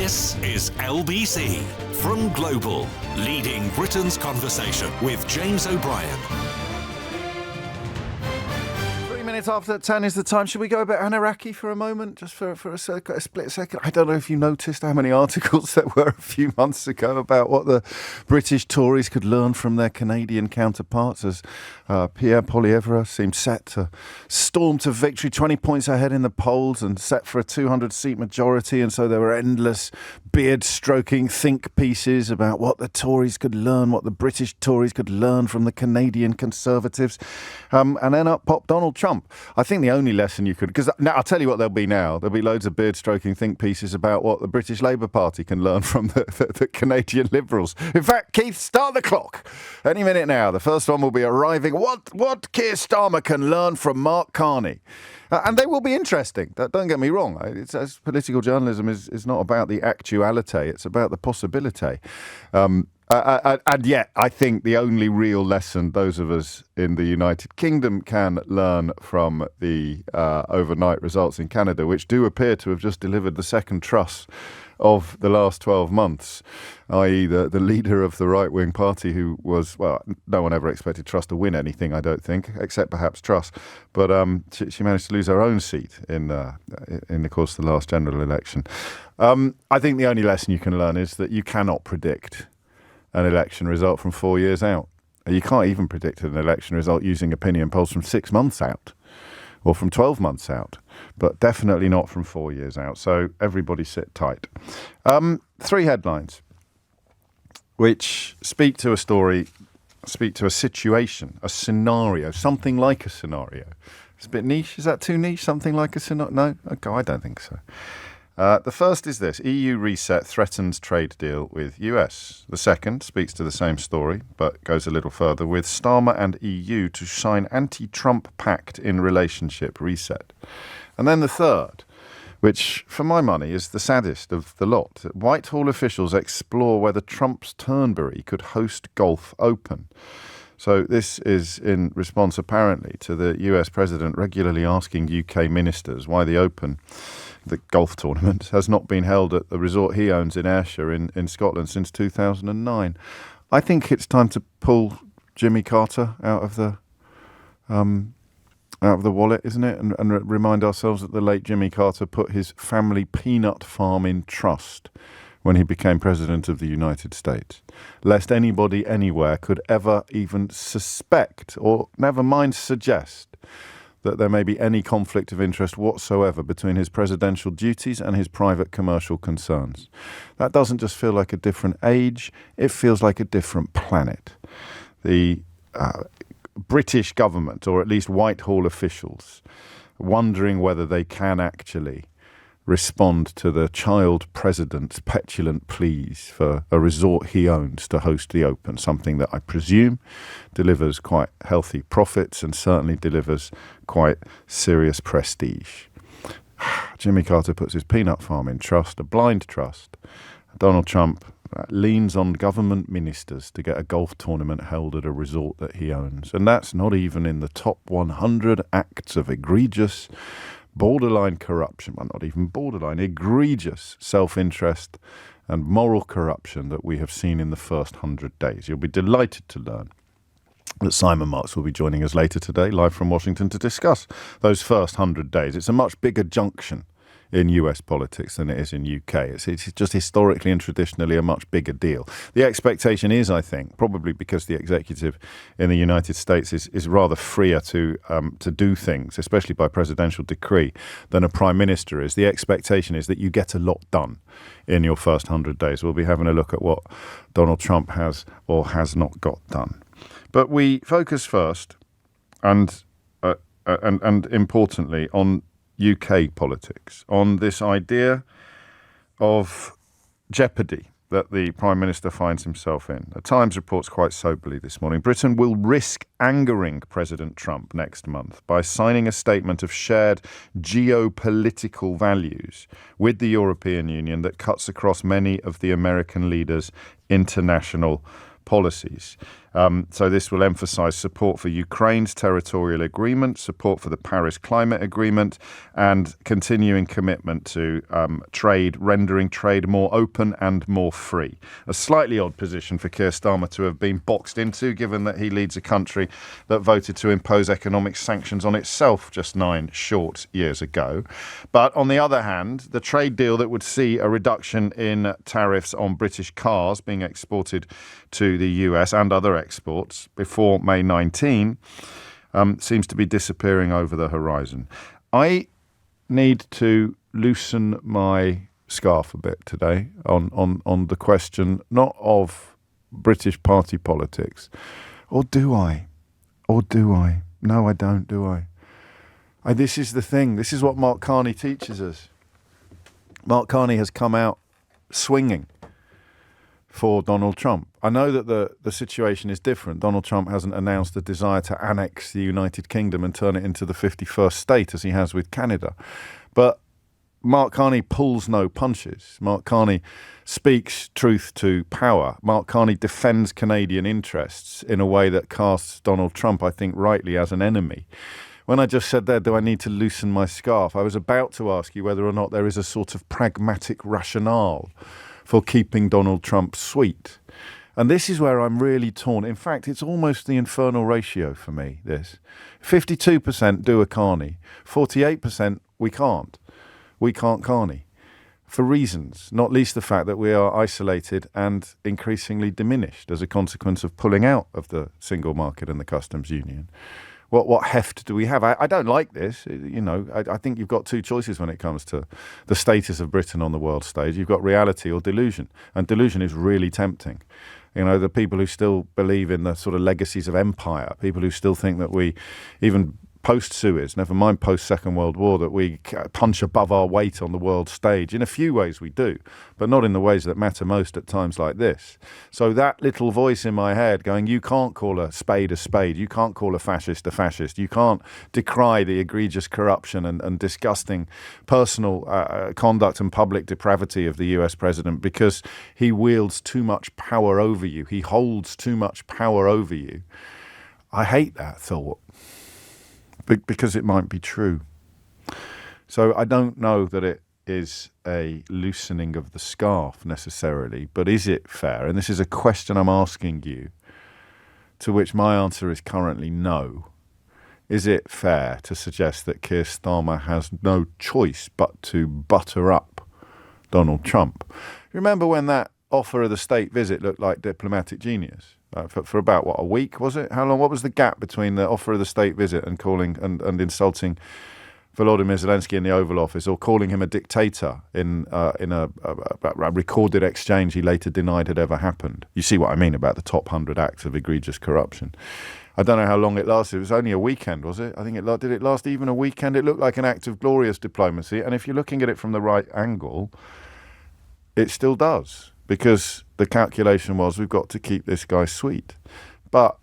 This is LBC from Global, leading Britain's conversation with James O'Brien. 3 minutes after 10 is the time. Should we go a bit Iraqi for a moment? Just for a split second. I don't know if you noticed how many articles there were a few months ago about what the British Tories could learn from their Canadian counterparts as Pierre Poilievre seemed set to storm to victory, 20 points ahead in the polls and set for a 200-seat majority. And so there were endless beard-stroking think pieces about what the Tories could learn, what the British Tories could learn from the Canadian Conservatives. And then up popped Donald Trump. I think the only lesson you could... Because now I'll tell you what there'll be now. There'll be loads of beard-stroking think pieces about what the British Labour Party can learn from the Canadian Liberals. In fact, Keith, start the clock. Any minute now. The first one will be arriving. What Keir Starmer can learn from Mark Carney. And they will be interesting. Don't get me wrong. Political journalism is not about the actuality. It's about the possibility. And yet, I think the only real lesson those of us in the United Kingdom can learn from the overnight results in Canada, which do appear to have just delivered the second truss of the last 12 months, i.e. the leader of the right-wing party who was, well, no one ever expected Truss to win anything, I don't think, except perhaps Truss. But she managed to lose her own seat in the course of the last general election. I think the only lesson you can learn is that you cannot predict an election result from 4 years out. You can't even predict an election result using opinion polls from 6 months out or from 12 months out, but definitely not from 4 years out. So everybody sit tight. 3 headlines which speak to a story, speak to a situation, a scenario, something like a scenario. It's a bit niche. Is that too niche? Something like a scenario? No? Okay, I don't think so. The first is this. EU reset threatens trade deal with US. The second speaks to the same story, but goes a little further, with Starmer and EU to sign anti-Trump pact in relationship reset. And then the third, which, for my money, is the saddest of the lot. Whitehall officials explore whether Trump's Turnberry could host Golf Open. So this is in response, apparently, to the US president regularly asking UK ministers why the Open, the golf tournament, has not been held at the resort he owns in Ayrshire in Scotland since 2009. I think it's time to pull Jimmy Carter out of the wallet, isn't it? And remind ourselves that the late Jimmy Carter put his family peanut farm in trust when he became president of the United States, lest anybody anywhere could ever even suspect, or never mind suggest, that there may be any conflict of interest whatsoever between his presidential duties and his private commercial concerns. That doesn't just feel like a different age, it feels like a different planet. The British government, or at least Whitehall officials, wondering whether they can actually respond to the child president's petulant pleas for a resort he owns to host the Open, something that I presume delivers quite healthy profits and certainly delivers quite serious prestige. Jimmy Carter puts his peanut farm in trust, a blind trust. Donald Trump leans on government ministers to get a golf tournament held at a resort that he owns. And that's not even in the top 100 acts of egregious, borderline corruption, well, not even borderline, egregious self-interest and moral corruption that we have seen in the first 100 days. You'll be delighted to learn that Simon Marks will be joining us later today, live from Washington, to discuss those first 100 days. It's a much bigger junction in US politics than it is in UK. It's just historically and traditionally a much bigger deal. The expectation is, I think, probably because the executive in the United States is rather freer to do things, especially by presidential decree, than a prime minister is. The expectation is that you get a lot done in your first 100 days. We'll be having a look at what Donald Trump has or has not got done. But we focus first and importantly on UK politics, on this idea of jeopardy that the Prime Minister finds himself in. The Times reports quite soberly this morning, Britain will risk angering President Trump next month by signing a statement of shared geopolitical values with the European Union that cuts across many of the American leaders' international policies. So this will emphasise support for Ukraine's territorial agreement, support for the Paris Climate Agreement, and continuing commitment to trade, rendering trade more open and more free. A slightly odd position for Keir Starmer to have been boxed into, given that he leads a country that voted to impose economic sanctions on itself just 9 short years ago. But on the other hand, the trade deal that would see a reduction in tariffs on British cars being exported to the US and other exports before May 19 seems to be disappearing over the horizon. I need to loosen my scarf a bit today on the question not of British party politics. Or do I? No, I don't, do I? This is the thing. This is what Mark Carney teaches us. Mark Carney has come out swinging for Donald Trump. I know that the situation is different. Donald Trump hasn't announced a desire to annex the United Kingdom and turn it into the 51st state as he has with Canada. But Mark Carney pulls no punches. Mark Carney speaks truth to power. Mark Carney defends Canadian interests in a way that casts Donald Trump, I think, rightly as an enemy. When I just said there, do I need to loosen my scarf? I was about to ask you whether or not there is a sort of pragmatic rationale for keeping Donald Trump sweet. And this is where I'm really torn. In fact, it's almost the infernal ratio for me, this. 52% do a Carney, 48% we can't. We can't Carney. For reasons, not least the fact that we are isolated and increasingly diminished as a consequence of pulling out of the single market and the customs union. What heft do we have? I don't like this. I think you've got two choices when it comes to the status of Britain on the world stage. You've got reality or delusion. And delusion is really tempting. The people who still believe in the sort of legacies of empire, people who still think that we, even post-Suez, never mind post-Second World War, that we punch above our weight on the world stage. In a few ways we do, but not in the ways that matter most at times like this. So that little voice in my head going, you can't call a spade, you can't call a fascist, you can't decry the egregious corruption and disgusting personal conduct and public depravity of the US president because he wields too much power over you. He holds too much power over you. I hate that thought. Because it might be true. So I don't know that it is a loosening of the scarf necessarily, but is it fair? And this is a question I'm asking you, to which my answer is currently no. Is it fair to suggest that Keir Starmer has no choice but to butter up Donald Trump? Remember when that offer of the state visit looked like diplomatic genius? For about, a week, was it? How long? What was the gap between the offer of the state visit and calling and insulting Volodymyr Zelensky in the Oval Office, or calling him a dictator in a recorded exchange he later denied had ever happened? You see what I mean about the top 100 acts of egregious corruption. I don't know how long it lasted. It was only a weekend, was it? I think did it last even a weekend? It looked like an act of glorious diplomacy. And if you're looking at it from the right angle, it still does. Because the calculation was, we've got to keep this guy sweet. But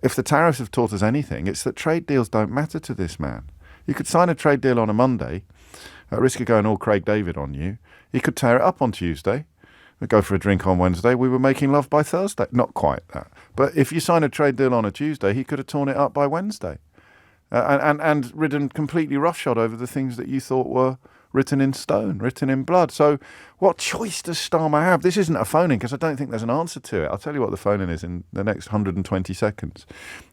if the tariffs have taught us anything, it's that trade deals don't matter to this man. You could sign a trade deal on a Monday, at risk of going all Craig David on you. He could tear it up on Tuesday. We'd go for a drink on Wednesday. We were making love by Thursday. Not quite that. But if you sign a trade deal on a Tuesday, he could have torn it up by Wednesday. And ridden completely roughshod over the things that you thought were written in stone, written in blood. So what choice does Starmer have? This isn't a phone-in because I don't think there's an answer to it. I'll tell you what the phone-in is in the next 120 seconds.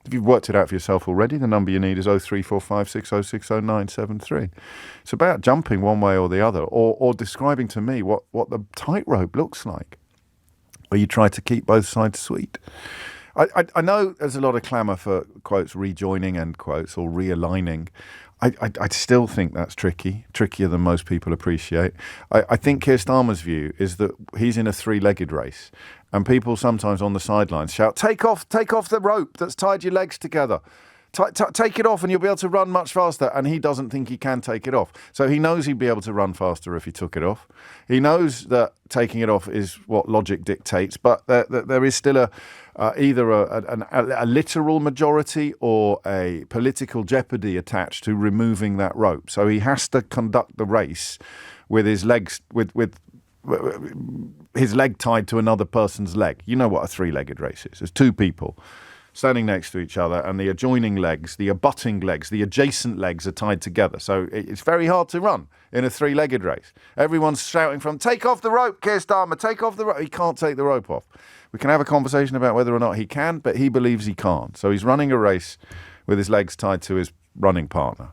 If you've worked it out for yourself already, the number you need is 03456060973. It's about jumping one way or the other, or describing to me what the tightrope looks like, where you try to keep both sides sweet. I know there's a lot of clamour for, quotes, rejoining, end quotes, or realigning. I still think that's trickier than most people appreciate. I think Keir Starmer's view is that he's in a three-legged race, and people sometimes on the sidelines shout, take off the rope that's tied your legs together. Take it off and you'll be able to run much faster. And he doesn't think he can take it off. So he knows he'd be able to run faster if he took it off. He knows that taking it off is what logic dictates, but there is still either a literal majority or a political jeopardy attached to removing that rope. So he has to conduct the race with his legs, with his leg tied to another person's leg. You know what a three-legged race is. There's two people standing next to each other, and the adjoining legs, the abutting legs, the adjacent legs are tied together. So it's very hard to run in a three-legged race. Everyone's shouting from, take off the rope, Keir Starmer, take off the rope. He can't take the rope off. We can have a conversation about whether or not he can, but he believes he can't. So he's running a race with his legs tied to his running partner.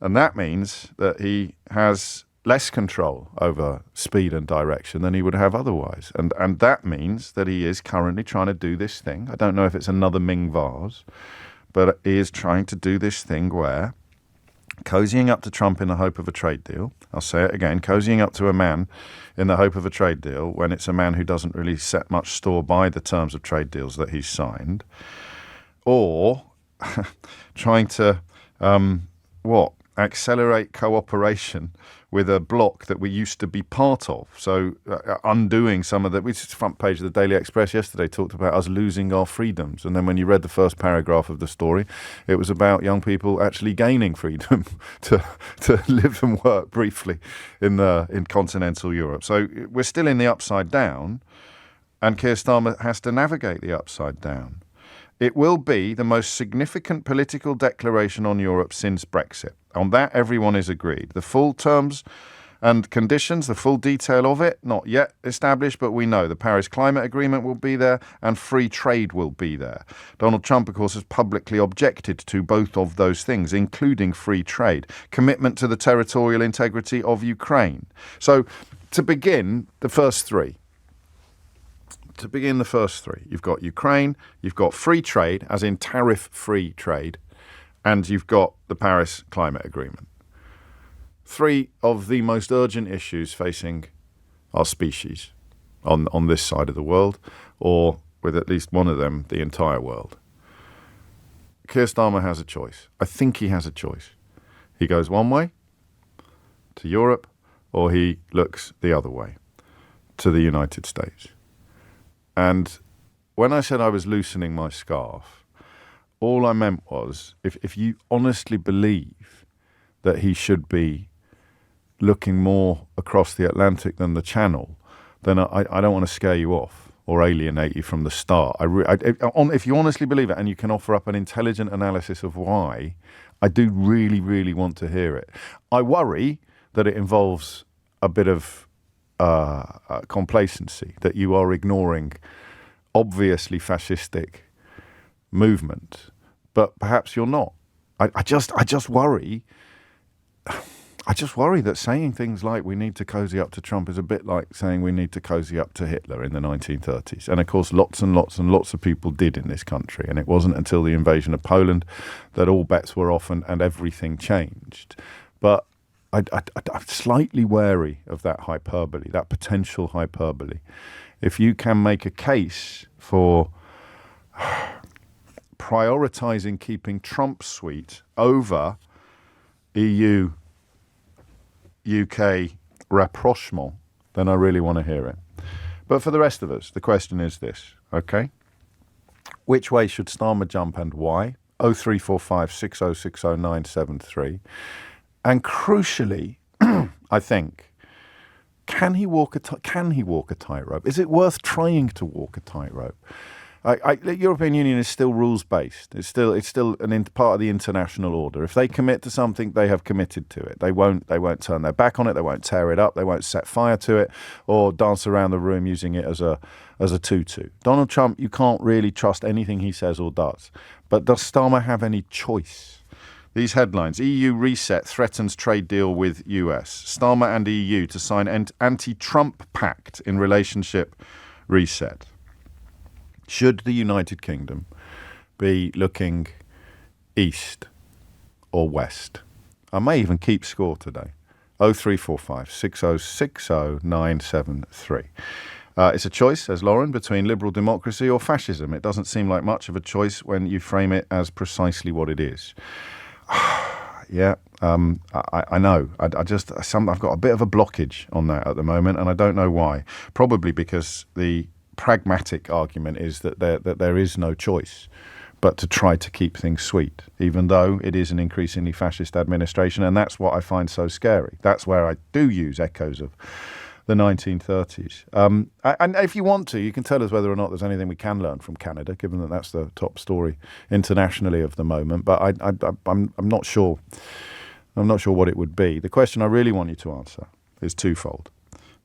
And that means that he has less control over speed and direction than he would have otherwise. And that means that he is currently trying to do this thing. I don't know if it's another Ming vase, but he is trying to do this thing where cozying up to Trump in the hope of a trade deal. I'll say it again, cozying up to a man in the hope of a trade deal when it's a man who doesn't really set much store by the terms of trade deals that he's signed. Or trying to, accelerate cooperation with a bloc that we used to be part of. So undoing some of the, which is the front page of the Daily Express yesterday, talked about us losing our freedoms. And then when you read the first paragraph of the story, it was about young people actually gaining freedom to live and work briefly in continental Europe. So we're still in the upside down, and Keir Starmer has to navigate the upside down. It will be the most significant political declaration on Europe since Brexit. On that, everyone is agreed. The full terms and conditions, the full detail of it, not yet established, but we know the Paris Climate Agreement will be there and free trade will be there. Donald Trump, of course, has publicly objected to both of those things, including free trade, commitment to the territorial integrity of Ukraine. So to begin the first three, you've got Ukraine, you've got free trade, as in tariff-free trade, and you've got the Paris Climate Agreement. Three of the most urgent issues facing our species on this side of the world, or with at least one of them, the entire world. Keir Starmer has a choice. I think he has a choice. He goes one way, to Europe, or he looks the other way, to the United States. And when I said I was loosening my scarf, all I meant was, if you honestly believe that he should be looking more across the Atlantic than the Channel, then I don't want to scare you off or alienate you from the start. If you honestly believe it and you can offer up an intelligent analysis of why, I do really, really want to hear it. I worry that it involves a bit of complacency, that you are ignoring obviously fascistic movement, but perhaps you're not. I just worry that saying things like we need to cozy up to Trump is a bit like saying we need to cozy up to Hitler in the 1930s. And of course, lots and lots and lots of people did in this country. And it wasn't until the invasion of Poland that all bets were off and everything changed. But I'm slightly wary of that hyperbole, that potential hyperbole. If you can make a case for prioritising keeping Trump sweet over EU, UK rapprochement, then I really want to hear it. But for the rest of us, the question is this, okay? Which way should Starmer jump and why? 0345 6060 973. And crucially, I think, can he walk a tightrope? Is it worth trying to walk a tightrope? The European Union is still rules-based. It's still part of the international order. If they commit to something, they have committed to it. They won't turn their back on it. They won't tear it up. They won't set fire to it or dance around the room using it as a tutu. Donald Trump, you can't really trust anything he says or does. But does Starmer have any choice? These headlines: EU reset threatens trade deal with US. Starmer and EU to sign anti-Trump pact in relationship reset. Should the United Kingdom be looking east or west? I may even keep score today. 0345 6060 973. It's a choice, says Lauren, between liberal democracy or fascism. It doesn't seem like much of a choice when you frame it as precisely what it is. Yeah, I know. I've got a bit of a blockage on that at the moment, and I don't know why. Probably because the pragmatic argument is that there is no choice but to try to keep things sweet, even though it is an increasingly fascist administration, and that's what I find so scary. That's where I do use echoes of the 1930s. And if you want to, you can tell us whether or not there's anything we can learn from Canada, given that that's the top story internationally of the moment. But I'm not sure. I'm not sure what it would be. The question I really want you to answer is twofold.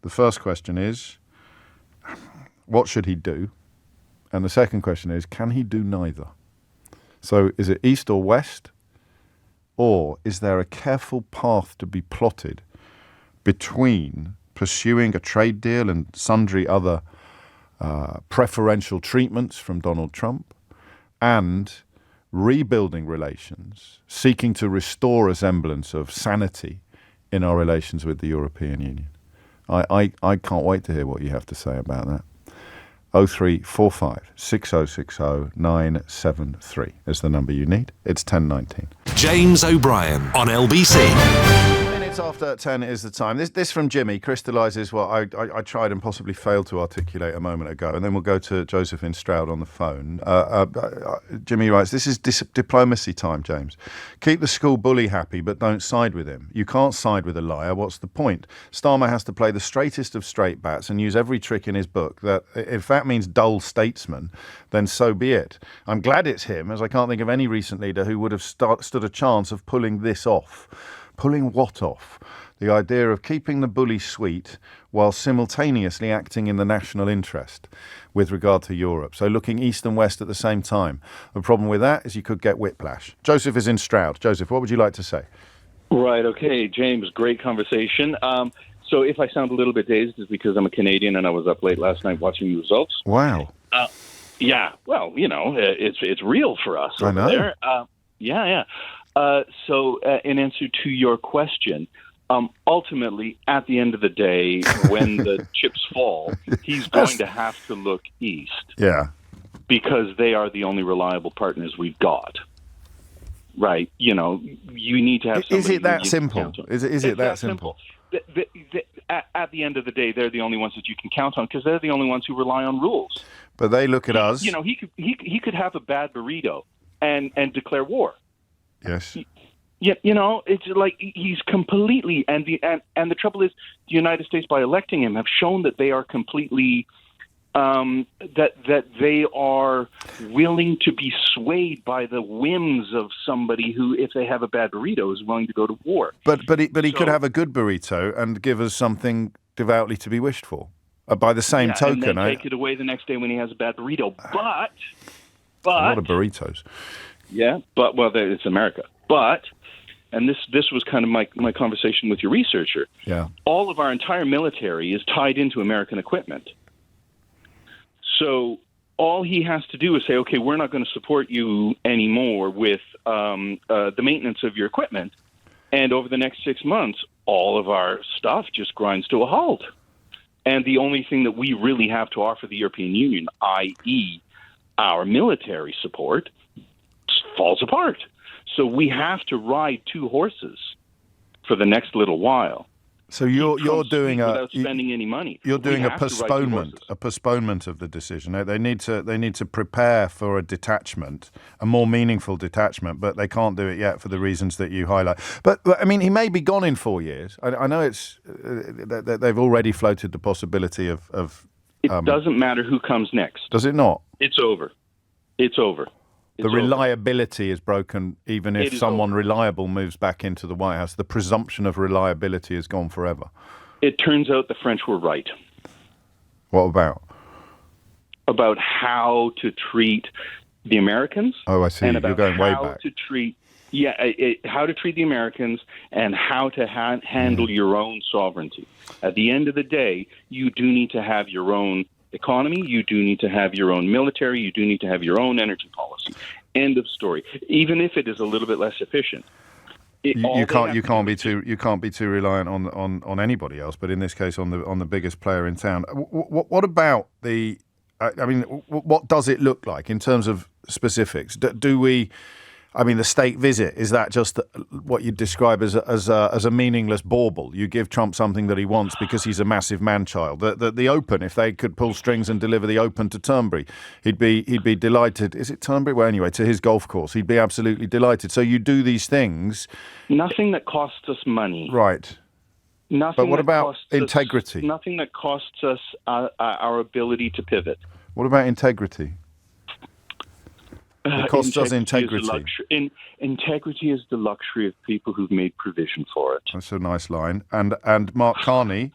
The first question is, what should he do? And the second question is, can he do neither? So is it east or west? Or is there a careful path to be plotted between pursuing a trade deal and sundry other preferential treatments from Donald Trump and rebuilding relations, seeking to restore a semblance of sanity in our relations with the European Union? I can't wait to hear what you have to say about that. 0345 6060 973 is the number you need. It's 10:19. James O'Brien on LBC. Minutes after 10 is the time. This from Jimmy crystallises what I tried and possibly failed to articulate a moment ago, and then we'll go to Josephine Stroud on the phone. Jimmy writes, this is diplomacy time, James. Keep the school bully happy, but don't side with him. You can't side with a liar. What's the point? Starmer has to play the straightest of straight bats and use every trick in his book. That if that means dull statesman, then so be it. I'm glad it's him, as I can't think of any recent leader who would have stood a chance of pulling this off. Pulling what off? The idea of keeping the bully sweet while simultaneously acting in the national interest with regard to Europe. So looking east and west at the same time. The problem with that is you could get whiplash. Joseph is in Stroud. Joseph, what would you like to say? Right. Okay, James, great conversation. So if I sound a little bit dazed, it's because I'm a Canadian and I was up late last night watching the results. Wow. Yeah. Well, it's real for us over there. Yeah. So in answer to your question, ultimately, at the end of the day, when the chips fall, he's going to have to look east. Yeah. Because they are the only reliable partners we've got. Right. You need to have somebody. Is it that simple? Is it that simple? At the end of the day, they're the only ones that you can count on because they're the only ones who rely on rules. But they look at us. He could have a bad burrito and declare war. Yes. Yeah, it's like he's completely and the trouble is the United States, by electing him, have shown that they are completely that they are willing to be swayed by the whims of somebody who, if they have a bad burrito, is willing to go to war. But he could have a good burrito and give us something devoutly to be wished for. By the same token, and then take it away the next day when he has a bad burrito. But a lot of burritos. Yeah, but it's America. But, and this was kind of my conversation with your researcher. Yeah, all of our entire military is tied into American equipment. So all he has to do is say, okay, we're not going to support you anymore with the maintenance of your equipment. And over the next 6 months, all of our stuff just grinds to a halt. And the only thing that we really have to offer the European Union, i.e. our military support, falls apart. So we have to ride two horses for the next little while. So you're doing without spending any money. You're doing a postponement of the decision. They need to prepare for a detachment, a more meaningful detachment, but they can't do it yet for the reasons that you highlight. But I mean, he may be gone in 4 years. I know it's they've already floated the possibility of. It doesn't matter who comes next. Does it not? It's over. It's over. The reliability is broken even if someone reliable moves back into the White House. The presumption of reliability is gone forever. It turns out the French were right. What about? About how to treat the Americans. Oh, I see. And You're going way back. How to treat the Americans and how to handle your own sovereignty. At the end of the day, you do need to have your own economy, you do need to have your own military, you do need to have your own energy policy. End of story. Even if it is a little bit less efficient. You can't be too reliant on anybody else, but in this case on the biggest player in town. What about the what does it look like in terms of specifics? Do we the state visit, is that just what you'd describe as a meaningless bauble? You give Trump something that he wants because he's a massive man-child. The Open, if they could pull strings and deliver the Open to Turnberry, he'd be delighted. Is it Turnberry? Well, anyway, to his golf course, he'd be absolutely delighted. So you do these things. Nothing that costs us money. Right. Nothing. But what that about costs integrity? Nothing that costs us our ability to pivot. What about integrity? It costs us integrity. Integrity is the luxury of people who've made provision for it. That's a nice line. And Mark Carney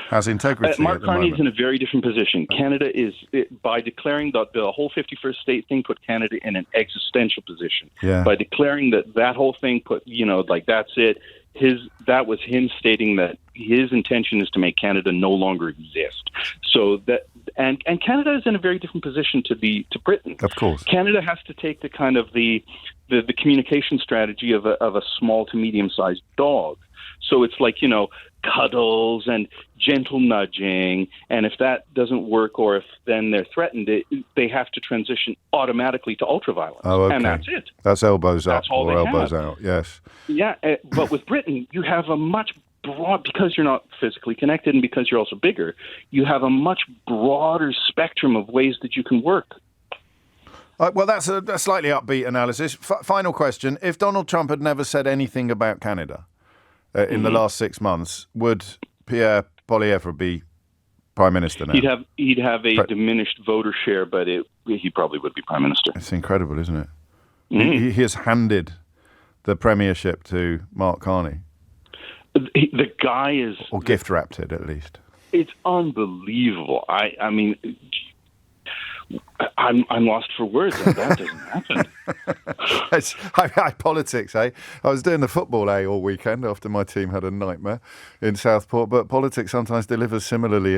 has integrity. Mark Carney is in a very different position. Canada is, by declaring that the whole 51st state thing put Canada in an existential position. Yeah. By declaring that whole thing put, that's it. That was him stating that his intention is to make Canada no longer exist. So that and Canada is in a very different position to Britain. Of course, Canada has to take the kind of the communication strategy of a small to medium sized dog. So it's like, cuddles and gentle nudging. And if that doesn't work, or if then they're threatened, they have to transition automatically to ultraviolence. Oh, okay. And that's it. That's elbows that's up or elbows out, yes. Yeah, but with Britain, you have a much broad, because you're not physically connected and because you're also bigger, you have a much broader spectrum of ways that you can work. Well, that's a slightly upbeat analysis. Final question. If Donald Trump had never said anything about Canada in the last 6 months, would Pierre Poilievre be Prime Minister now? He'd have a diminished voter share, but he probably would be Prime Minister. It's incredible, isn't it? He has handed the premiership to Mark Carney. The guy is... Or gift-wrapped it, at least. It's unbelievable. I mean... I'm lost for words, and that doesn't happen. Politics, eh? I was doing the football, all weekend after my team had a nightmare in Southport, but politics sometimes delivers similarly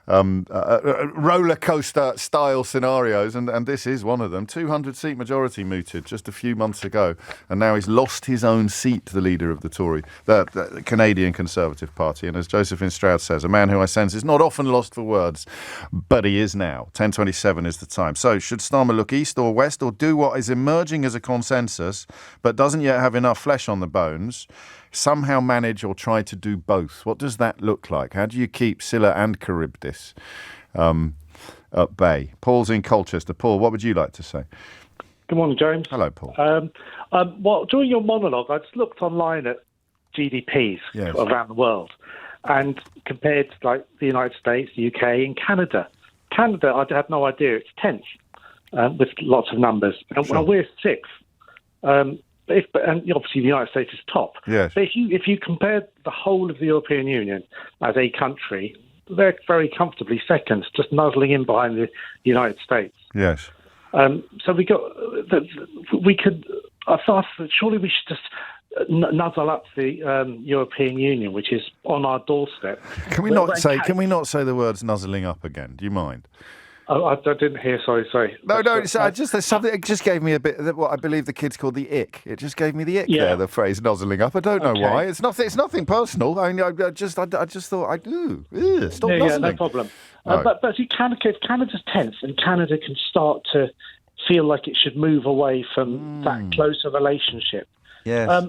roller coaster style scenarios, and this is one of them. 200-seat majority mooted just a few months ago, and now he's lost his own seat, the leader of the Canadian Conservative Party. And as Josephine Stroud says, a man who I sense is not often lost for words, but he is now. 10:27 is the time. So should Starmer look east or west, or do what is emerging as a consensus but doesn't yet have enough flesh on the bones, somehow manage or try to do both? What does that look like? How do you keep Scylla and Charybdis at bay? Paul's in Colchester. Paul, what would you like to say? Good morning, James. Hello, Paul. Well, during your monologue, I just looked online at GDPs around the world and compared to the United States, the UK, and Canada. Canada, I had no idea, it's 10th with lots of numbers. And we're 6th. And obviously the United States is top. Yes. But if you compare the whole of the European Union as a country, they're very comfortably second, just nuzzling in behind the United States. Yes. So we could. I thought that surely we should just nuzzle up the European Union, which is on our doorstep. Can we not say the words nuzzling up again? Do you mind? I didn't hear. Sorry. No. There's something. It just gave me a bit of what I believe the kids call the ick. It just gave me the ick there. The phrase nuzzling up. I don't know why. It's nothing personal. I mean, I just thought stop nuzzling. Yeah, no problem. Right. But if Canada's 10th, and Canada can start to feel like it should move away from that closer relationship. Yes.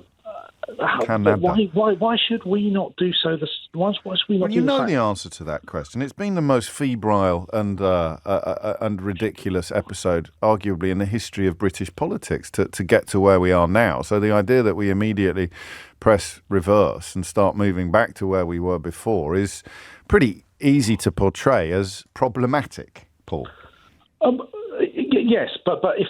Why should we not do so? Why should we not? Well, you know the answer to that question. It's been the most febrile and ridiculous episode, arguably, in the history of British politics to get to where we are now. So the idea that we immediately press reverse and start moving back to where we were before is pretty easy to portray as problematic, Paul. Yes, but if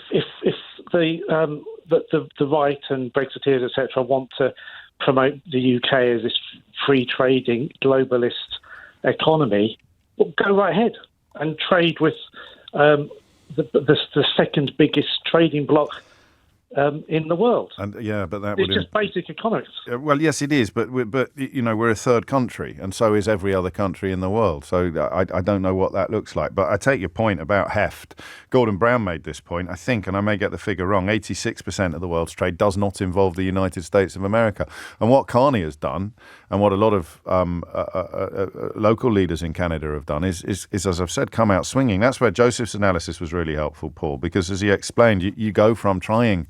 the right and Brexiteers, etc., want to promote the UK as this free trading globalist economy, well, go right ahead and trade with the second biggest trading bloc in the world. And but that it's just basic economics. Well, yes, it is, but we're a third country, and so is every other country in the world. So I don't know what that looks like. But I take your point about heft. Gordon Brown made this point, I think, and I may get the figure wrong. 86% of the world's trade does not involve the United States of America. And what Carney has done, and what a lot of local leaders in Canada have done, is as I've said, come out swinging. That's where Joseph's analysis was really helpful, Paul, because as he explained, you go from trying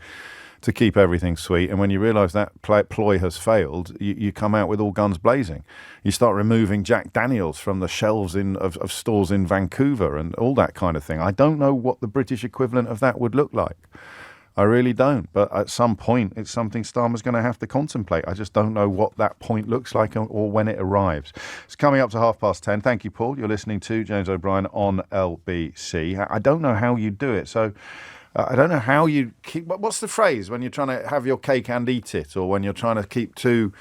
to keep everything sweet, and when you realise that ploy has failed, you come out with all guns blazing. You start removing Jack Daniels from the shelves of stores in Vancouver and all that kind of thing. I don't know what the British equivalent of that would look like. I really don't. But at some point, it's something Starmer's going to have to contemplate. I just don't know what that point looks like or when it arrives. It's coming up to 10:30. Thank you, Paul. You're listening to James O'Brien on LBC. I don't know how you do it. So I don't know how you keep... What's the phrase when you're trying to have your cake and eat it, or when you're trying to keep two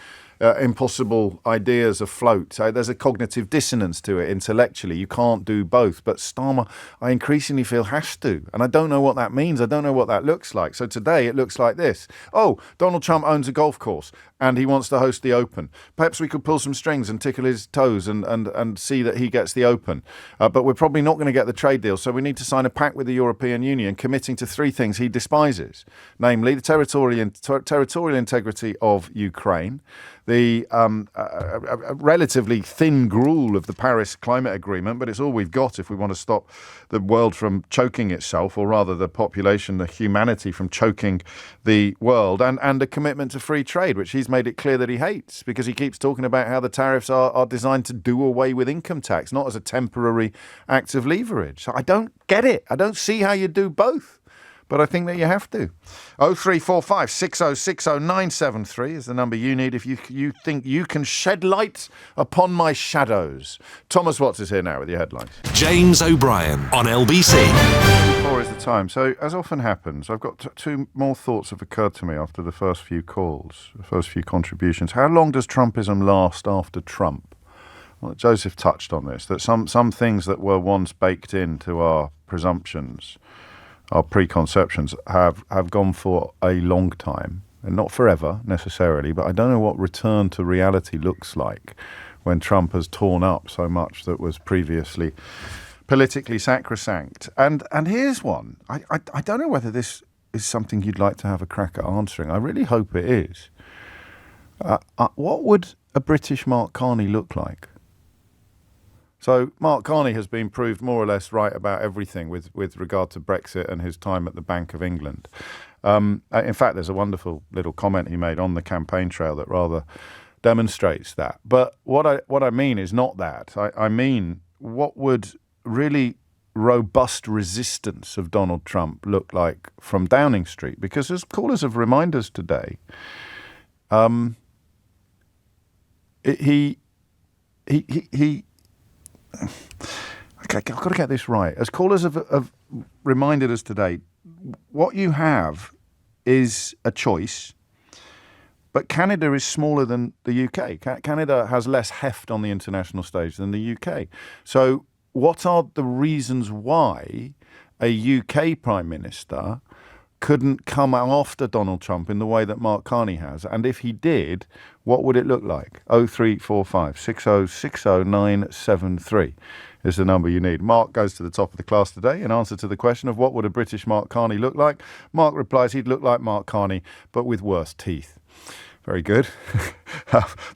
impossible ideas afloat? So there's a cognitive dissonance to it intellectually. You can't do both. But Starmer, I increasingly feel, has to. And I don't know what that means. I don't know what that looks like. So today it looks like this. Oh, Donald Trump owns a golf course and he wants to host the Open. Perhaps we could pull some strings and tickle his toes and see that he gets the Open. But we're probably not going to get the trade deal. So we need to sign a pact with the European Union committing to three things he despises, namely the territorial integrity of Ukraine, the relatively thin gruel of the Paris Climate Agreement, but it's all we've got if we want to stop the world from choking itself, or rather the population, the humanity from choking the world, and a commitment to free trade, which he's made it clear that he hates, because he keeps talking about how the tariffs are designed to do away with income tax, not as a temporary act of leverage. So I don't get it. I don't see how you do both. But I think that you have to. 0345 6060 973 is the number you need if you think you can shed light upon my shadows. Thomas Watts is here now with your headlines. James O'Brien on LBC. 4 is the time. So, as often happens, I've got two more thoughts have occurred to me after the first few calls, the first few contributions. How long does Trumpism last after Trump? Well, Joseph touched on this, that some things that were once baked into our presumptions, our preconceptions, have gone for a long time, and not forever necessarily, but I don't know what return to reality looks like when Trump has torn up so much that was previously politically sacrosanct. And here's one. I don't know whether this is something you'd like to have a crack at answering. I really hope it is. What would a British Mark Carney look like? So Mark Carney has been proved more or less right about everything with regard to Brexit and his time at the Bank of England. In fact, there's a wonderful little comment he made on the campaign trail that rather demonstrates that. But what I mean is not that. I mean, what would really robust resistance of Donald Trump look like from Downing Street? Because as callers have reminded us today, he okay, I've got to get this right. As callers have reminded us today, what you have is a choice, but Canada is smaller than the UK. Canada has less heft on the international stage than the UK. So what are the reasons why a UK Prime Minister couldn't come after Donald Trump in the way that Mark Carney has? And if he did, what would it look like? 0345 6060 973 is the number you need. Mark goes to the top of the class today in answer to the question of what would a British Mark Carney look like. Mark replies he'd look like Mark Carney, but with worse teeth. Very good.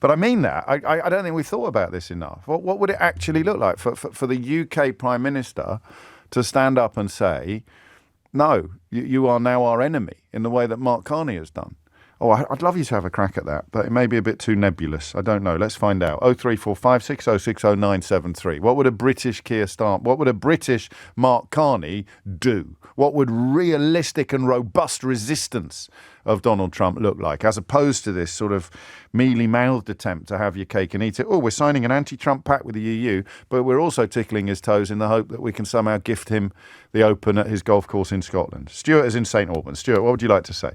But I mean that. I don't think we thought about this enough. What would it actually look like for the UK Prime Minister to stand up and say, no, you are now our enemy, in the way that Mark Carney has done? Oh, I'd love you to have a crack at that, but it may be a bit too nebulous. I don't know. Let's find out. 0345 6060 973. What would a British Keir Starmer, what would a British Mark Carney do? What would realistic and robust resistance of Donald Trump look like, as opposed to this sort of mealy-mouthed attempt to have your cake and eat it? Oh, we're signing an anti-Trump pact with the EU, but we're also tickling his toes in the hope that we can somehow gift him the Open at his golf course in Scotland. Stuart is in St Albans. Stuart, what would you like to say?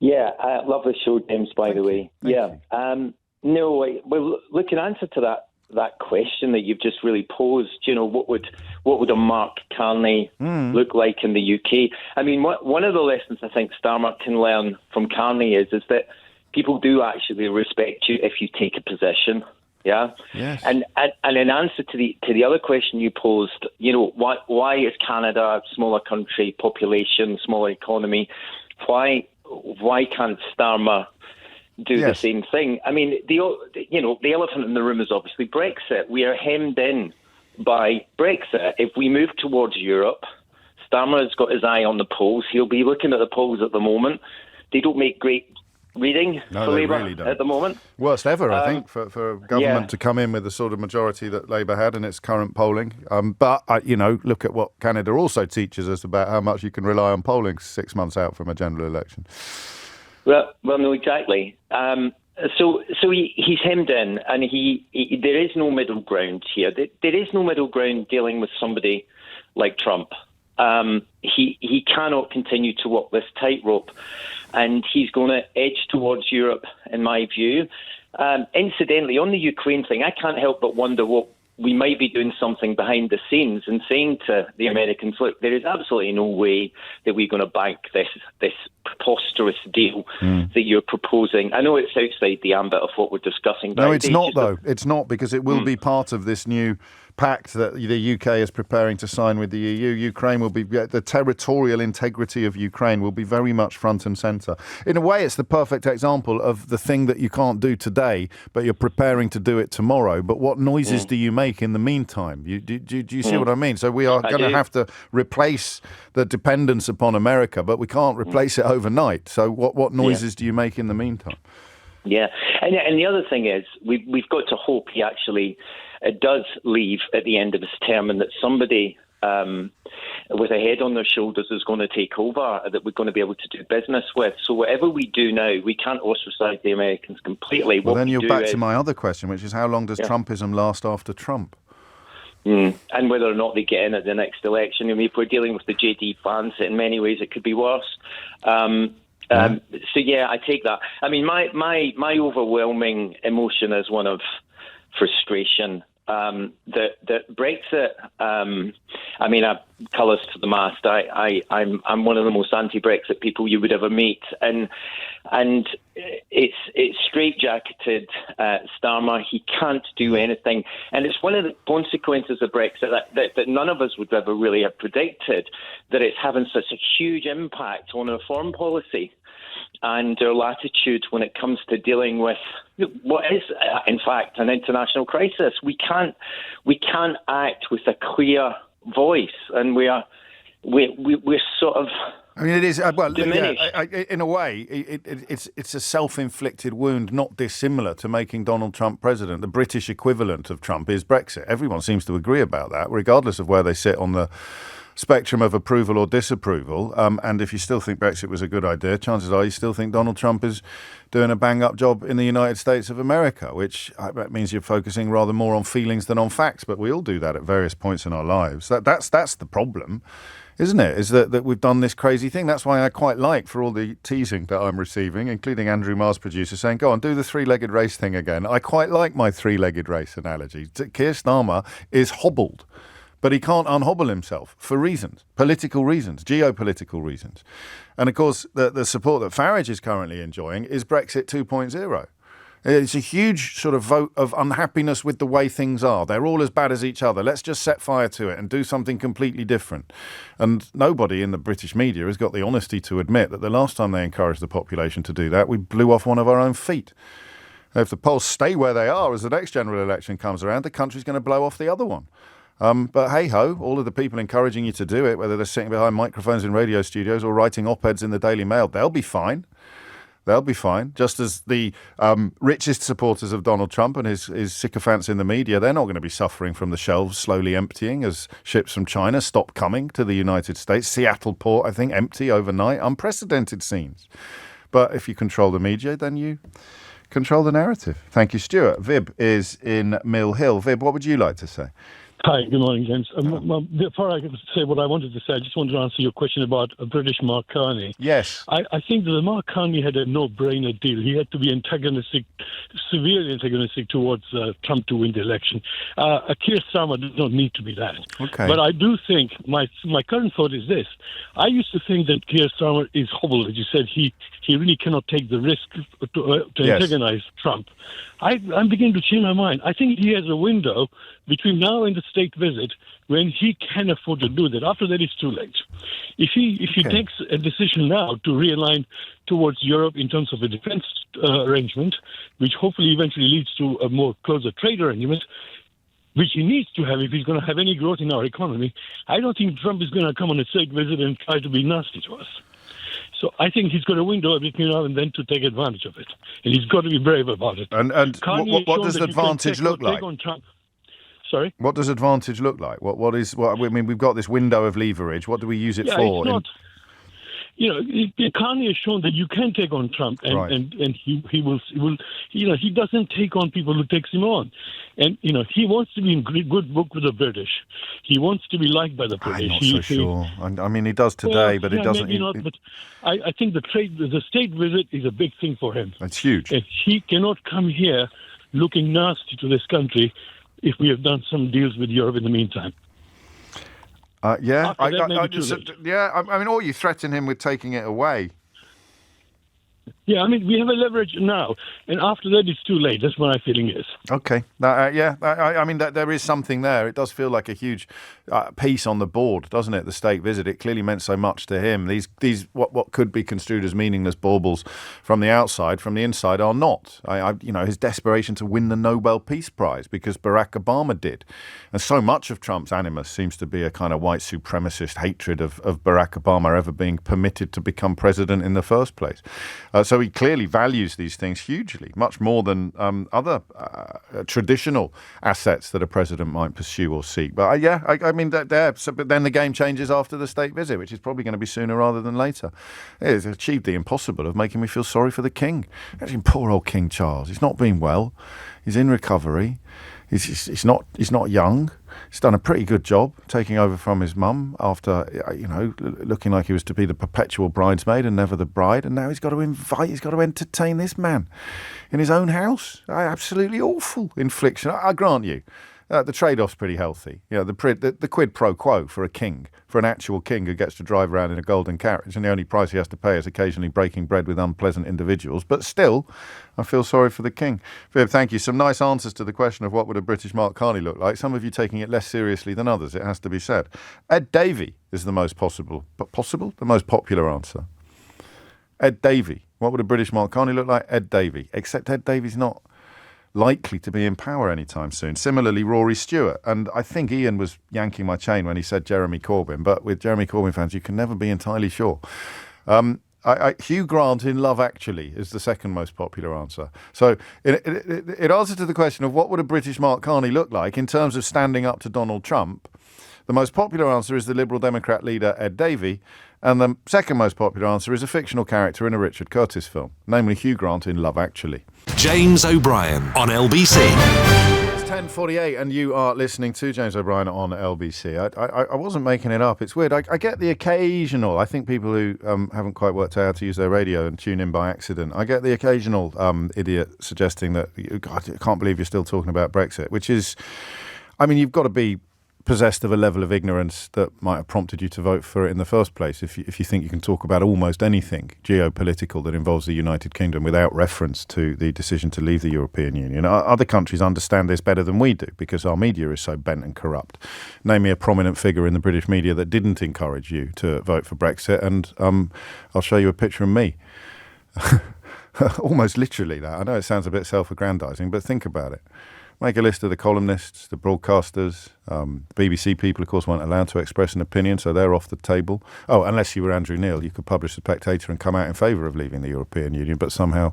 Yeah, I love the show, James, by the way. No, well, look, in answer to that question that you've just really posed, you know, what would a Mark Carney look like in the UK? I mean, one of the lessons I think Starmer can learn from Carney is that people do actually respect you if you take a position. Yeah. Yes. And in answer to the other question you posed, you know, why is Canada a smaller country, population, smaller economy? Why can't Starmer do the same thing? I mean, the elephant in the room is obviously Brexit. We are hemmed in by Brexit. If we move towards Europe, Starmer has got his eye on the polls. He'll be looking at the polls at the moment. They don't make great reading for Labour really at the moment. Worst ever, I think, for government to come in with the sort of majority that Labour had in its current polling. But, look at what Canada also teaches us about how much you can rely on polling 6 months out from a general election. Well, no, exactly. So he's hemmed in, and there is no middle ground here. There is no middle ground dealing with somebody like Trump. He cannot continue to walk this tightrope, and he's going to edge towards Europe, in my view. Incidentally, on the Ukraine thing, I can't help but wonder what we might be doing something behind the scenes and saying to the Americans, look, there is absolutely no way that we're going to bank this preposterous deal that you're proposing. I know it's outside the ambit of what we're discussing. No, it's not, though. It's not, because it will be part of this new pact that the UK is preparing to sign with the EU. Ukraine will be, the territorial integrity of Ukraine will be very much front and centre. In a way, it's the perfect example of the thing that you can't do today, but you're preparing to do it tomorrow. But what noises do you make in the meantime? Do you see what I mean? So we are going to have to replace the dependence upon America, but we can't replace it overnight. So what noises do you make in the meantime? Yeah, and the other thing is we've got to hope he actually does leave at the end of his term, and that somebody with a head on their shoulders is going to take over, that we're going to be able to do business with. So whatever we do now, we can't ostracize the Americans completely. Well, then you're back to my other question, which is how long does Trumpism last after Trump? And whether or not they get in at the next election. I mean, if we're dealing with the JD fans, in many ways it could be worse. So yeah, I take that. I mean, my overwhelming emotion is one of frustration. That Brexit. I mean, colours to the mast. I'm one of the most anti-Brexit people you would ever meet, and it's straitjacketed Starmer. He can't do anything, and it's one of the consequences of Brexit that none of us would ever really have predicted, that it's having such a huge impact on our foreign policy and our latitude when it comes to dealing with what is, in fact, an international crisis. We can't act with a clear voice, and we're sort of. I mean, it is diminished. In a way, it's a self-inflicted wound, not dissimilar to making Donald Trump president. The British equivalent of Trump is Brexit. Everyone seems to agree about that, regardless of where they sit on the spectrum of approval or disapproval. And if you still think Brexit was a good idea, chances are you still think Donald Trump is doing a bang-up job in the United States of America, which means you're focusing rather more on feelings than on facts. But we all do that at various points in our lives. That's the problem, isn't it? Is that we've done this crazy thing. That's why I quite like, for all the teasing that I'm receiving, including Andrew Marr's producer saying, go on, do the three-legged race thing again. I quite like my three-legged race analogy. Keir Starmer is hobbled, but he can't unhobble himself for reasons, political reasons, geopolitical reasons. And of course, the support that Farage is currently enjoying is Brexit 2.0. It's a huge sort of vote of unhappiness with the way things are. They're all as bad as each other. Let's just set fire to it and do something completely different. And nobody in the British media has got the honesty to admit that the last time they encouraged the population to do that, we blew off one of our own feet. If the polls stay where they are as the next general election comes around, the country's going to blow off the other one. But hey-ho, all of the people encouraging you to do it, whether they're sitting behind microphones in radio studios or writing op-eds in the Daily Mail, they'll be fine. They'll be fine. Just as the richest supporters of Donald Trump and his sycophants in the media, they're not going to be suffering from the shelves slowly emptying as ships from China stop coming to the United States. Seattle port, I think, empty overnight. Unprecedented scenes. But if you control the media, then you control the narrative. Thank you, Stuart. Vib is in Mill Hill. Vib, what would you like to say? Hi, good morning, James. Before I say what I wanted to say, I just wanted to answer your question about British Mark Carney. Yes. I think that Mark Carney had a no-brainer deal. He had to be antagonistic, severely antagonistic towards Trump to win the election. Keir Starmer does not need to be that. Okay. But I do think, my current thought is this. I used to think that Keir Starmer is hobbled. As you said, he really cannot take the risk to antagonize Trump. I'm beginning to change my mind. I think he has a window between now and the state visit when he can afford to do that. After that, it's too late. If he takes a decision now to realign towards Europe in terms of a defense arrangement, which hopefully eventually leads to a more closer trade arrangement, which he needs to have if he's going to have any growth in our economy, I don't think Trump is going to come on a state visit and try to be nasty to us. So I think he's got a window every now and then to take advantage of it, and he's got to be brave about it. And what does advantage look like? Sorry? What does advantage look like? I mean, we've got this window of leverage. What do we use it for? Kanye has shown that you can take on Trump, and he will. He doesn't take on people who takes him on, and he wants to be in good book with the British. He wants to be liked by the British. I'm not so sure. I mean, he does today, but it doesn't. Maybe not, but I think the state visit is a big thing for him. It's huge. And he cannot come here looking nasty to this country if we have done some deals with Europe in the meantime. I mean, or you threaten him with taking it away. Yeah, I mean, we have a leverage now, and after that, it's too late. That's what my feeling is. Okay. I mean, there is something there. It does feel like a huge piece on the board, doesn't it? The state visit. It clearly meant so much to him. These what could be construed as meaningless baubles from the outside, from the inside, are not. His desperation to win the Nobel Peace Prize because Barack Obama did, and so much of Trump's animus seems to be a kind of white supremacist hatred of Barack Obama ever being permitted to become president in the first place. So he clearly values these things hugely, much more than other traditional assets that a president might pursue or seek. But I mean, but then the game changes after the state visit, which is probably going to be sooner rather than later. It has achieved the impossible of making me feel sorry for the king. Actually, poor old King Charles. He's not been well. He's in recovery. He's not young. He's done a pretty good job taking over from his mum after, looking like he was to be the perpetual bridesmaid and never the bride. And now he's got to entertain this man in his own house. Absolutely awful infliction. I grant you. The trade-off's pretty healthy. The quid pro quo for a king, for an actual king who gets to drive around in a golden carriage, and the only price he has to pay is occasionally breaking bread with unpleasant individuals. But still, I feel sorry for the king. Viv, thank you. Some nice answers to the question of what would a British Mark Carney look like. Some of you taking it less seriously than others, it has to be said. Ed Davey is the most the most popular answer. Ed Davey. What would a British Mark Carney look like? Ed Davey. Except Ed Davey's not likely to be in power anytime soon. Similarly, Rory Stewart. And I think Ian was yanking my chain when he said Jeremy Corbyn, but with Jeremy Corbyn fans, you can never be entirely sure. Hugh Grant in Love Actually is the second most popular answer. So in answer to the question of what would a British Mark Carney look like in terms of standing up to Donald Trump, the most popular answer is the Liberal Democrat leader Ed Davey, and the second most popular answer is a fictional character in a Richard Curtis film, namely Hugh Grant in Love Actually. James O'Brien on LBC. It's 10:48 and you are listening to James O'Brien on LBC. I wasn't making it up. It's weird. I get the occasional, I think people who haven't quite worked out how to use their radio and tune in by accident, I get the occasional idiot suggesting that, God, I can't believe you're still talking about Brexit, which is, I mean, you've got to be possessed of a level of ignorance that might have prompted you to vote for it in the first place if you think you can talk about almost anything geopolitical that involves the United Kingdom without reference to the decision to leave the European Union. Other countries understand this better than we do because our media is so bent and corrupt. Name me a prominent figure in the British media that didn't encourage you to vote for Brexit, and I'll show you a picture of me. Almost literally that. I know it sounds a bit self-aggrandizing, but think about it. Make a list of the columnists, the broadcasters. BBC people, of course, weren't allowed to express an opinion, so they're off the table. Oh, unless you were Andrew Neil, you could publish The Spectator and come out in favour of leaving the European Union, but somehow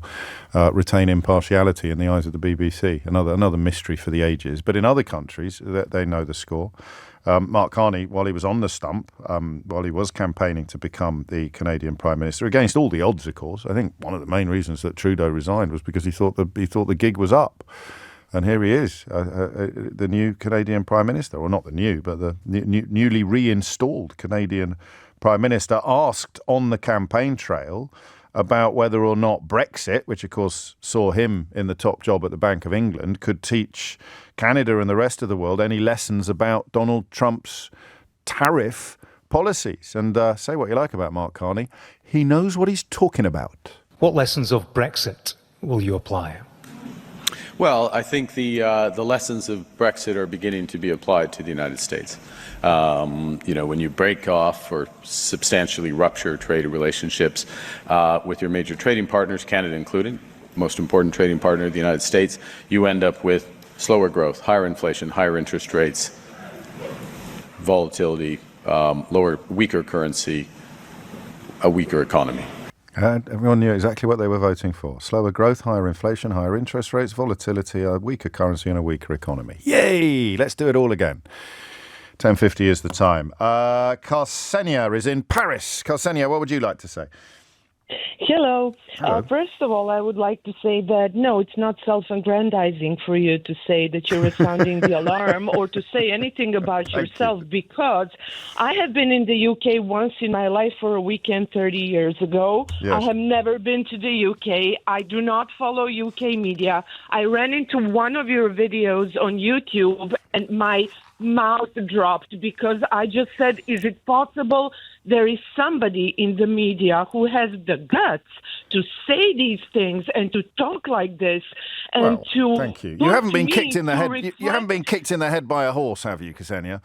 retain impartiality in the eyes of the BBC. Another mystery for the ages. But in other countries, they know the score. Mark Carney, while he was on the stump, while he was campaigning to become the Canadian Prime Minister, against all the odds, of course, I think one of the main reasons that Trudeau resigned was because he thought the gig was up. And here he is, the new Canadian Prime Minister, or not the new, but the newly reinstalled Canadian Prime Minister, asked on the campaign trail about whether or not Brexit, which of course saw him in the top job at the Bank of England, could teach Canada and the rest of the world any lessons about Donald Trump's tariff policies. And say what you like about Mark Carney, he knows what he's talking about. What lessons of Brexit will you apply? Well, I think the lessons of Brexit are beginning to be applied to the United States. When you break off or substantially rupture trade relationships with your major trading partners, Canada included, most important trading partner, the United States, you end up with slower growth, higher inflation, higher interest rates, volatility, weaker currency, a weaker economy. And everyone knew exactly what they were voting for. Slower growth, higher inflation, higher interest rates, volatility, a weaker currency and a weaker economy. Yay! Let's do it all again. 10:50 is the time. Ksenia is in Paris. Ksenia, what would you like to say? Hello. Hello. First of all, I would like to say that, no, it's not self-aggrandizing for you to say that you're sounding the alarm or to say anything about yourself, because I have been in the UK once in my life for a weekend 30 years ago. Yes. I have never been to the UK. I do not follow UK media. I ran into one of your videos on YouTube and my mouth dropped because I just said, is it possible there is somebody in the media who has the guts to say these things and to talk like this and to... Thank you. You haven't been kicked in the head. You haven't been kicked in the head by a horse, have you, Ksenia?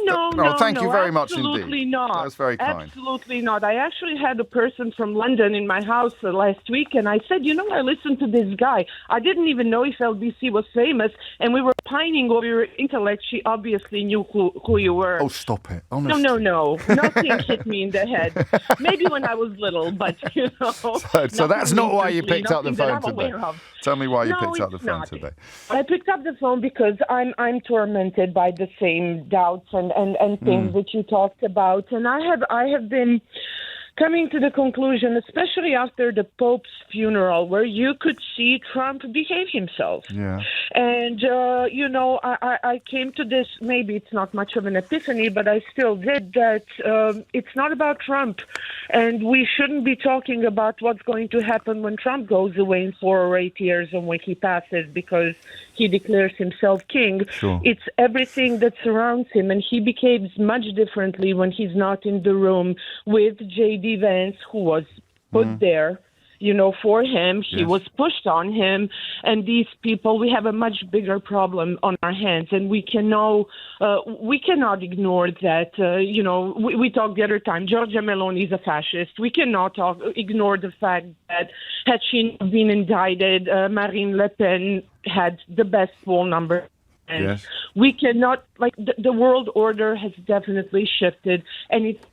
No, thank you very much indeed. Absolutely not. That's very kind. Absolutely not. I actually had a person from London in my house last week, and I said, I listened to this guy. I didn't even know if LBC was famous, and we were pining over your intellect. She obviously knew who you were. Oh, stop it. Honestly. No. Nothing hit me in the head. Maybe when I was little, but, So that's not why you picked up the phone today. Of. Tell me why you picked up the phone not. today. I picked up the phone because I'm tormented by the same doubts and things that you talked about, and I have been coming to the conclusion, especially after the Pope's funeral, where you could see Trump behave himself. Yeah. And, I came to this, maybe it's not much of an epiphany, but I still did, that it's not about Trump. And we shouldn't be talking about what's going to happen when Trump goes away in 4 or 8 years and when he passes because he declares himself king. Sure. It's everything that surrounds him, and he behaves much differently when he's not in the room with J.D. Vance, who was put there, for him. He was pushed on him, and these people, we have a much bigger problem on our hands, and we cannot ignore that. We talked the other time, Giorgia Meloni is a fascist. We cannot ignore the fact that had she not been indicted, Marine Le Pen had the best poll number. And yes. We cannot, the world order has definitely shifted, and it's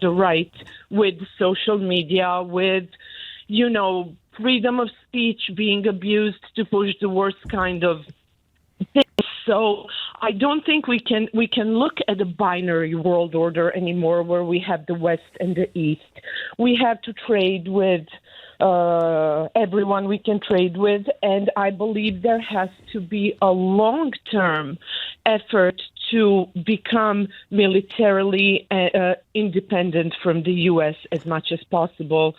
the right with social media, with, freedom of speech being abused to push the worst kind of things. So I don't think we can look at a binary world order anymore where we have the West and the East. We have to trade with everyone we can trade with, and I believe there has to be a long-term effort to become militarily independent from the U.S. as much as possible,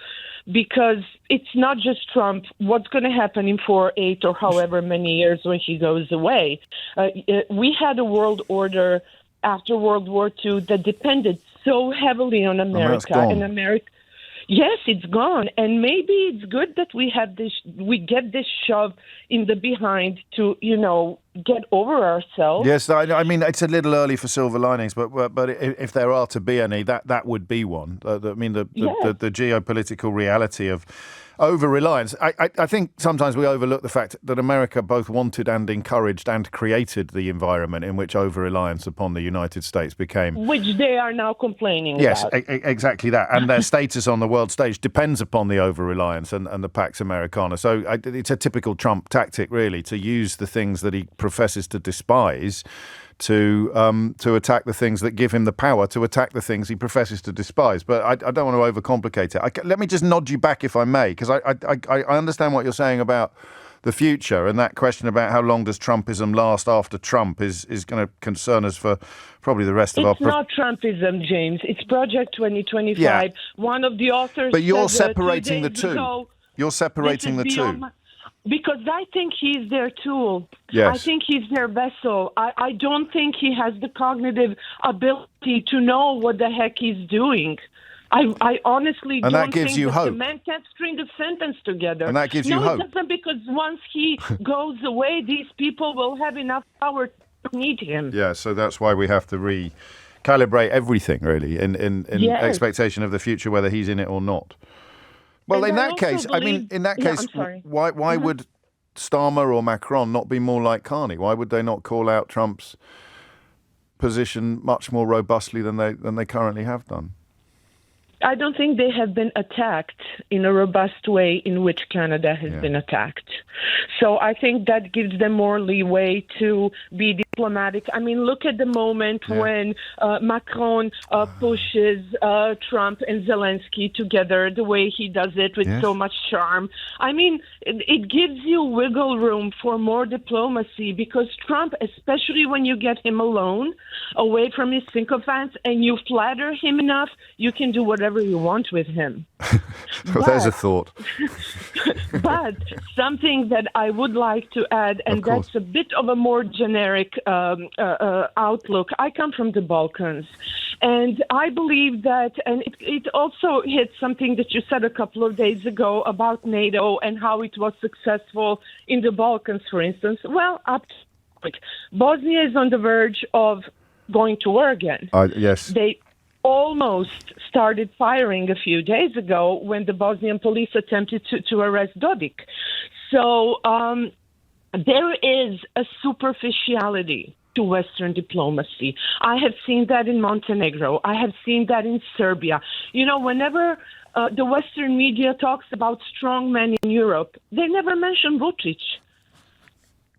because it's not just Trump. What's going to happen in 4, 8, or however many years when he goes away? We had a world order after World War II that depended so heavily on America, and America. Yes, it's gone, and maybe it's good that we get this shove in the behind to, get over ourselves. Yes, I mean, it's a little early for silver linings, but if there are to be any, that would be one. The geopolitical reality of over-reliance. I think sometimes we overlook the fact that America both wanted and encouraged and created the environment in which over-reliance upon the United States became... Which they are now complaining about. Yes, exactly that. And their status on the world stage depends upon the over-reliance and the Pax Americana. So it's a typical Trump tactic, really, to use the things that he professes to despise to attack the things that give him the power to attack the things he professes to despise. But I don't want to overcomplicate it. Let me just nod you back, if I may, because I understand what you're saying about the future, and that question about how long does Trumpism last after Trump is going to concern us for probably the rest of our... It's not Trumpism, James. It's Project 2025. Yeah. One of the authors... But you're said, separating the two. You're separating the two. Because I think he's their tool. Yes. I think he's their vessel. I don't think he has the cognitive ability to know what the heck he's doing. I honestly and don't that gives think you that hope. the man can't string a sentence together. And that gives you hope. No, it doesn't, because once he goes away, these people will have enough power to need him. Yeah, so that's why we have to recalibrate everything, really, in Yes. expectation of the future, whether he's in it or not. Well, And in I that also case, believe- I'm sorry. why would Starmer or Macron not be more like Carney? Why would they not call out Trump's position much more robustly than they currently have done? I don't think they have been attacked in a robust way in which Canada has been attacked. So I think that gives them more leeway to be diplomatic. I mean, look at the moment when Macron pushes Trump and Zelensky together, the way he does it with so much charm. I mean, it gives you wiggle room for more diplomacy because Trump, especially when you get him alone, away from his sycophants, and you flatter him enough, you can do whatever you want with him. Well, there's a thought. But something that I would like to add, and that's a bit of a more generic outlook. I come from the Balkans, and I believe that, and it also hits something that you said a couple of days ago about NATO and how it was successful in the Balkans, for instance. Well, up to Bosnia is on the verge of going to war again. Yes. They almost started firing a few days ago when the Bosnian police attempted to arrest Dodik. So there is a superficiality to Western diplomacy. I have seen that in Montenegro. I have seen that in Serbia. You know, whenever the Western media talks about strong men in Europe, they never mention Vučić.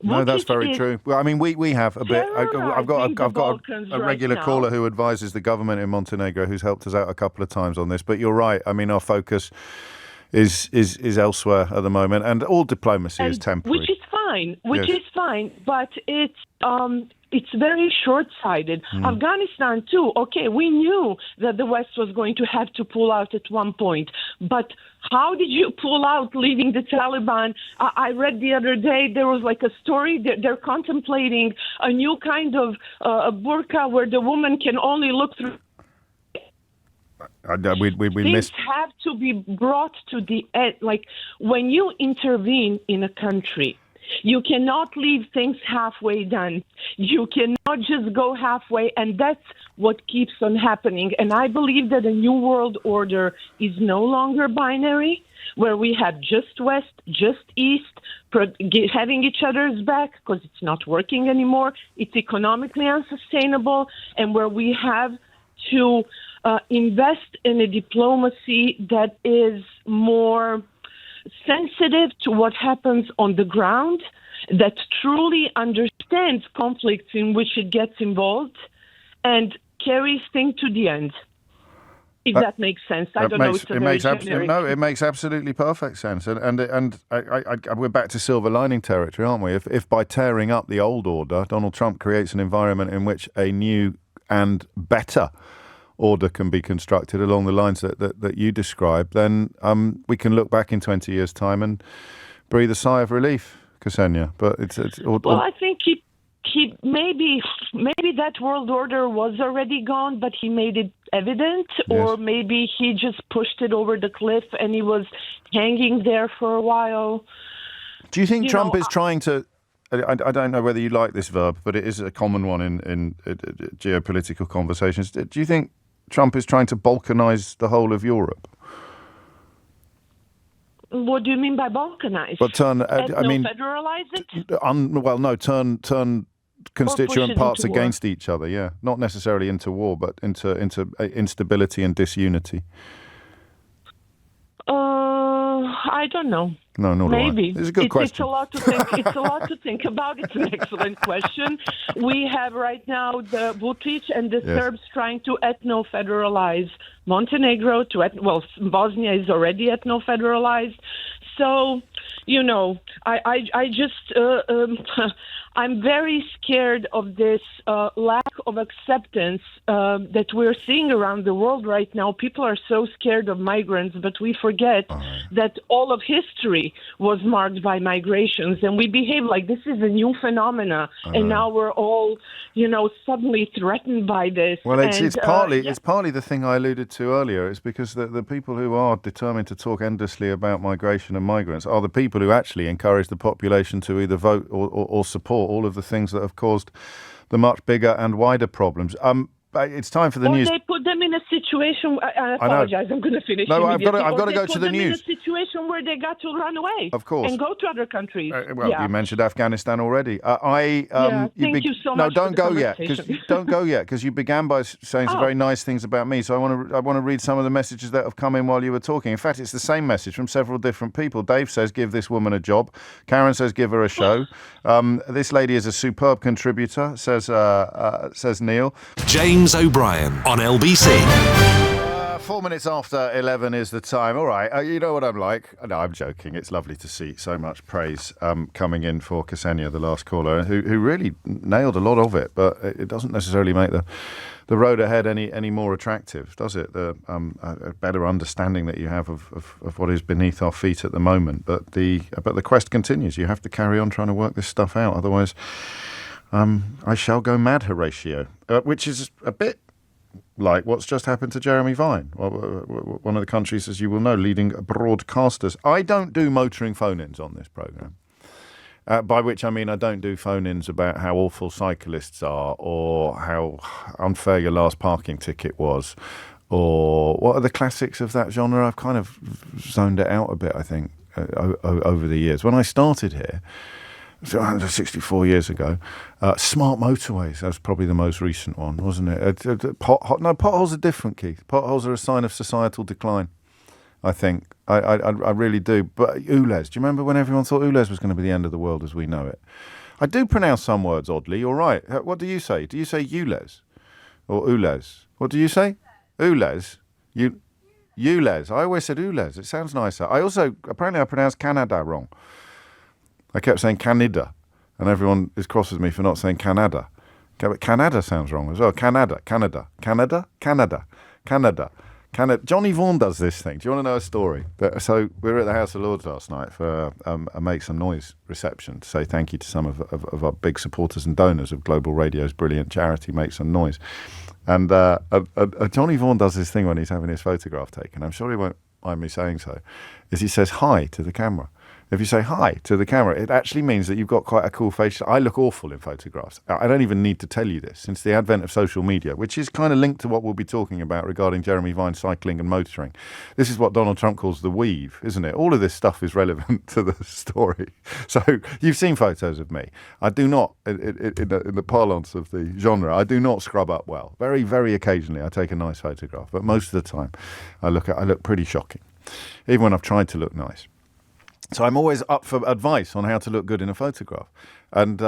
No, that's very true. Well, I mean, we have a bit. I've got a regular caller who advises the government in Montenegro who's helped us out a couple of times on this. But you're right. I mean, our focus is elsewhere at the moment, and all diplomacy is temporary. Which is fine. But it's very short-sighted. Afghanistan, too. Okay, we knew that the West was going to have to pull out at one point. But how did you pull out leaving the Taliban? I read the other day there was like a story that they're contemplating a new kind of a burqa where the woman can only look through. Things have to be brought to the end. Like when you intervene in a country, you cannot leave things halfway done. You cannot just go halfway, and that's what keeps on happening. And I believe that a new world order is no longer binary, where we have just West, just East, having each other's back because it's not working anymore. It's economically unsustainable, and where we have to invest in a diplomacy that is more sensitive to what happens on the ground, that truly understands conflicts in which it gets involved, and carries things to the end. If that makes sense. I don't know. It makes absolutely perfect sense. And we're back to silver lining territory, aren't we? If by tearing up the old order, Donald Trump creates an environment in which a new and better order can be constructed along the lines that you described, then we can look back in 20 years' time and breathe a sigh of relief, Ksenia. But well, I think he maybe that world order was already gone, but he made it evident, or maybe he just pushed it over the cliff and he was hanging there for a while. Do you think Trump is trying to? I don't know whether you like this verb, but it is a common one in geopolitical conversations. Do you think Trump is trying to balkanize the whole of Europe? What do you mean by balkanize? But federalize it? Turn constituent parts against each other. Yeah, not necessarily into war, but into instability and disunity. I don't know. No, nor do I. Maybe. It's a good question. It's a lot to think. It's a lot to think about. It's an excellent question. We have right now the Vučić and the Serbs trying to ethno-federalize Montenegro. Bosnia is already ethno-federalized. So, I just I'm very scared of this lack of acceptance that we're seeing around the world right now. People are so scared of migrants, but we forget that all of history was marked by migrations, and we behave like this is a new phenomena, and now we're all, suddenly threatened by this. Well, it's partly the thing I alluded to earlier. It's because the people who are determined to talk endlessly about migration and migrants are the people who actually encourage the population to either vote or support all of the things that have caused the much bigger and wider problems. It's time for the news. They put them in a situation. I apologize. I'm going to finish. No, I've got to They go to the news. In a situation where they got to run away, of course, and go to other countries. You mentioned Afghanistan already. Thank you so much. No, don't go yet, because you began by saying some very nice things about me. So I want to read some of the messages that have come in while you were talking. In fact, it's the same message from several different people. Dave says, "Give this woman a job." Karen says, "Give her a show." This lady is a superb contributor. Says Neil. James O'Brien on LBC. 4 minutes after 11 is the time. All right, you know what I'm like. No, I'm joking. It's lovely to see so much praise coming in for Ksenia, the last caller, who really nailed a lot of it, but it doesn't necessarily make the road ahead any more attractive, does it? A better understanding that you have of what is beneath our feet at the moment. But the quest continues. You have to carry on trying to work this stuff out. Otherwise, I shall go mad, Horatio, which is a bit like what's just happened to Jeremy Vine, one of the country's, as you will know, leading broadcasters. I don't do motoring phone-ins on this programme, by which I mean I don't do phone-ins about how awful cyclists are or how unfair your last parking ticket was or what are the classics of that genre. I've kind of zoned it out a bit, I think, over the years. When I started here, 64 years ago, smart motorways, that was probably the most recent one, wasn't it? Potholes are different, Keith. Potholes are a sign of societal decline, I think. I really do. But ULEZ, do you remember when everyone thought ULEZ was going to be the end of the world as we know it? I do pronounce some words oddly, you're right. What do you say? Do you say ULEZ or ULEZ? What do you say? ULEZ? ULEZ. I always said ULEZ. It sounds nicer. Apparently I pronounced Canada wrong. I kept saying Canada, and everyone is cross with me for not saying Canada. But Canada sounds wrong as well. Canada. Johnny Vaughan does this thing. Do you want to know a story? So we were at the House of Lords last night for a Make Some Noise reception to say thank you to some of our big supporters and donors of Global Radio's brilliant charity, Make Some Noise. And Johnny Vaughan does this thing when he's having his photograph taken. I'm sure he won't mind me saying so. Is he says hi to the camera. If you say hi to the camera, it actually means that you've got quite a cool face. I look awful in photographs. I don't even need to tell you this. Since the advent of social media, which is kind of linked to what we'll be talking about regarding Jeremy Vine cycling and motoring. This is what Donald Trump calls the weave, isn't it? All of this stuff is relevant to the story. So you've seen photos of me. I do not, in the parlance of the genre, I do not scrub up well. Very, very occasionally I take a nice photograph, but most of the time I look pretty shocking, even when I've tried to look nice. So I'm always up for advice on how to look good in a photograph. And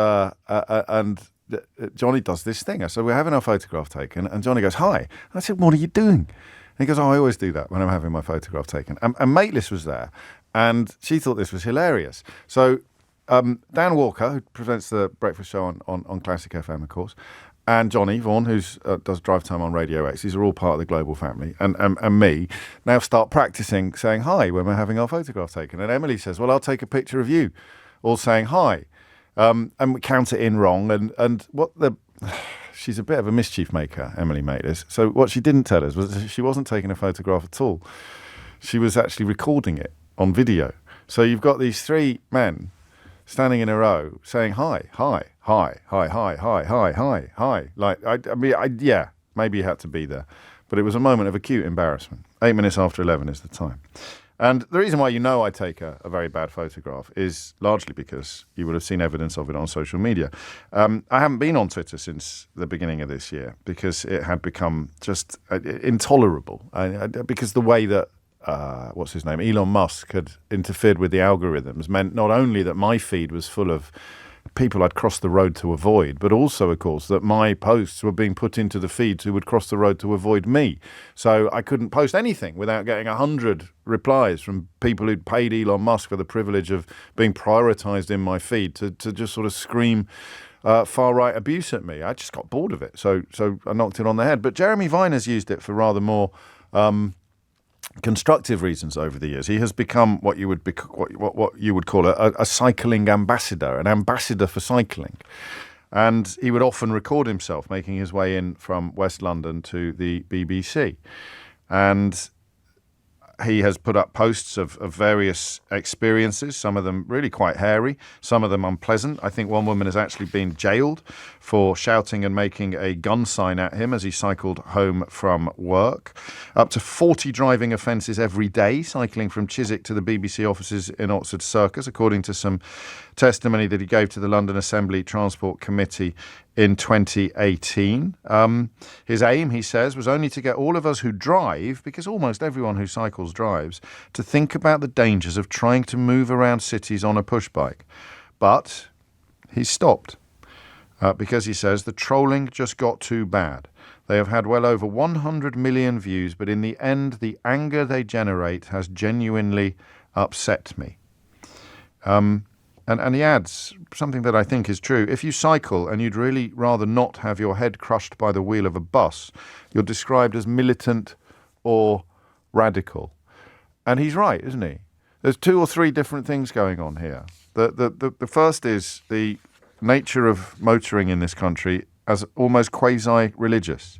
Johnny does this thing. So we're having our photograph taken, and Johnny goes, hi. And I said, what are you doing? And he goes, I always do that when I'm having my photograph taken. And Mateless was there, and she thought this was hilarious. So Dan Walker, who presents the breakfast show on Classic FM, of course, and Johnny Vaughan, who does Drive Time on Radio X, these are all part of the global family, and me, now start practicing saying hi when we're having our photograph taken. And Emily says, well, I'll take a picture of you, all saying hi. And we count it in wrong. And she's a bit of a mischief maker, Emily Mateless. So what she didn't tell us was that she wasn't taking a photograph at all. She was actually recording it on video. So you've got these three men standing in a row saying hi, hi, hi, hi, hi, hi, hi, hi, hi. Like, maybe you had to be there. But it was a moment of acute embarrassment. 8 minutes after 11 is the time. And the reason why you know I take a very bad photograph is largely because you would have seen evidence of it on social media. I haven't been on Twitter since the beginning of this year because it had become just intolerable. Because the way that Elon Musk had interfered with the algorithms meant not only that my feed was full of people I'd crossed the road to avoid, but also, of course, that my posts were being put into the feeds who would cross the road to avoid me. So I couldn't post anything without getting 100 replies from people who'd paid Elon Musk for the privilege of being prioritised in my feed to just sort of scream far-right abuse at me. I just got bored of it, so I knocked it on the head. But Jeremy Vine has used it for rather more constructive reasons over the years. He has become what you would call a cycling ambassador, an ambassador for cycling. And he would often record himself making his way in from West London to the BBC. And He has put up posts of various experiences, some of them really quite hairy, some of them unpleasant. I think one woman has actually been jailed for shouting and making a gun sign at him as he cycled home from work. Up to 40 driving offences every day, cycling from Chiswick to the BBC offices in Oxford Circus, according to some testimony that he gave to the London Assembly Transport Committee in 2018. His aim, he says, was only to get all of us who drive, because almost everyone who cycles drives, to think about the dangers of trying to move around cities on a push bike. But he stopped because he says the trolling just got too bad. They have had well over 100 million views, but in the end, the anger they generate has genuinely upset me. And he adds something that I think is true. If you cycle and you'd really rather not have your head crushed by the wheel of a bus, you're described as militant or radical. And he's right, isn't he? There's 2 or 3 different things going on here. The first is the nature of motoring in this country as almost quasi-religious.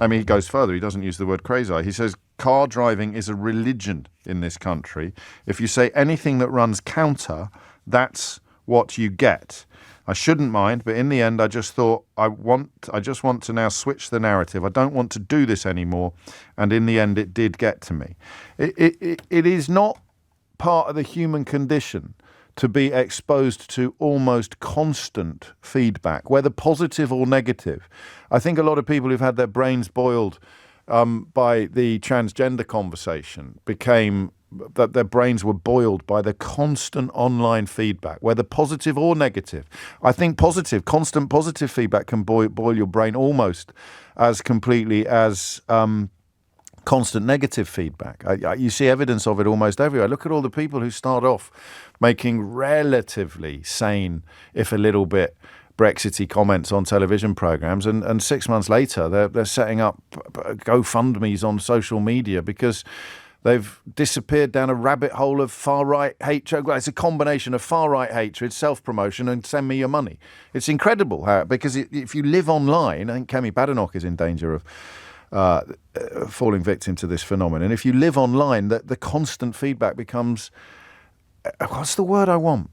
I mean, he goes further. He doesn't use the word quasi. He says car driving is a religion in this country. If you say anything that runs counter, that's what you get. I shouldn't mind, but in the end, I just thought I just want to now switch the narrative. I don't want to do this anymore. And in the end, it did get to me. It is not part of the human condition to be exposed to almost constant feedback, whether positive or negative. I think a lot of people who've had their brains boiled by the transgender conversation became that their brains were boiled by the constant online feedback, whether positive or negative. I think constant positive feedback can boil your brain almost as completely as constant negative feedback. You see evidence of it almost everywhere. Look at all the people who start off making relatively sane, if a little bit Brexity comments on television programs, and 6 months later they're setting up GoFundMes on social media because they've disappeared down a rabbit hole of far-right hatred. Well, it's a combination of far-right hatred, self-promotion, and send me your money. It's incredible how, because if you live online, I think Kemi Badenoch is in danger of falling victim to this phenomenon. If you live online, the constant feedback becomes, what's the word I want?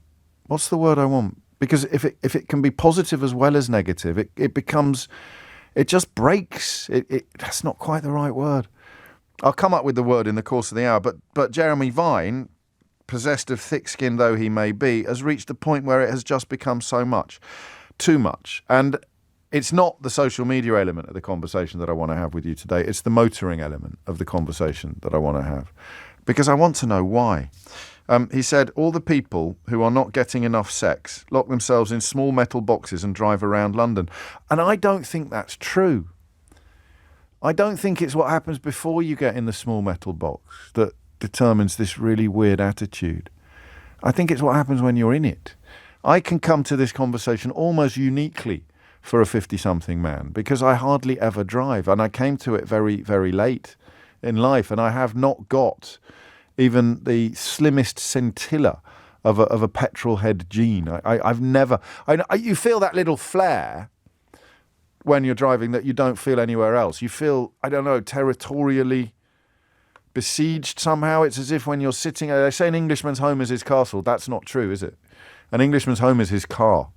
Because if it can be positive as well as negative, it becomes, it just breaks. That's not quite the right word. I'll come up with the word in the course of the hour, but Jeremy Vine, possessed of thick skin though he may be, has reached a point where it has just become so much, too much. And it's not the social media element of the conversation that I want to have with you today. It's the motoring element of the conversation that I want to have, because I want to know why. He said, all the people who are not getting enough sex lock themselves in small metal boxes and drive around London. And I don't think that's true. I don't think it's what happens before you get in the small metal box that determines this really weird attitude. I think it's what happens when you're in it. I can come to this conversation almost uniquely for a 50-something man because I hardly ever drive, and I came to it very, very late in life, and I have not got even the slimmest scintilla of a petrol head gene. I've never... you feel that little flare when you're driving that you don't feel anywhere else. You feel, I don't know, territorially besieged somehow. It's as if when you're sitting... They say an Englishman's home is his castle. That's not true, is it? An Englishman's home is his car.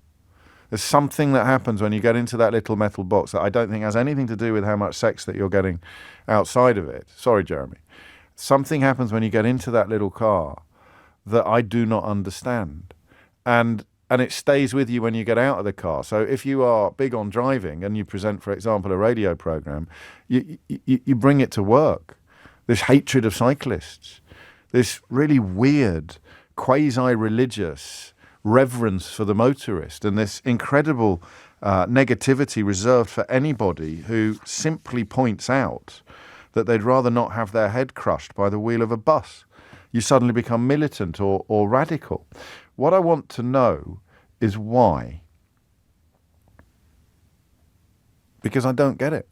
There's something that happens when you get into that little metal box that I don't think has anything to do with how much sex that you're getting outside of it. Sorry, Jeremy. Something happens when you get into that little car that I do not understand. And it stays with you when you get out of the car. So if you are big on driving and you present, for example, a radio program, you bring it to work. This hatred of cyclists, this really weird, quasi-religious reverence for the motorist, and this incredible negativity reserved for anybody who simply points out that they'd rather not have their head crushed by the wheel of a bus. You suddenly become militant or radical. What I want to know is why. Because I don't get it.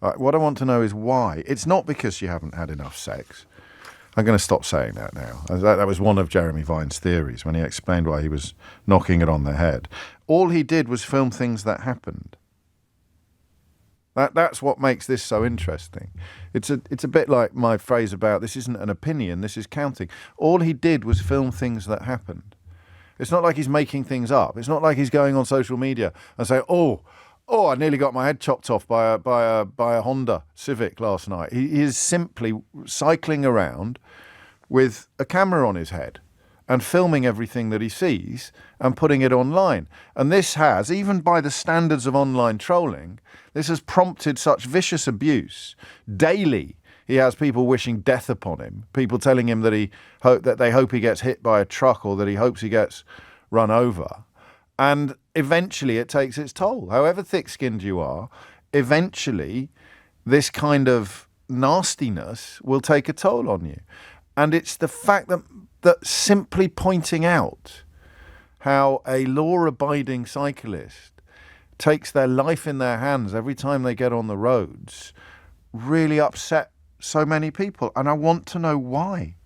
What I want to know is why. It's not because you haven't had enough sex. I'm going to stop saying that now. That was one of Jeremy Vine's theories when he explained why he was knocking it on the head. All he did was film things that happened. That's what makes this so interesting. It's a bit like my phrase about this isn't an opinion, this is counting. All he did was film things that happened. It's not like he's making things up. It's not like he's going on social media and saying, oh, I nearly got my head chopped off by a Honda Civic last night. He is simply cycling around with a camera on his head and filming everything that he sees and putting it online. And this has, even by the standards of online trolling, this has prompted such vicious abuse. Daily, he has people wishing death upon him, people telling him that they hope he gets hit by a truck or that he hopes he gets run over. And eventually it takes its toll. However thick-skinned you are, eventually this kind of nastiness will take a toll on you. And it's the fact that simply pointing out how a law-abiding cyclist takes their life in their hands every time they get on the roads really upset so many people. And I want to know why.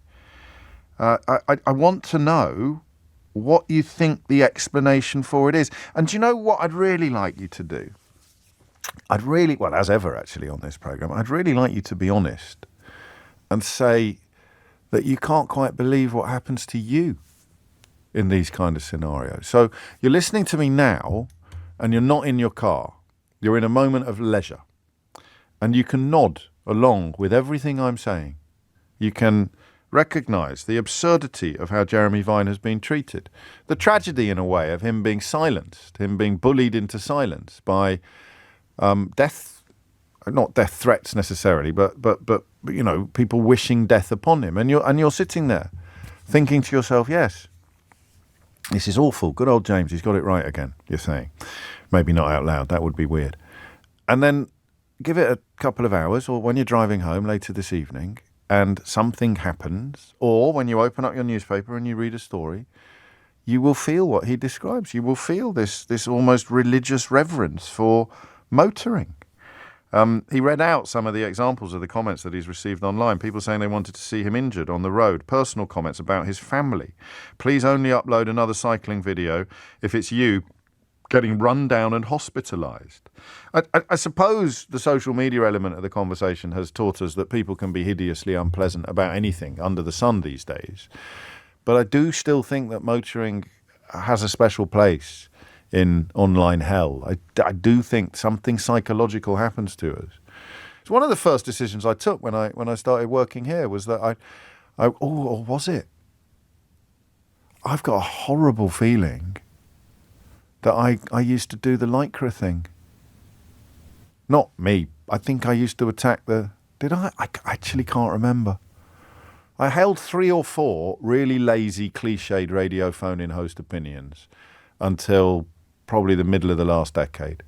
I want to know what you think the explanation for it is. And do you know what I'd really like you to do? Well, as ever actually on this programme, I'd really like you to be honest and say that you can't quite believe what happens to you in these kind of scenarios. So you're listening to me now and you're not in your car. You're in a moment of leisure. And you can nod along with everything I'm saying. You can recognise the absurdity of how Jeremy Vine has been treated. The tragedy, in a way, of him being silenced, him being bullied into silence by not death threats necessarily, but you know, people wishing death upon him. And you're sitting there thinking to yourself, yes, this is awful. Good old James, he's got it right again, you're saying. Maybe not out loud, that would be weird. And then give it a couple of hours, or when you're driving home later this evening and something happens, or when you open up your newspaper and you read a story, you will feel what he describes. You will feel this almost religious reverence for motoring. He read out some of the examples of the comments that he's received online. People saying they wanted to see him injured on the road. Personal comments about his family. Please only upload another cycling video if it's you getting run down and hospitalised. I suppose the social media element of the conversation has taught us that people can be hideously unpleasant about anything under the sun these days. But I do still think that motoring has a special place in online hell. I do think something psychological happens to us. It's one of the first decisions I took when I started working here was that or was it? I've got a horrible feeling that I used to do the Lycra thing. Not me. I think I used to attack did I? I actually can't remember. I held 3 or 4 really lazy, cliched radio phone-in host opinions until probably the middle of the last decade.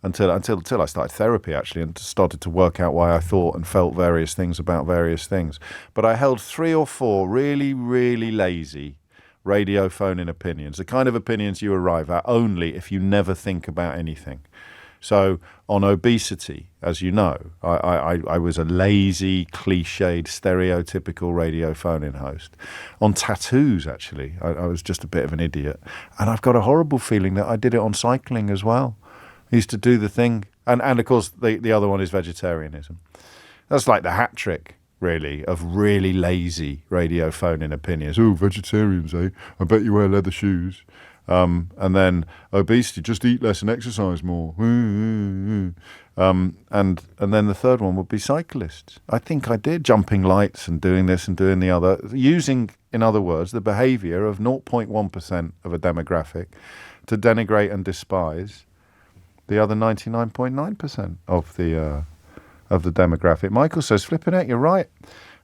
Until I started therapy, actually, and started to work out why I thought and felt various things about various things. But I held 3 or 4 really, really lazy radio phone-in opinions, the kind of opinions you arrive at only if you never think about anything. So on obesity, as you know, I was a lazy, cliched, stereotypical radio phone-in host. On tattoos, actually, I was just a bit of an idiot. And I've got a horrible feeling that I did it on cycling as well. I used to do the thing. And of course, the other one is vegetarianism. That's like the hat trick, really, of really lazy radio phone-in opinions. Oh, vegetarians, eh? I bet you wear leather shoes. And then obesity, just eat less and exercise more. And then the third one would be cyclists. I think I did jumping lights and doing this and doing the other, using, in other words, the behaviour of 0.1% of a demographic to denigrate and despise the other 99.9% of the demographic. Michael says, flipping it, you're right.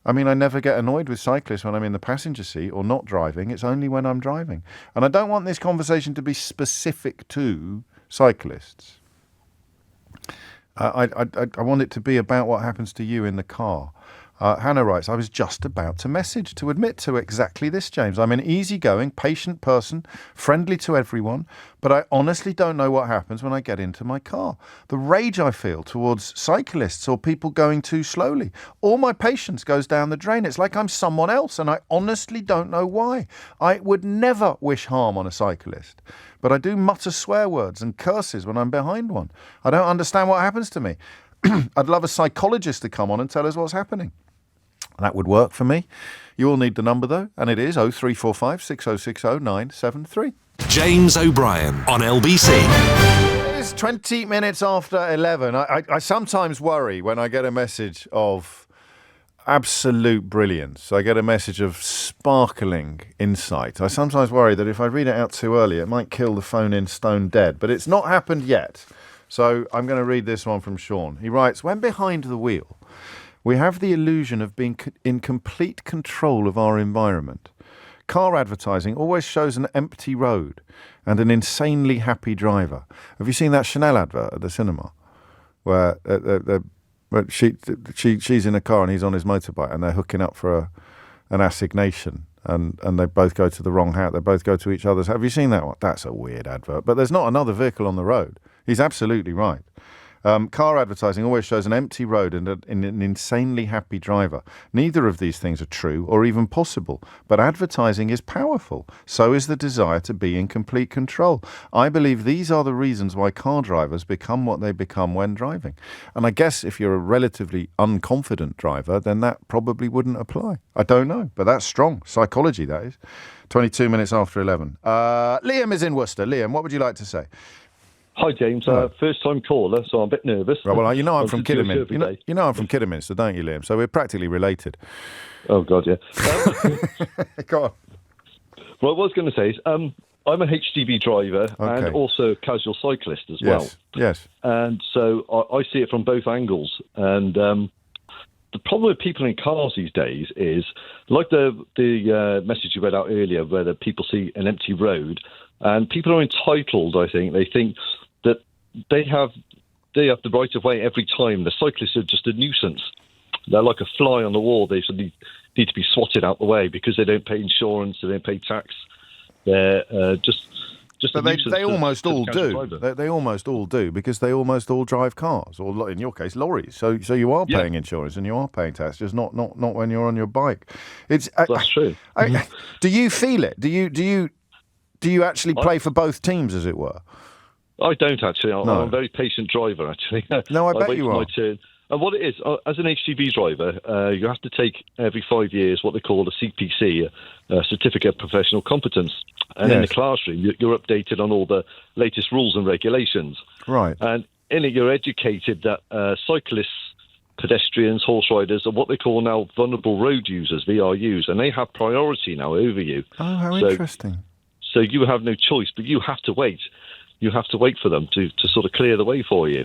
I mean, I never get annoyed with cyclists when I'm in the passenger seat or not driving. It's only when I'm driving. And I don't want this conversation to be specific to cyclists. I want it to be about what happens to you in the car. Hannah writes, I was just about to message to admit to exactly this, James. I'm an easygoing, patient person, friendly to everyone, but I honestly don't know what happens when I get into my car. The rage I feel towards cyclists or people going too slowly. All my patience goes down the drain. It's like I'm someone else, and I honestly don't know why. I would never wish harm on a cyclist, but I do mutter swear words and curses when I'm behind one. I don't understand what happens to me. I'd love a psychologist to come on and tell us what's happening. That would work for me. You all need the number, though, and it is 0345 6060 973. James O'Brien on LBC. It's 20 minutes after 11. I sometimes worry when I get a message of absolute brilliance. I get a message of sparkling insight. I sometimes worry that if I read it out too early, it might kill the phone in stone dead. But it's not happened yet. So I'm going to read this one from Sean. He writes, when behind the wheel, we have the illusion of being in complete control of our environment. Car advertising always shows an empty road and an insanely happy driver. Have you seen that Chanel advert at the cinema? Where she's in a car and he's on his motorbike and they're hooking up for an assignation and they both go to the wrong house. They both go to each other's. Have you seen that one? That's a weird advert. But there's not another vehicle on the road. He's absolutely right. Car advertising always shows an empty road and an insanely happy driver. Neither of these things are true or even possible, but advertising is powerful. So is the desire to be in complete control. I believe these are the reasons why car drivers become what they become when driving. And I guess if you're a relatively unconfident driver, then that probably wouldn't apply. I don't know, but that's strong. Psychology, that is. 22 minutes after 11. Liam is in Worcester. Liam, what would you like to say? Hi, James. First-time caller, so I'm a bit nervous. Right, well, you know I'm from Kidderminster. You know I'm from Kidderminster, don't you, Liam? So we're practically related. Oh, God, yeah. Go on. What I was going to say is I'm a HGV driver and also a casual cyclist as well. Yes. And so I see it from both angles. And the problem with people in cars these days is, like the message you read out earlier, where the people see an empty road, and people are entitled, I think. They think that they have the right of way every time. The cyclists are just a nuisance. They're like a fly on the wall. They need to be swatted out the way because they don't pay insurance, they don't pay tax. They're just but they almost all do. They almost all do because they almost all drive cars, or in your case, lorries. So you are paying insurance and you are paying tax, just not when you're on your bike. That's true. Do you feel it? Do you actually play for both teams, as it were? I don't actually. I'm a very patient driver, actually. No, I bet you are. My turn. And what it is, as an HGV driver, you have to take every 5 years what they call a CPC, a Certificate of Professional Competence. And in the classroom, you're updated on all the latest rules and regulations. Right. And in it, you're educated that cyclists, pedestrians, horse riders are what they call now vulnerable road users, VRUs, and they have priority now over you. Oh, how interesting. So you have no choice, but you have to wait. You have to wait for them to sort of clear the way for you.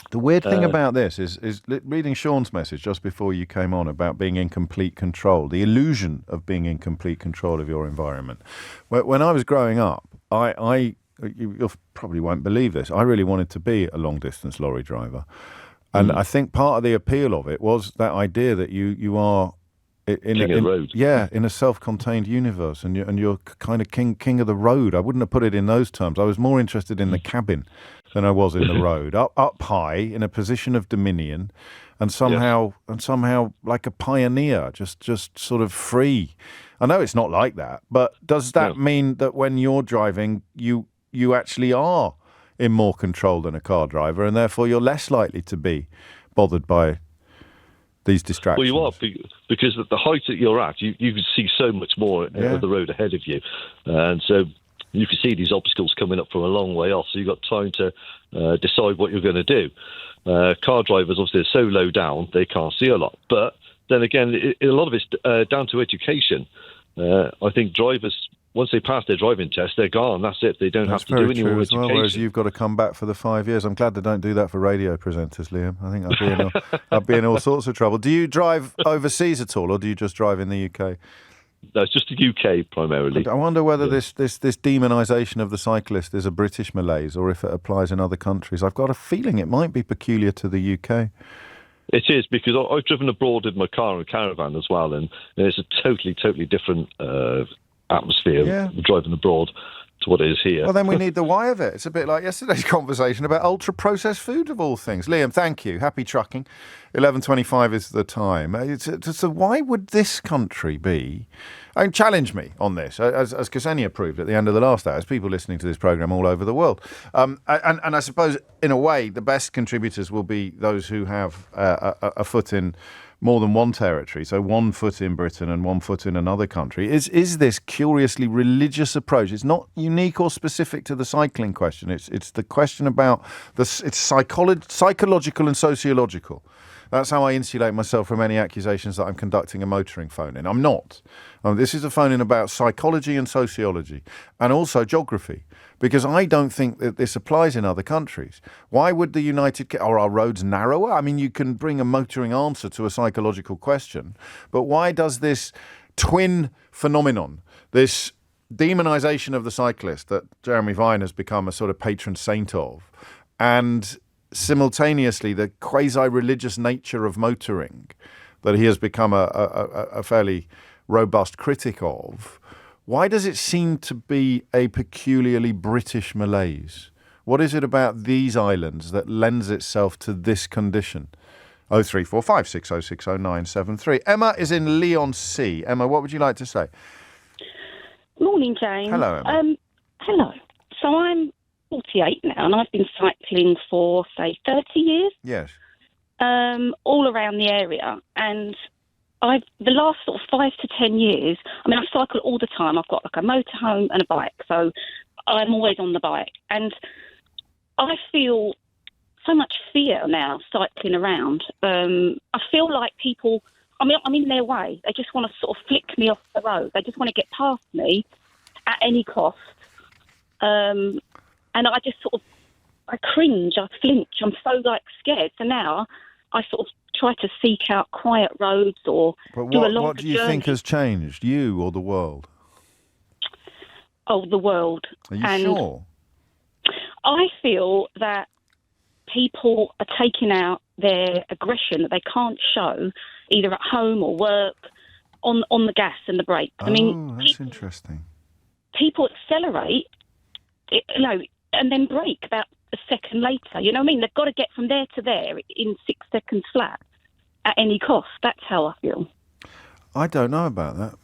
The weird thing about this is reading Sean's message just before you came on about being in complete control, the illusion of being in complete control of your environment. When I was growing up, you probably won't believe this, I really wanted to be a long-distance lorry driver. And I think part of the appeal of it was that idea that you are in a self-contained universe, and you're kind of king of the road. I wouldn't have put it in those terms. I was more interested in the cabin than I was in the road, up high in a position of dominion, and somehow like a pioneer, just sort of free. I know it's not like that, but does that mean that when you're driving, you actually are in more control than a car driver, and therefore you're less likely to be bothered by these distractions? Well, you are, because at the height that you're at, you can see so much more of the road ahead of you. And so you can see these obstacles coming up from a long way off, so you've got time to decide what you're going to do. Car drivers, obviously, are so low down, they can't see a lot. But then again, a lot of it's down to education. I think drivers, once they pass their driving test, they're gone. That's it. They don't have to do any more education. Well, whereas you've got to come back for the 5 years. I'm glad they don't do that for radio presenters, Liam. I think I'd be in all sorts of trouble. Do you drive overseas at all, or do you just drive in the UK? No, it's just the UK primarily. I wonder whether this demonisation of the cyclist is a British malaise, or if it applies in other countries. I've got a feeling it might be peculiar to the UK. It is, because I've driven abroad in my car and caravan as well, and it's a totally different atmosphere driving abroad to what it is here. Well, then we need the why of it. It's a bit like yesterday's conversation about ultra-processed food, of all things. Liam, thank you. Happy trucking. 11:25 is the time. So why would this country be... challenge me on this, as Ksenia proved at the end of the last hour, as people listening to this programme all over the world. And I suppose, in a way, the best contributors will be those who have a foot in more than one territory, so 1 foot in Britain and 1 foot in another country. Is this curiously religious approach? It's not unique or specific to the cycling question. It's the question about it's psychological and sociological. That's how I insulate myself from any accusations that I'm conducting a motoring phone-in. I'm not. This is a phone-in about psychology and sociology, and also geography, because I don't think that this applies in other countries. Why would the are our roads narrower? I mean, you can bring a motoring answer to a psychological question, but why does this twin phenomenon, this demonisation of the cyclist that Jeremy Vine has become a sort of patron saint of, and simultaneously the quasi-religious nature of motoring that he has become a fairly robust critic of, why does it seem to be a peculiarly British malaise? What is it about these islands that lends itself to this condition? 0345 606 0973. Emma is in Leigh-on-Sea. Emma, what would you like to say? Morning, James. Hello, Emma. Hello. So I'm 48 now, and I've been cycling for, say, 30 years. Yes. All around the area. And the last sort of 5 to 10 years, I mean, I cycle all the time. I've got like a motorhome and a bike, so I'm always on the bike. And I feel so much fear now cycling around. I feel like people, I'm in their way. They just want to sort of flick me off the road. They just want to get past me at any cost. And I just sort of, I cringe, I flinch. I'm so scared. So now I sort of try to seek out quiet roads or do a longer journey. What do you think has changed, you or the world? Oh, the world. Are you sure? I feel that people are taking out their aggression that they can't show either at home or work on the gas and the brakes. I mean, that's interesting. People accelerate, and then brake about a second later. You know what I mean? They've got to get from there to there in 6 seconds flat at any cost. That's how I feel. I don't know about that.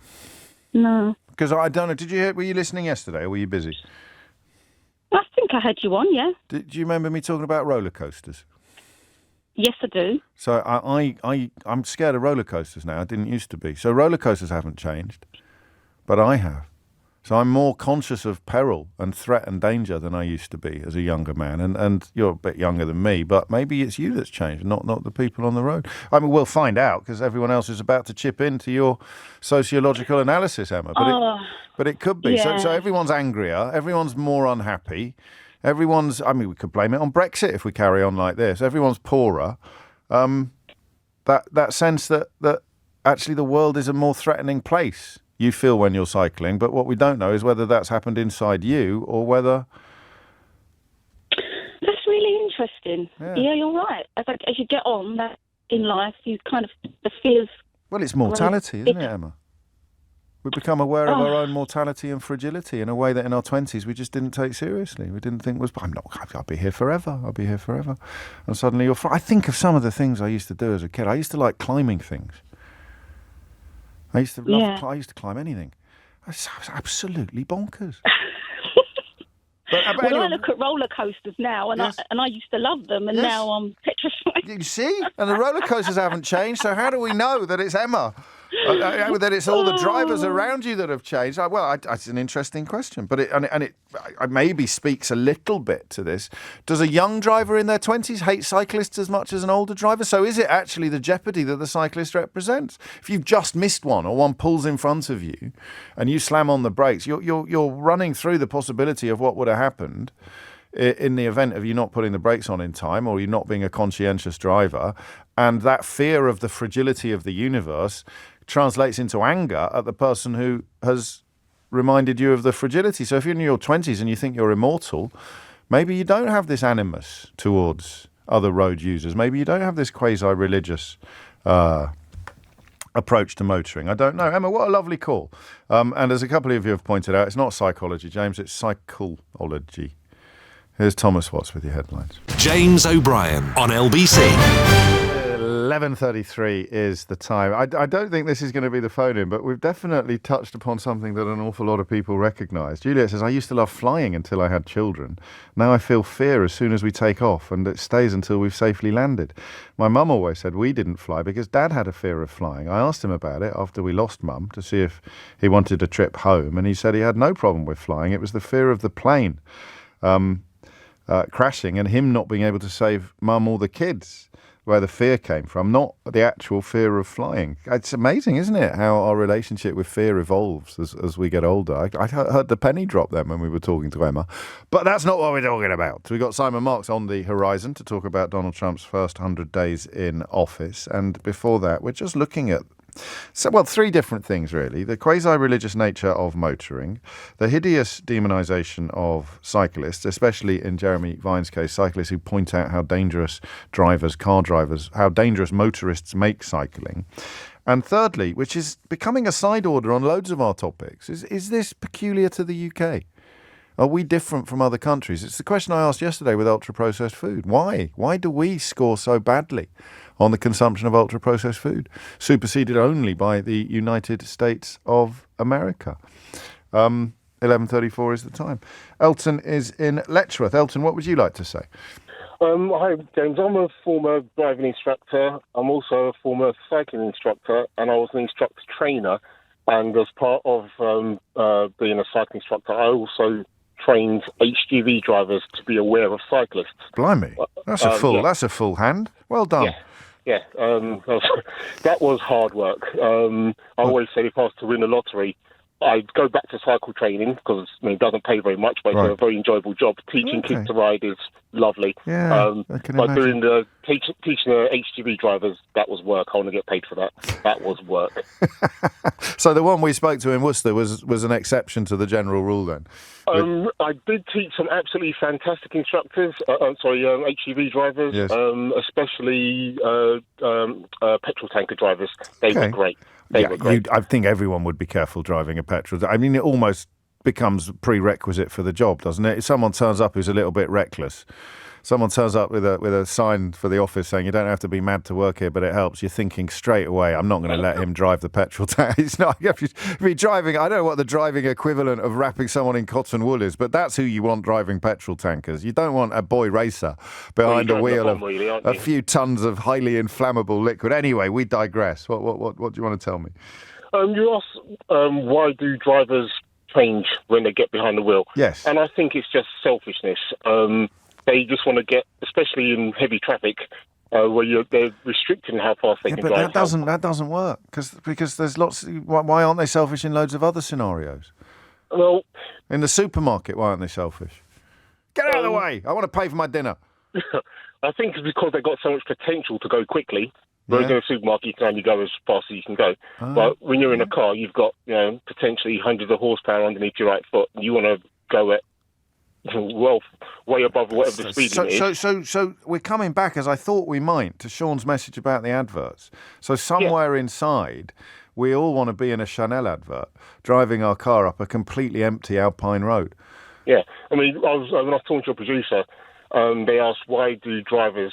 No. Because I don't know. Were you listening yesterday or were you busy? I think I had you on, yeah. Do you remember me talking about roller coasters? Yes, I do. So I'm scared of roller coasters now. I didn't used to be. So roller coasters haven't changed, but I have. So I'm more conscious of peril and threat and danger than I used to be as a younger man. And you're a bit younger than me, but maybe it's you that's changed, not the people on the road. I mean, we'll find out because everyone else is about to chip into your sociological analysis, Emma. But it could be. Yeah. So everyone's angrier. Everyone's more unhappy. We could blame it on Brexit if we carry on like this. Everyone's poorer. That sense that actually the world is a more threatening place. You feel when you're cycling, but what we don't know is whether that's happened inside you or whether... That's really interesting. Yeah, you're right. As you get on in life, you kind of, the fears... Well, it's mortality, isn't it, Emma? We become aware of our own mortality and fragility in a way that in our 20s we just didn't take seriously. We didn't think I'll be here forever. I'll be here forever. And suddenly I think of some of the things I used to do as a kid. I used to like climbing things. I used to climb anything. I was absolutely bonkers. Anyway, I look at roller coasters now, and yes. I used to love them, and now I'm petrified. You see? And the roller coasters haven't changed, so how do we know that it's Emma? That it's all the drivers around you that have changed? It's an interesting question, but it maybe speaks a little bit to this. Does a young driver in their 20s hate cyclists as much as an older driver? So is it actually the jeopardy that the cyclist represents? If you've just missed one or one pulls in front of you and you slam on the brakes, you're running through the possibility of what would have happened in the event of you not putting the brakes on in time or you not being a conscientious driver. And that fear of the fragility of the universe translates into anger at the person who has reminded you of the fragility. So if you're in your 20s and you think you're immortal, maybe you don't have this animus towards other road users. Maybe you don't have this quasi-religious approach to motoring. I don't know. Emma, what a lovely call. And as a couple of you have pointed out, it's not psychology, James, it's psychology. Here's Thomas Watts with your headlines. James O'Brien on LBC. 11:33 is the time. I don't think this is going to be the phone-in, but we've definitely touched upon something that an awful lot of people recognise. Juliet says, I used to love flying until I had children. Now I feel fear as soon as we take off, and it stays until we've safely landed. My mum always said we didn't fly because Dad had a fear of flying. I asked him about it after we lost Mum to see if he wanted a trip home, and he said he had no problem with flying. It was the fear of the plane crashing and him not being able to save Mum or the kids where the fear came from, not the actual fear of flying. It's amazing, isn't it, how our relationship with fear evolves as we get older. I heard the penny drop then when we were talking to Emma. But that's not what we're talking about. We've got Simon Marks on the horizon to talk about Donald Trump's first 100 days in office. And before that, we're just looking at three different things, really. The quasi-religious nature of motoring, the hideous demonisation of cyclists, especially in Jeremy Vine's case, cyclists who point out how dangerous car drivers, how dangerous motorists make cycling. And thirdly, which is becoming a side order on loads of our topics, is this peculiar to the UK? Are we different from other countries? It's the question I asked yesterday with ultra-processed food. Why? Why do we score so badly on the consumption of ultra-processed food, superseded only by the United States of America? 11:34 is the time. Elton is in Letchworth. Elton, what would you like to say? Hi, James. I'm a former driving instructor. I'm also a former cycling instructor, and I was an instructor trainer. And as part of being a cycling instructor, I also trained HGV drivers to be aware of cyclists. Blimey, that's a full hand. Well done. Yeah, that was hard work. I always say if I was to win the lottery, I'd go back to cycle training because it doesn't pay very much, but it's a very enjoyable job. Teaching kids to ride is lovely. Yeah, but doing teaching the HGV drivers, that was work. I want to get paid for that. That was work. So the one we spoke to in Worcester was an exception to the general rule then? I did teach some absolutely fantastic instructors, HGV drivers, especially petrol tanker drivers. They were great. Were great. I think everyone would be careful driving a petrol. I mean, it almost becomes a prerequisite for the job, doesn't it? If someone turns up who's a little bit reckless, someone turns up with a sign for the office saying you don't have to be mad to work here, but it helps, you're thinking straight away, I'm not going to let him drive the petrol tank. It's not, if you're driving, I don't know what the driving equivalent of wrapping someone in cotton wool is, but that's who you want driving petrol tankers. You don't want a boy racer behind a wheel of a few tons of highly inflammable liquid. Anyway, we digress. What do you want to tell me? You asked why do drivers change when they get behind the wheel? Yes. And I think it's just selfishness. They just want to get, especially in heavy traffic, where they're restricting how fast they can drive. But that doesn't work because there's lots. Why aren't they selfish in loads of other scenarios? Well, in the supermarket, why aren't they selfish? Get out of the way! I want to pay for my dinner. I think it's because they've got so much potential to go quickly. Whereas in a supermarket, you can only go as fast as you can go. But when you're in a car, you've got potentially hundreds of horsepower underneath your right foot. You want to go at way above whatever the speed limit is. So we're coming back, as I thought we might, to Sean's message about the adverts. So somewhere inside, we all want to be in a Chanel advert, driving our car up a completely empty Alpine road. Yeah, I mean, when I was talking to a producer, they asked why do cyclists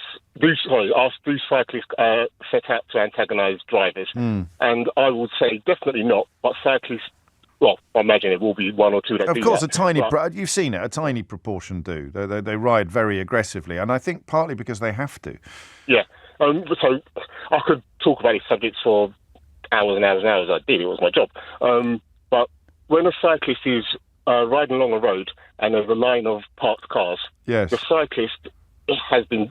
set out to antagonise drivers? And I would say definitely not, but cyclists, well, I imagine it will be one or two that do that. Of course, you've seen it, a tiny proportion do. They ride very aggressively, and I think partly because they have to. Yeah, so I could talk about these subjects for hours and hours and hours. I did, it was my job. But when a cyclist is riding along a road and there's a line of parked cars, the cyclist has been,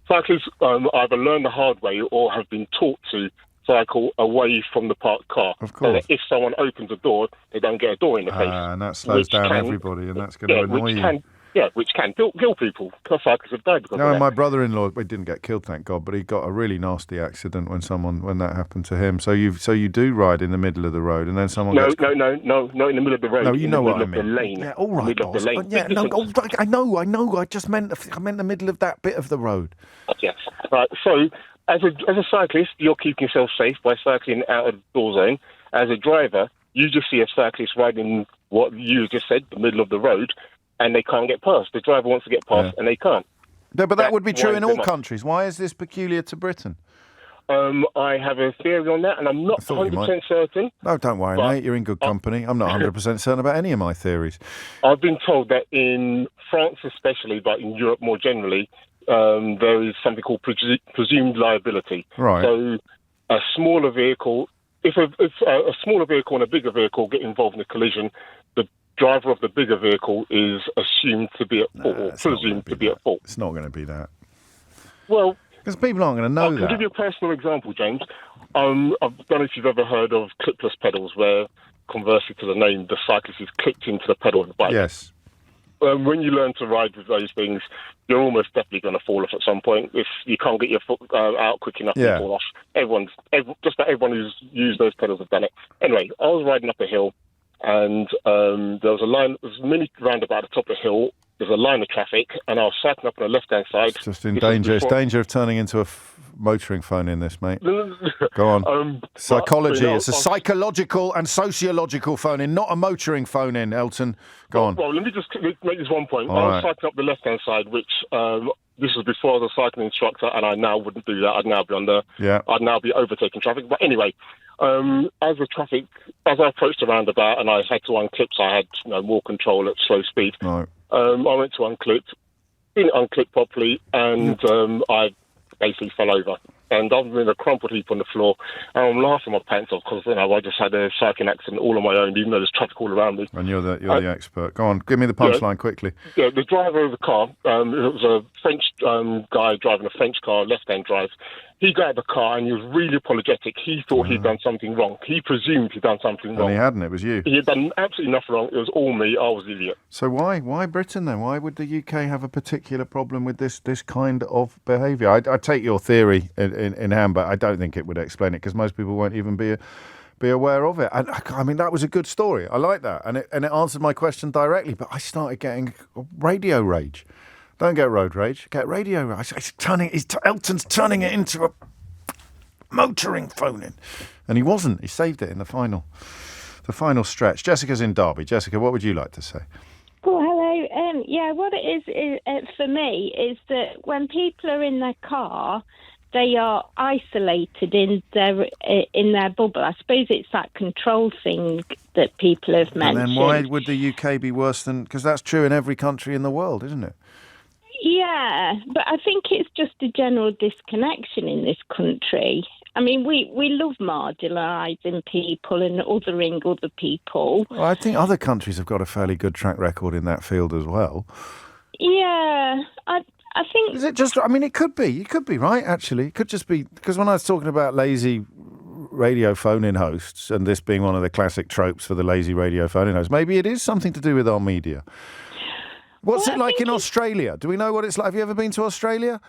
cyclists either learn the hard way or have been taught to cycle away from the parked car. Of course. So that if someone opens a door, they don't get a door in the face. And that slows down everybody, and that's going to annoy you. Yeah, which can kill people. Cyclists have died because of that. No, my brother-in-law, he didn't get killed, thank God, but he got a really nasty accident when that happened to him. So you do ride in the middle of the road, and then someone No, not in the middle of the road. No, you know what I mean. In the lane. Yeah, all right, boss. Yeah, no, I know. I just meant the middle of that bit of the road. Yes. Right. So, as a cyclist, you're keeping yourself safe by cycling out of the door zone. As a driver, you just see a cyclist riding what you just said, the middle of the road, and they can't get past. The driver wants to get past, and they can't. No, but that would be true in all countries. Why is this peculiar to Britain? I have a theory on that, and I'm not 100% certain. No, don't worry, mate. You're in good company. I'm not 100% certain about any of my theories. I've been told that in France especially, but in Europe more generally, there is something called presumed liability. Right. So a smaller vehicle, if a smaller vehicle and a bigger vehicle get involved in a collision, the driver of the bigger vehicle is assumed to be at fault, or presumed to be at fault. It's not going to be that. Well, because people aren't going to know that. I can give you a personal example, James. I don't know if you've ever heard of clipless pedals, where, conversely to the name, the cyclist is clipped into the pedal of the bike. Yes. When you learn to ride with those things, you're almost definitely going to fall off at some point. If you can't get your foot out quick enough to fall off. Just about everyone who's used those pedals have done it. Anyway, I was riding up a hill, and there was a line, there was a mini roundabout at the top of the hill. There's a line of traffic, and I was cycling up on the left-hand side. It's just in danger. It's danger of turning into a motoring phone in this, mate. Go on. Psychology. It's a psychological and sociological phone in, not a motoring phone in, Elton. Go on. Well, let me just make this one point. All I was right. cycling up the left-hand side, which this was before I was a cycling instructor, and I now wouldn't do that. I'd now be overtaking traffic. But anyway, as I approached the roundabout and I had to unclip, so I had more control at slow speed. Right. I went to unclip, didn't unclip properly, and I basically fell over. And I'm in a crumpled heap on the floor, and I'm laughing my pants off because I just had a cycling accident all on my own, even though there's traffic all around me. And you're the expert. Go on, give me the punchline quickly. Yeah, the driver of the car, it was a French guy driving a French car, left-hand drive. He got out of the car and he was really apologetic. He thought he'd done something wrong. He presumed he'd done something wrong. And he hadn't, it was you. He had done absolutely nothing wrong. It was all me. I was the idiot. So why Britain then? Why would the UK have a particular problem with this kind of behaviour? I take your theory in hand, but I don't think it would explain it because most people won't even be aware of it. And I mean, that was a good story. I like that. And it answered my question directly, but I started getting radio rage. Don't get road rage, get radio rage. Elton's turning it into a motoring phone in. And he wasn't. He saved it in the final stretch. Jessica's in Derby. Jessica, what would you like to say? Well, hello. What it is for me is that when people are in their car, they are isolated in their bubble. I suppose it's that control thing that people have mentioned. And then why would the UK be worse than... Because that's true in every country in the world, isn't it? Yeah, but I think it's just a general disconnection in this country. I mean, we love marginalising people and othering other people. Well, I think other countries have got a fairly good track record in that field as well. Yeah, I think... Is it just... I mean, it could be, right, actually. It could just be... Because when I was talking about lazy radio phone-in hosts, and this being one of the classic tropes for the lazy radio phone-in host, maybe it is something to do with our media. What's it like in Australia? Do we know what it's like? Have you ever been to Australia?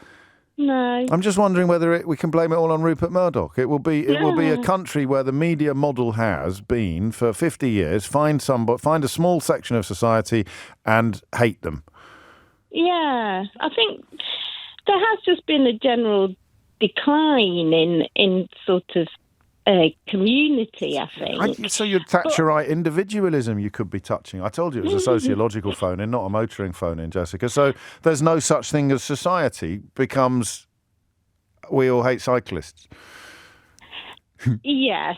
No. I'm just wondering whether we can blame it all on Rupert Murdoch. It will be a country where the media model has been for 50 years. Find a small section of society and hate them. Yeah, I think there has just been a general decline in sort of community, I think. So your Thatcherite individualism you could be touching. I told you it was a sociological phone-in, not a motoring phone-in, Jessica. So there's no such thing as society becomes we all hate cyclists. Yes,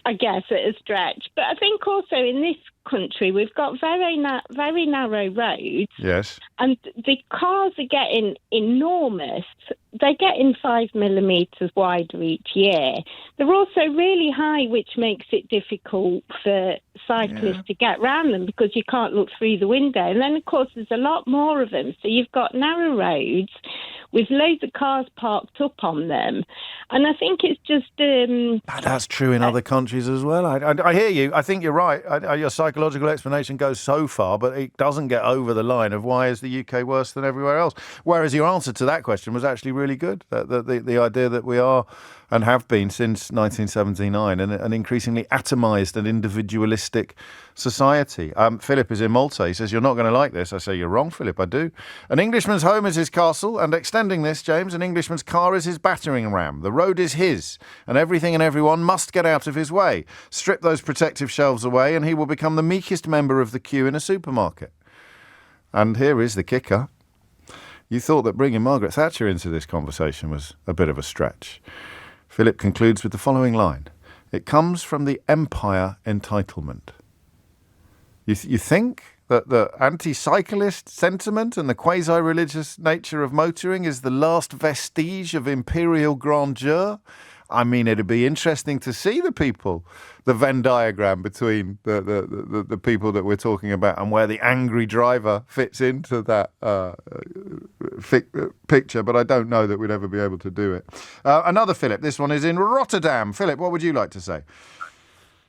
I guess at a stretch. But I think also in this country we've got very narrow roads. Yes. And the cars are getting enormous. They're getting 5 millimetres wider each year. They're also really high, which makes it difficult for cyclists to get round them because you can't look through the window. And then, of course, there's a lot more of them. So you've got narrow roads with loads of cars parked up on them. And I think it's just... That's true in other countries as well. I hear you. I think you're right. Your psychological explanation goes so far, but it doesn't get over the line of why is the UK worse than everywhere else. Whereas your answer to that question was actually really good. The idea that we are and have been since 1979 an increasingly atomised and individualistic society. Philip is in Malta. He says, you're not going to like this. I say, you're wrong, Philip. I do. An Englishman's home is his castle, and extending this, James, an Englishman's car is his battering ram. The road is his, and everything and everyone must get out of his way. Strip those protective shelves away, and he will become the meekest member of the queue in a supermarket. And here is the kicker. You thought that bringing Margaret Thatcher into this conversation was a bit of a stretch. Philip concludes with the following line. It comes from the empire entitlement. You think that the anti-cyclist sentiment and the quasi-religious nature of motoring is the last vestige of imperial grandeur? I mean, it'd be interesting to see the Venn diagram between the people that we're talking about and where the angry driver fits into that picture, but I don't know that we'd ever be able to do it. Another Philip, this one is in Rotterdam. Philip, what would you like to say?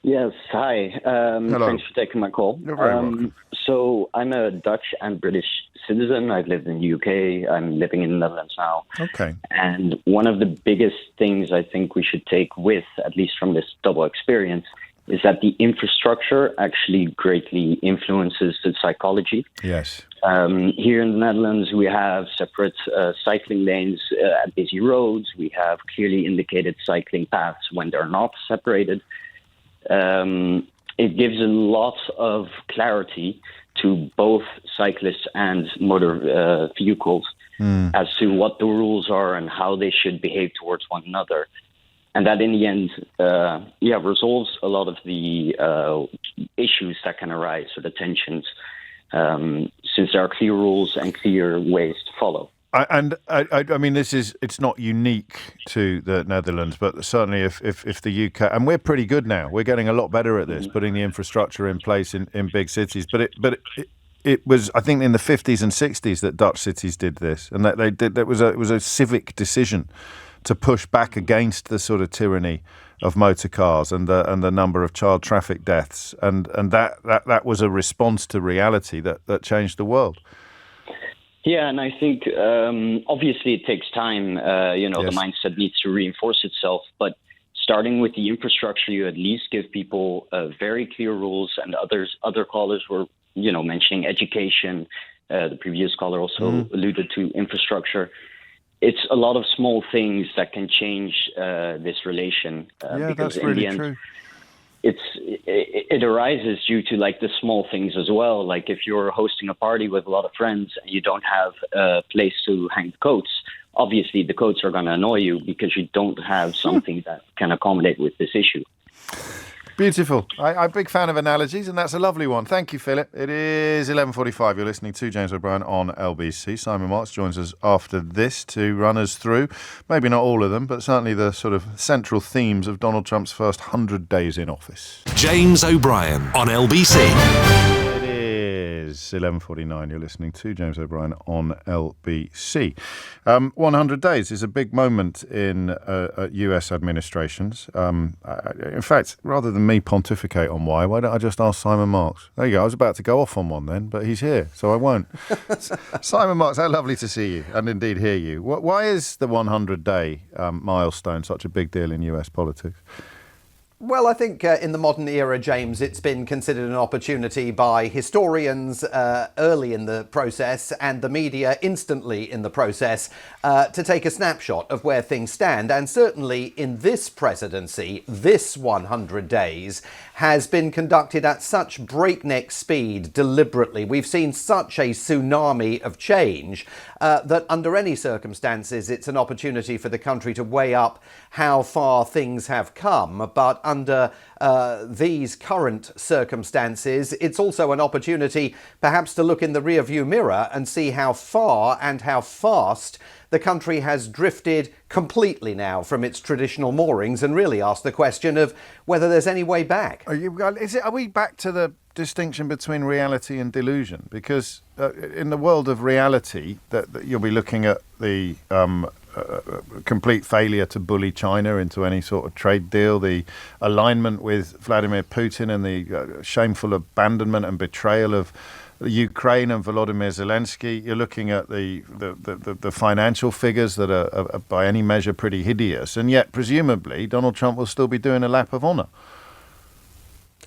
Yes, hi. Hello. Thanks for taking my call. You're very welcome. So I'm a Dutch and British citizen. I've lived in the UK. I'm living in the Netherlands now. Okay. And one of the biggest things I think we should take with, at least from this double experience, is that the infrastructure actually greatly influences the psychology. Yes. Here in the Netherlands, we have separate cycling lanes at busy roads. We have clearly indicated cycling paths when they're not separated. It gives a lot of clarity to both cyclists and motor vehicles as to what the rules are and how they should behave towards one another. And that in the end, resolves a lot of the issues that can arise or the tensions, since there are clear rules and clear ways to follow. I mean, it's not unique to the Netherlands, but certainly if the UK, and we're pretty good now, we're getting a lot better at this, putting the infrastructure in place in big cities. But it was, I think, in the 50s and 60s that Dutch cities did this, and that it was a civic decision to push back against the sort of tyranny of motor cars and the number of child traffic deaths, and that was a response to reality that changed the world. Yeah, and I think obviously it takes time. Yes. The mindset needs to reinforce itself. But starting with the infrastructure, you at least give people very clear rules. And other callers were, mentioning education. The previous caller also alluded to infrastructure. It's a lot of small things that can change this relation. Yeah, because that's really in the end, true. It arises due to like the small things as well. Like if you're hosting a party with a lot of friends and you don't have a place to hang the coats, obviously the coats are going to annoy you because you don't have something that can accommodate with this issue. Beautiful. I'm a big fan of analogies, and that's a lovely one. Thank you, Philip. It is 11:45. You're listening to James O'Brien on LBC. Simon Marks joins us after this to run us through, maybe not all of them, but certainly the sort of central themes of Donald Trump's first 100 days in office. James O'Brien on LBC. It is 11:49. You're listening to James O'Brien on LBC. 100 days is a big moment in US administrations. In fact, rather than me pontificate on why don't I just ask Simon Marks? There you go. I was about to go off on one then, but he's here, so I won't. Simon Marks, how lovely to see you and indeed hear you. Why is the 100-day milestone such a big deal in US politics? Well, I think in the modern era, James, it's been considered an opportunity by historians early in the process and the media instantly in the process to take a snapshot of where things stand. And certainly in this presidency, this 100 days has been conducted at such breakneck speed deliberately. We've seen such a tsunami of change that under any circumstances, it's an opportunity for the country to weigh up how far things have come. But under these current circumstances, it's also an opportunity perhaps to look in the rearview mirror and see how far and how fast the country has drifted completely now from its traditional moorings, and really ask the question of whether there's any way back. Are we back to the distinction between reality and delusion? Because in the world of reality, that you'll be looking at the complete failure to bully China into any sort of trade deal, the alignment with Vladimir Putin and the shameful abandonment and betrayal of Ukraine and Volodymyr Zelensky. You're looking at the financial figures that are by any measure pretty hideous, and yet presumably Donald Trump will still be doing a lap of honour.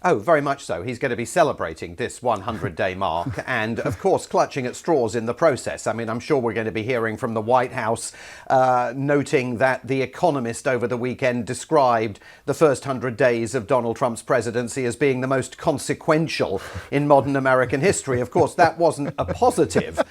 Oh, very much so. He's going to be celebrating this 100-day mark and, of course, clutching at straws in the process. I mean, I'm sure we're going to be hearing from the White House noting that The Economist over the weekend described the first 100 days of Donald Trump's presidency as being the most consequential in modern American history. Of course, that wasn't a positive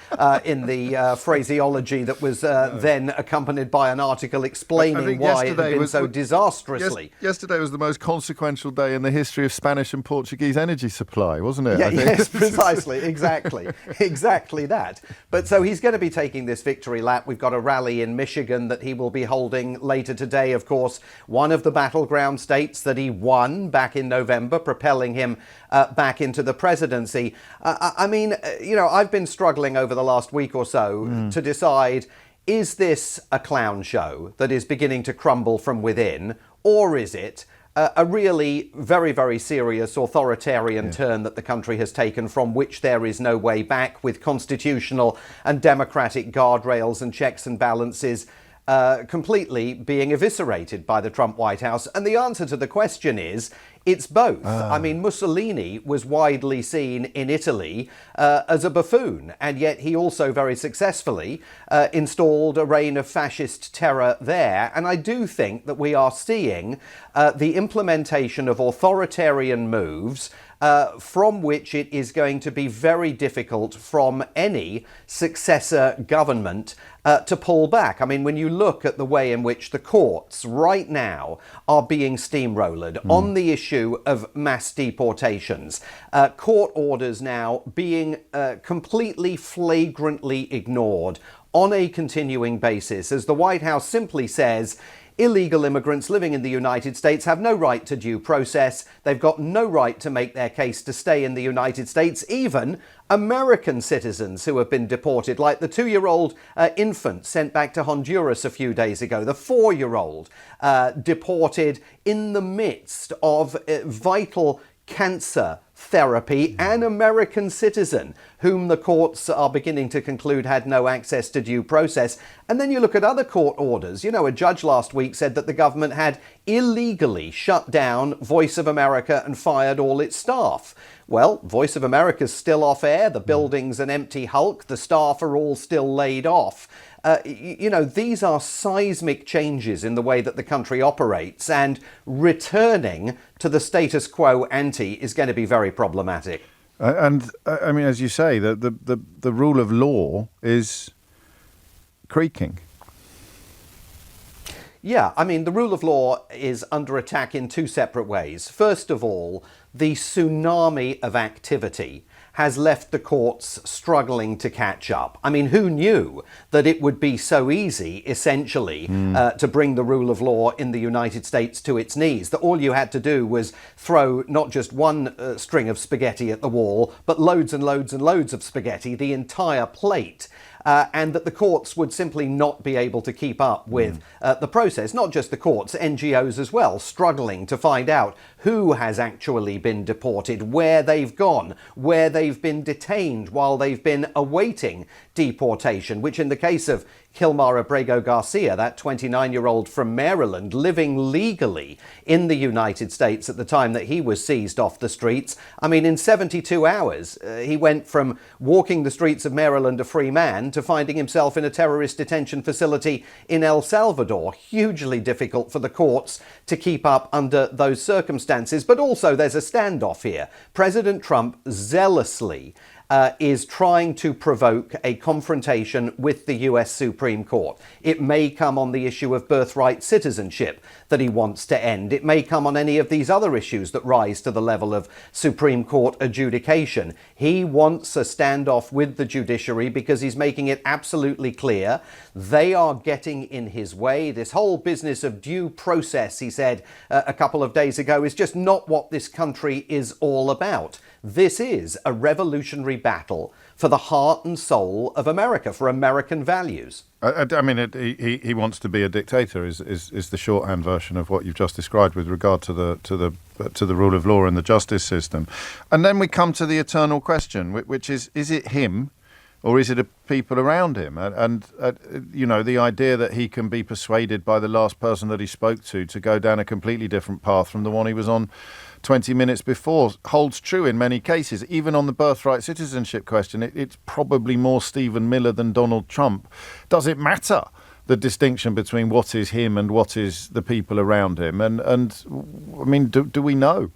in the phraseology that was then accompanied by an article explaining why it had been so disastrously. Yesterday was the most consequential day in the history of Spanish and Portuguese energy supply, wasn't it? Yeah, yes, precisely, exactly that. But so he's going to be taking this victory lap. We've got a rally in Michigan that he will be holding later today, of course, one of the battleground states that he won back in November, propelling him back into the presidency. I mean, I've been struggling over the last week or so to decide, is this a clown show that is beginning to crumble from within, or is it a really very, very serious authoritarian turn that the country has taken, from which there is no way back, with constitutional and democratic guardrails and checks and balances completely being eviscerated by the Trump White House? And the answer to the question is, it's both. I mean, Mussolini was widely seen in Italy as a buffoon, and yet he also very successfully installed a reign of fascist terror there. And I do think that we are seeing the implementation of authoritarian moves from which it is going to be very difficult from any successor government to pull back. I mean, when you look at the way in which the courts right now are being steamrolled on the issue of mass deportations, court orders now being completely flagrantly ignored on a continuing basis, as the White House simply says, illegal immigrants living in the United States have no right to due process. They've got no right to make their case to stay in the United States. Even American citizens who have been deported, like the 2-year-old infant sent back to Honduras a few days ago, the 4-year-old deported in the midst of vital cancer therapy, an American citizen whom the courts are beginning to conclude had no access to due process. And then you look at other court orders. A judge last week said that the government had illegally shut down Voice of America and fired all its staff. Well, Voice of America's still off air. The building's an empty hulk. The staff are all still laid off. These are seismic changes in the way that the country operates, and returning to the status quo ante is going to be very problematic. And I mean, as you say, the rule of law is creaking. Yeah, I mean, the rule of law is under attack in two separate ways. First of all, the tsunami of activity has left the courts struggling to catch up. I mean, who knew that it would be so easy, essentially, to bring the rule of law in the United States to its knees? That all you had to do was throw not just one string of spaghetti at the wall, but loads and loads and loads of spaghetti, the entire plate. And that the courts would simply not be able to keep up with the process. Not just the courts, NGOs as well, struggling to find out who has actually been deported, where they've gone, where they've been detained while they've been awaiting deportation, which in the case of Kilmar Abrego Garcia, that 29-year-old from Maryland, living legally in the United States at the time that he was seized off the streets. I mean, in 72 hours, he went from walking the streets of Maryland a free man to finding himself in a terrorist detention facility in El Salvador. Hugely difficult for the courts to keep up under those circumstances. But also there's a standoff here. President Trump zealously is trying to provoke a confrontation with the US Supreme Court. It may come on the issue of birthright citizenship that he wants to end. It may come on any of these other issues that rise to the level of Supreme Court adjudication. He wants a standoff with the judiciary because he's making it absolutely clear they are getting in his way. This whole business of due process, he said a couple of days ago, is just not what this country is all about. This is a revolutionary battle for the heart and soul of America, for American values. I mean, he wants to be a dictator. Is the shorthand version of what you've just described with regard to the rule of law and the justice system. And then we come to the eternal question, which is it him, or is it the people around him? And you know, the idea that he can be persuaded by the last person that he spoke to go down a completely different path from the one he was on 20 minutes before holds true in many cases. Even on the birthright citizenship question, it's probably more Stephen Miller than Donald Trump. Does it matter, the distinction between what is him and what is the people around him? And I mean, do we know?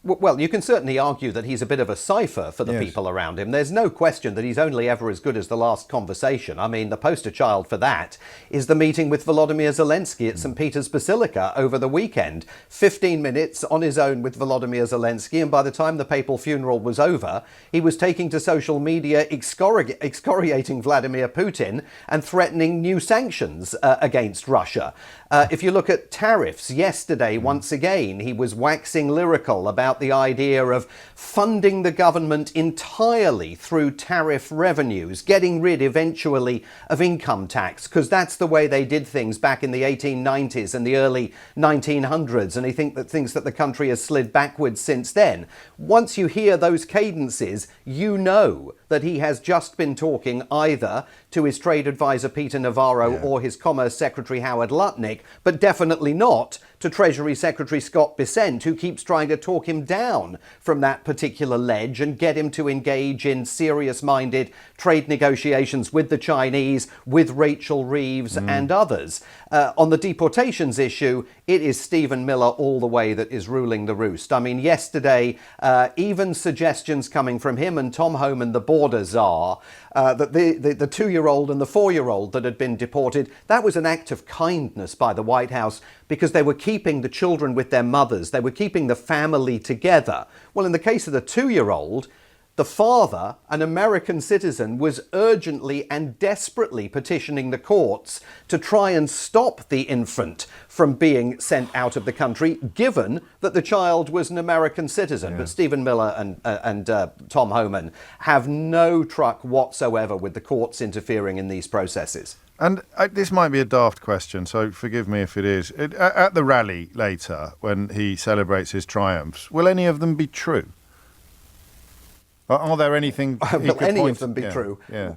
Well, you can certainly argue that he's a bit of a cipher for the people around him. There's no question that he's only ever as good as the last conversation. I mean, the poster child for that is the meeting with Volodymyr Zelensky at St. Peter's Basilica over the weekend. 15 minutes on his own with Volodymyr Zelensky, and by the time the papal funeral was over, he was taking to social media excoriating Vladimir Putin and threatening new sanctions against Russia. If you look at tariffs, yesterday, once again, he was waxing lyrical about the idea of funding the government entirely through tariff revenues, getting rid eventually of income tax, because that's the way they did things back in the 1890s and the early 1900s. And he thinks that the country has slid backwards since then. Once you hear those cadences, you know that he has just been talking either to his trade advisor Peter Navarro or his Commerce Secretary Howard Lutnick, but definitely not to Treasury Secretary Scott Bessent, who keeps trying to talk him down from that particular ledge and get him to engage in serious-minded trade negotiations with the Chinese, with Rachel Reeves and others. On the deportations issue, it is Stephen Miller all the way that is ruling the roost. I mean, yesterday, even suggestions coming from him and Tom Homan, the border czar, that the 2-year-old and the 4-year-old that had been deported, that was an act of kindness by the White House because they were keeping the children with their mothers. They were keeping the family together. Well, in the case of the 2-year-old, the father, an American citizen, was urgently and desperately petitioning the courts to try and stop the infant from being sent out of the country, given that the child was an American citizen. But Stephen Miller and Tom Homan have no truck whatsoever with the courts interfering in these processes. And this might be a daft question, so forgive me if it is. At the rally later, when he celebrates his triumphs, will any of them be true? Are there anything... Will any of them be true? Yeah.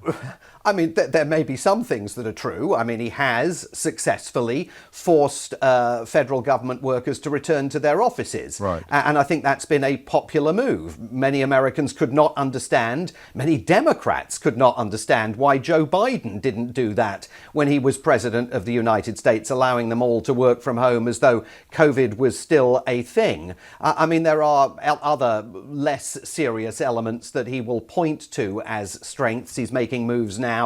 I mean, there may be some things that are true. I mean, he has successfully forced federal government workers to return to their offices. Right. And I think that's been a popular move. Many Americans could not understand, many Democrats could not understand why Joe Biden didn't do that when he was president of the United States, allowing them all to work from home as though COVID was still a thing. I mean, there are other less serious elements that he will point to as strengths. He's making moves now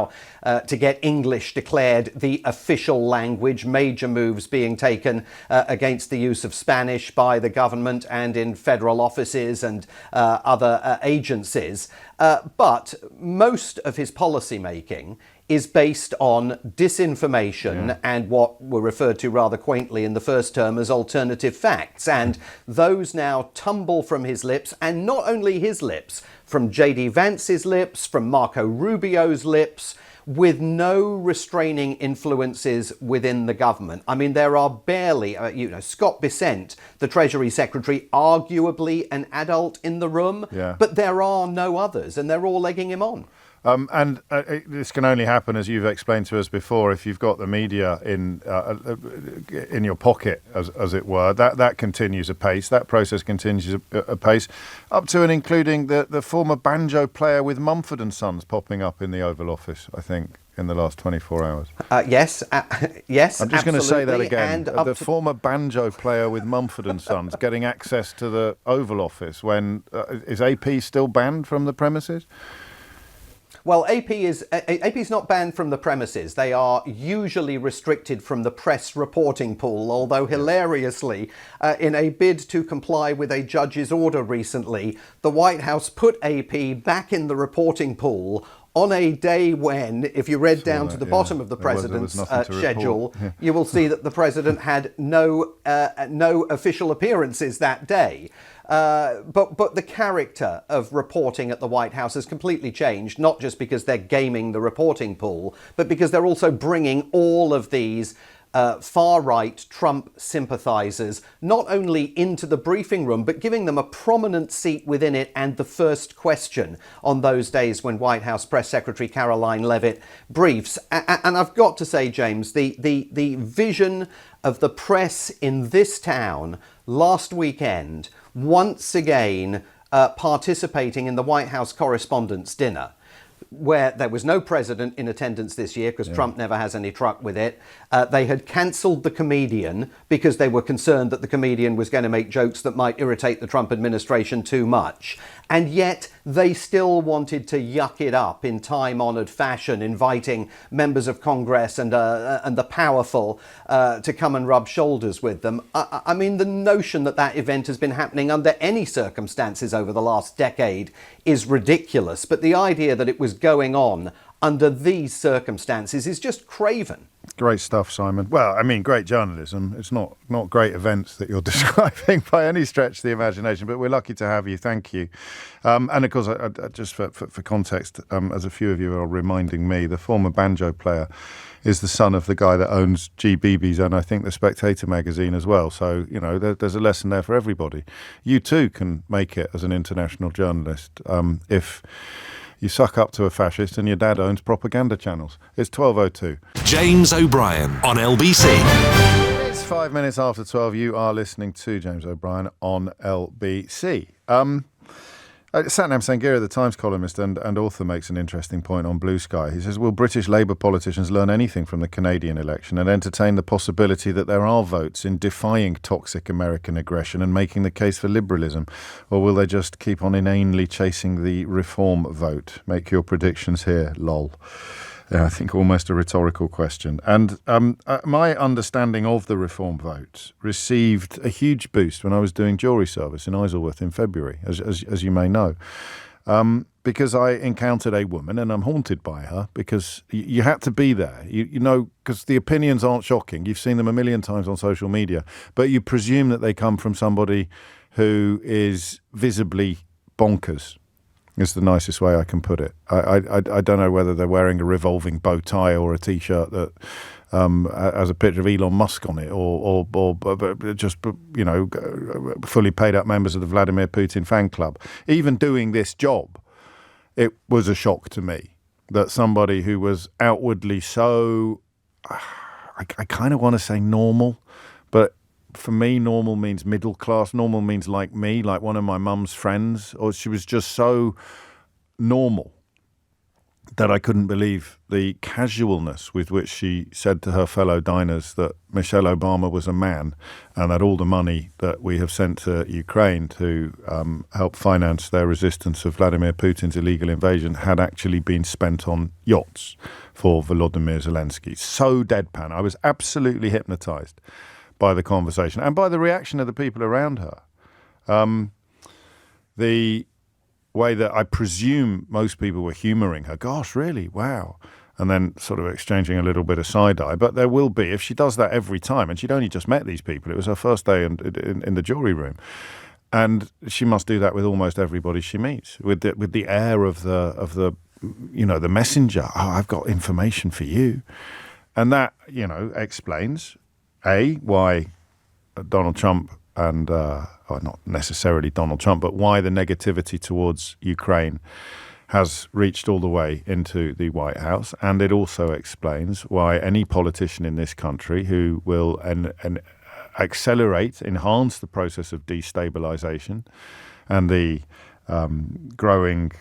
to get English declared the official language, major moves being taken against the use of Spanish by the government and in federal offices and other agencies. But most of his policy making is based on disinformation and what were referred to rather quaintly in the first term as alternative facts. And those now tumble from his lips, and not only his lips, from J.D. Vance's lips, from Marco Rubio's lips, with no restraining influences within the government. I mean, there are barely, Scott Bessent, the Treasury Secretary, arguably an adult in the room, but there are no others, and they're all egging him on. And this can only happen, as you've explained to us before, if you've got the media in your pocket, as it were. That continues apace. That process continues apace, up to and including the former banjo player with Mumford and Sons popping up in the Oval Office, I think, in the last 24 hours. Yes, yes. I'm just going to say that again. The former banjo player with Mumford and Sons getting access to the Oval Office when is AP still banned from the premises? Well, AP is not banned from the premises. They are usually restricted from the press reporting pool, although hilariously, in a bid to comply with a judge's order recently, the White House put AP back in the reporting pool on a day when, if you read down to the bottom of the president's schedule, you will see that the president had no official appearances that day. But the character of reporting at the White House has completely changed, not just because they're gaming the reporting pool, but because they're also bringing all of these far-right Trump sympathizers not only into the briefing room, but giving them a prominent seat within it and the first question on those days when White House Press Secretary Caroline Leavitt briefs. And I've got to say, James, the vision of the press in this town last weekend, once again participating in the White House Correspondents' dinner, where there was no president in attendance this year because Trump never has any truck with it. They had cancelled the comedian because they were concerned that the comedian was going to make jokes that might irritate the Trump administration too much. And yet they still wanted to yuck it up in time-honoured fashion, inviting members of Congress and the powerful to come and rub shoulders with them. I mean, the notion that event has been happening under any circumstances over the last decade is ridiculous. But the idea that it was going on under these circumstances is just craven. Great stuff, Simon. Well, I mean, great journalism. It's not great events that you're describing by any stretch of the imagination, but we're lucky to have you. Thank you. And of course, just for context, as a few of you are reminding me, the former banjo player is the son of the guy that owns GBB's and I think the Spectator magazine as well. So, you know, there's a lesson there for everybody. You too can make it as an international journalist if you suck up to a fascist and your dad owns propaganda channels. It's 12:02. James O'Brien on LBC. It's 5 minutes after 12. You are listening to James O'Brien on LBC. Satnam Sanghera, the Times columnist and author, makes an interesting point on Blue Sky. He says, will British Labour politicians learn anything from the Canadian election and entertain the possibility that there are votes in defying toxic American aggression and making the case for liberalism? Or will they just keep on inanely chasing the reform vote? Make your predictions here, lol. Yeah, I think almost a rhetorical question. And my understanding of the reform vote received a huge boost when I was doing jury service in Isleworth in February, as you may know, because I encountered a woman, and I'm haunted by her, because you had to be there, you know, because the opinions aren't shocking. You've seen them a million times on social media, but you presume that they come from somebody who is visibly bonkers. Is the nicest way I can put it. I don't know whether they're wearing a revolving bow tie or a T-shirt that has a picture of Elon Musk on it, or just, you know, fully paid up members of the Vladimir Putin fan club. Even doing this job, it was a shock to me that somebody who was outwardly so, I kind of want to say normal, but for me, normal means middle class. Normal means like me, like one of my mum's friends. Or she was just so normal that I couldn't believe the casualness with which she said to her fellow diners that Michelle Obama was a man and that all the money that we have sent to Ukraine to help finance their resistance of Vladimir Putin's illegal invasion had actually been spent on yachts for Volodymyr Zelensky. So deadpan. I was absolutely hypnotized by the conversation and by the reaction of the people around her. The way that I presume most people were humouring her. Gosh, really? Wow. And then sort of exchanging a little bit of side-eye. But there will be, if she does that every time, and she'd only just met these people, it was her first day in the jury room, and she must do that with almost everybody she meets, with the air of the you know, the messenger. Oh, I've got information for you. And that, you know, explains why Donald Trump and, not necessarily Donald Trump, but why the negativity towards Ukraine has reached all the way into the White House, and it also explains why any politician in this country who will enhance the process of destabilization and the growing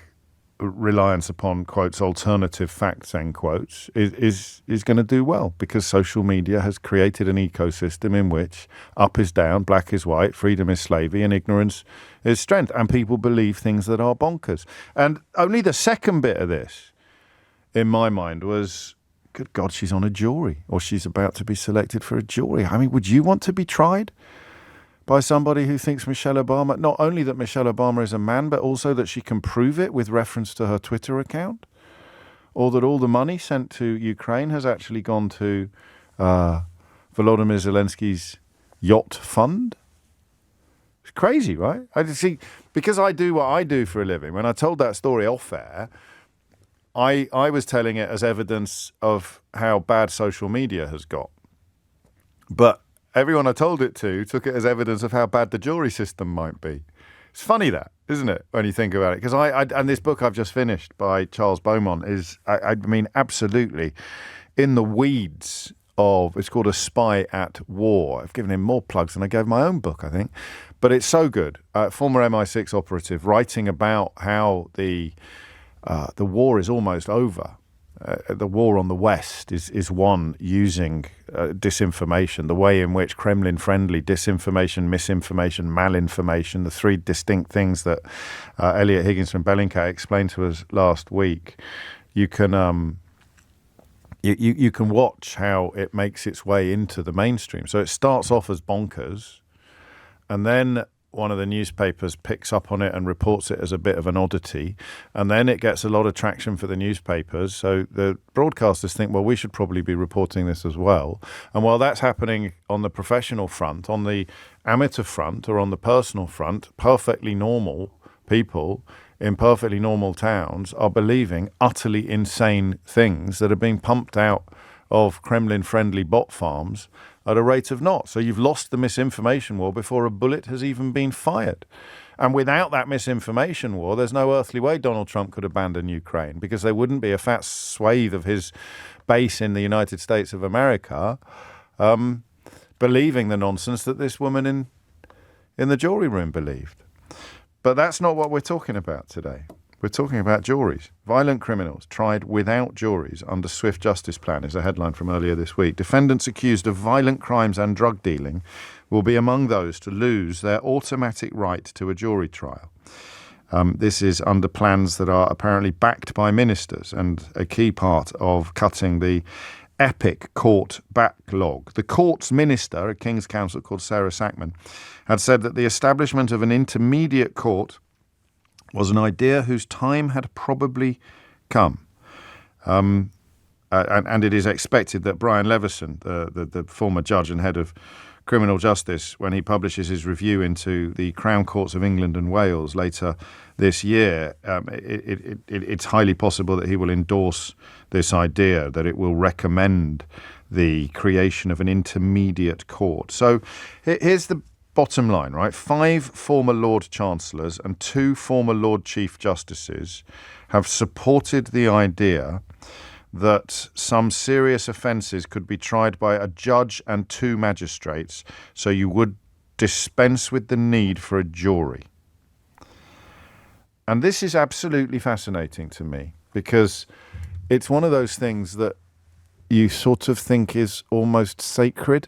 reliance upon, quotes, alternative facts, end quotes, is going to do well, because social media has created an ecosystem in which up is down, black is white, freedom is slavery, and ignorance is strength. And people believe things that are bonkers. And only the second bit of this, in my mind, was, good God, she's on a jury, or she's about to be selected for a jury. I mean, would you want to be tried by somebody who thinks Michelle Obama, not only that Michelle Obama is a man, but also that she can prove it with reference to her Twitter account, or that all the money sent to Ukraine has actually gone to Volodymyr Zelensky's yacht fund? It's crazy, right? I see, because I do what I do for a living. When I told that story off air, I was telling it as evidence of how bad social media has got. But everyone I told it to took it as evidence of how bad the jury system might be. It's funny that, isn't it, when you think about it? Because and this book I've just finished by Charles Beaumont is, I mean, absolutely in the weeds of, it's called A Spy at War. I've given him more plugs than I gave my own book, I think. But it's so good. Former MI6 operative writing about how the war is almost over. The war on the West is won using disinformation, the way in which Kremlin-friendly disinformation, misinformation, malinformation, the three distinct things that Elliot Higgins from Bellingcat explained to us last week. You can you can watch how it makes its way into the mainstream. So it starts off as bonkers, and then one of the newspapers picks up on it and reports it as a bit of an oddity, and then it gets a lot of traction for the newspapers. So the broadcasters think, well, we should probably be reporting this as well. And while that's happening on the professional front, on the amateur front, or on the personal front, perfectly normal people in perfectly normal towns are believing utterly insane things that are being pumped out of Kremlin-friendly bot farms at a rate of knots. So you've lost the misinformation war before a bullet has even been fired. And without that misinformation war, there's no earthly way Donald Trump could abandon Ukraine, because there wouldn't be a fat swathe of his base in the United States of America believing the nonsense that this woman in the jury room believed. But that's not what we're talking about today. We're talking about juries. Violent criminals tried without juries under swift justice plan is a headline from earlier this week. Defendants accused of violent crimes and drug dealing will be among those to lose their automatic right to a jury trial. This is under plans that are apparently backed by ministers, and a key part of cutting the epic court backlog. The court's minister, a King's Counsel called Sarah Sackman, had said that the establishment of an intermediate court was an idea whose time had probably come. And it is expected that Brian Leveson, the former judge and head of criminal justice, when he publishes his review into the Crown Courts of England and Wales later this year, it's highly possible that he will endorse this idea, that it will recommend the creation of an intermediate court. So here's the bottom line, right? 5 former Lord Chancellors and 2 former Lord Chief Justices have supported the idea that some serious offences could be tried by a judge and 2 magistrates, so you would dispense with the need for a jury. And this is absolutely fascinating to me, because it's one of those things that you sort of think is almost sacred.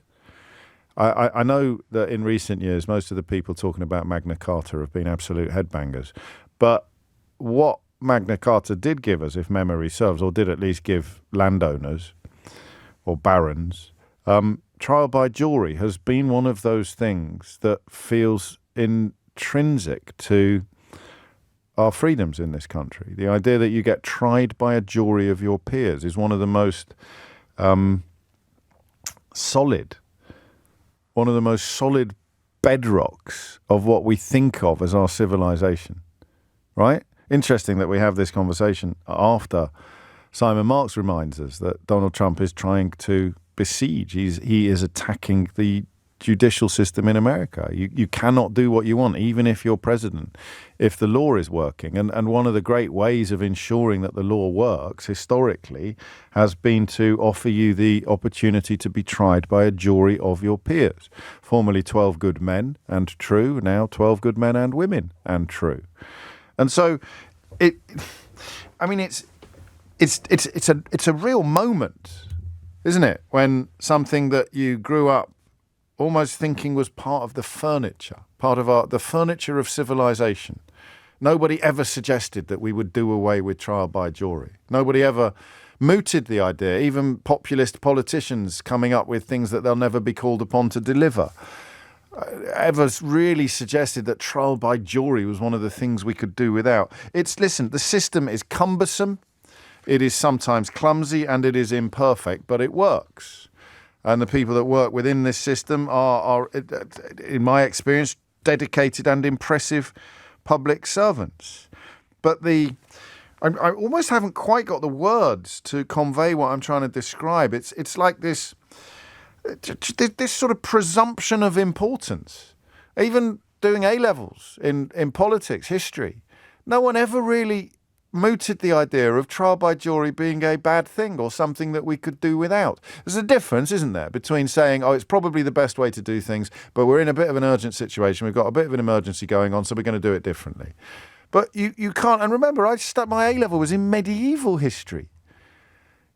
I know that in recent years, most of the people talking about Magna Carta have been absolute headbangers. But what Magna Carta did give us, if memory serves, or did at least give landowners or barons, trial by jury has been one of those things that feels intrinsic to our freedoms in this country. The idea that you get tried by a jury of your peers is one of the most solid bedrocks of what we think of as our civilization, right? Interesting that we have this conversation after Simon Marks reminds us that Donald Trump is trying to besiege. He is attacking the judicial system in America. You cannot do what you want, even if you're president, if the law is working. And one of the great ways of ensuring that the law works historically has been to offer you the opportunity to be tried by a jury of your peers. Formerly 12 good men and true, now 12 good men and women and true. And so it's a real moment, isn't it, when something that you grew up almost thinking was part of the furniture, part of the furniture of civilization. Nobody ever suggested that we would do away with trial by jury. Nobody ever mooted the idea, even populist politicians coming up with things that they'll never be called upon to deliver, ever really suggested that trial by jury was one of the things we could do without. Listen, the system is cumbersome, it is sometimes clumsy, and it is imperfect, but it works. And the people that work within this system are, in my experience, dedicated and impressive public servants. But I almost haven't quite got the words to convey what I'm trying to describe. It's like this sort of presumption of importance. Even doing A-levels in politics, history, no one ever really mooted the idea of trial by jury being a bad thing or something that we could do without. There's a difference, isn't there, between saying, it's probably the best way to do things, but we're in a bit of an urgent situation, we've got a bit of an emergency going on, so we're going to do it differently. But you can't, and remember, my A-level was in medieval history.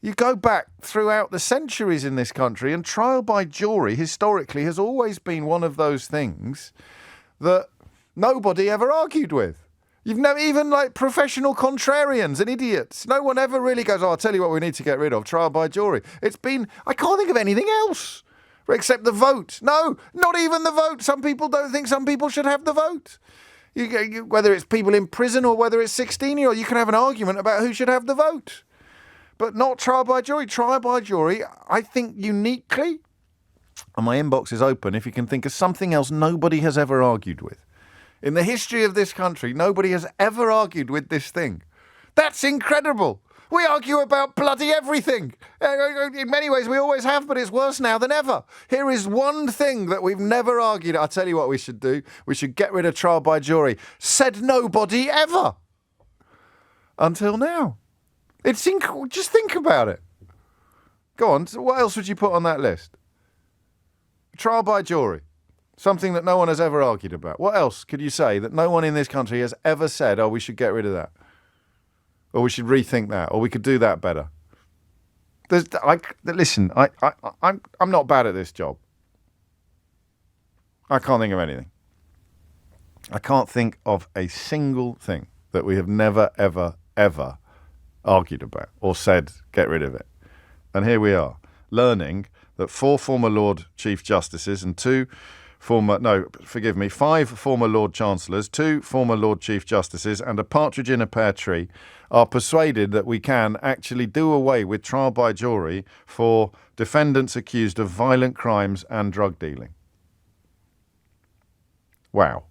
You go back throughout the centuries in this country, and trial by jury historically has always been one of those things that nobody ever argued with. You've never, even like professional contrarians and idiots, no one ever really goes, I'll tell you what we need to get rid of, trial by jury. I can't think of anything else except the vote. No, not even the vote. Some people don't think some people should have the vote. Whether it's people in prison or whether it's 16-year-olds, you can have an argument about who should have the vote. But not trial by jury. Trial by jury, I think uniquely, and my inbox is open if you can think of something else nobody has ever argued with. In the history of this country, nobody has ever argued with this thing. That's incredible. We argue about bloody everything. In many ways, we always have, but it's worse now than ever. Here is one thing that we've never argued. I'll tell you what we should do. We should get rid of trial by jury. Said nobody ever. Until now. Just think about it. Go on. So what else would you put on that list? Trial by jury. Something that no one has ever argued about. What else could you say that no one in this country has ever said, we should get rid of that? Or we should rethink that? Or we could do that better? Listen, I'm not bad at this job. I can't think of anything. I can't think of a single thing that we have never, ever, ever argued about or said, get rid of it. And here we are, learning that 4 former Lord Chief Justices and 5 former Lord Chancellors, 2 former Lord Chief Justices and a partridge in a pear tree are persuaded that we can actually do away with trial by jury for defendants accused of violent crimes and drug dealing. Wow.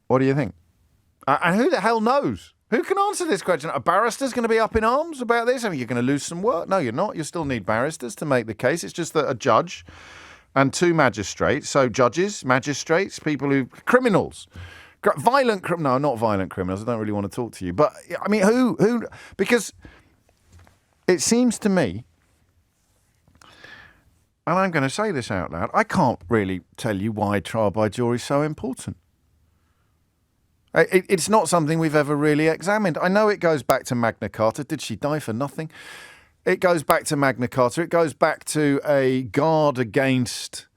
What do you think? And who the hell knows? Who can answer this question? A barrister's going to be up in arms about this? You're going to lose some work. No, you're not. You still need barristers to make the case. It's just that a judge and 2 magistrates, so judges, magistrates, criminals, not violent criminals. I don't really want to talk to you. But, who? Because it seems to me, and I'm going to say this out loud, I can't really tell you why trial by jury is so important. It's not something we've ever really examined. I know it goes back to Magna Carta. Did she die for nothing? It goes back to Magna Carta. It goes back to a guard against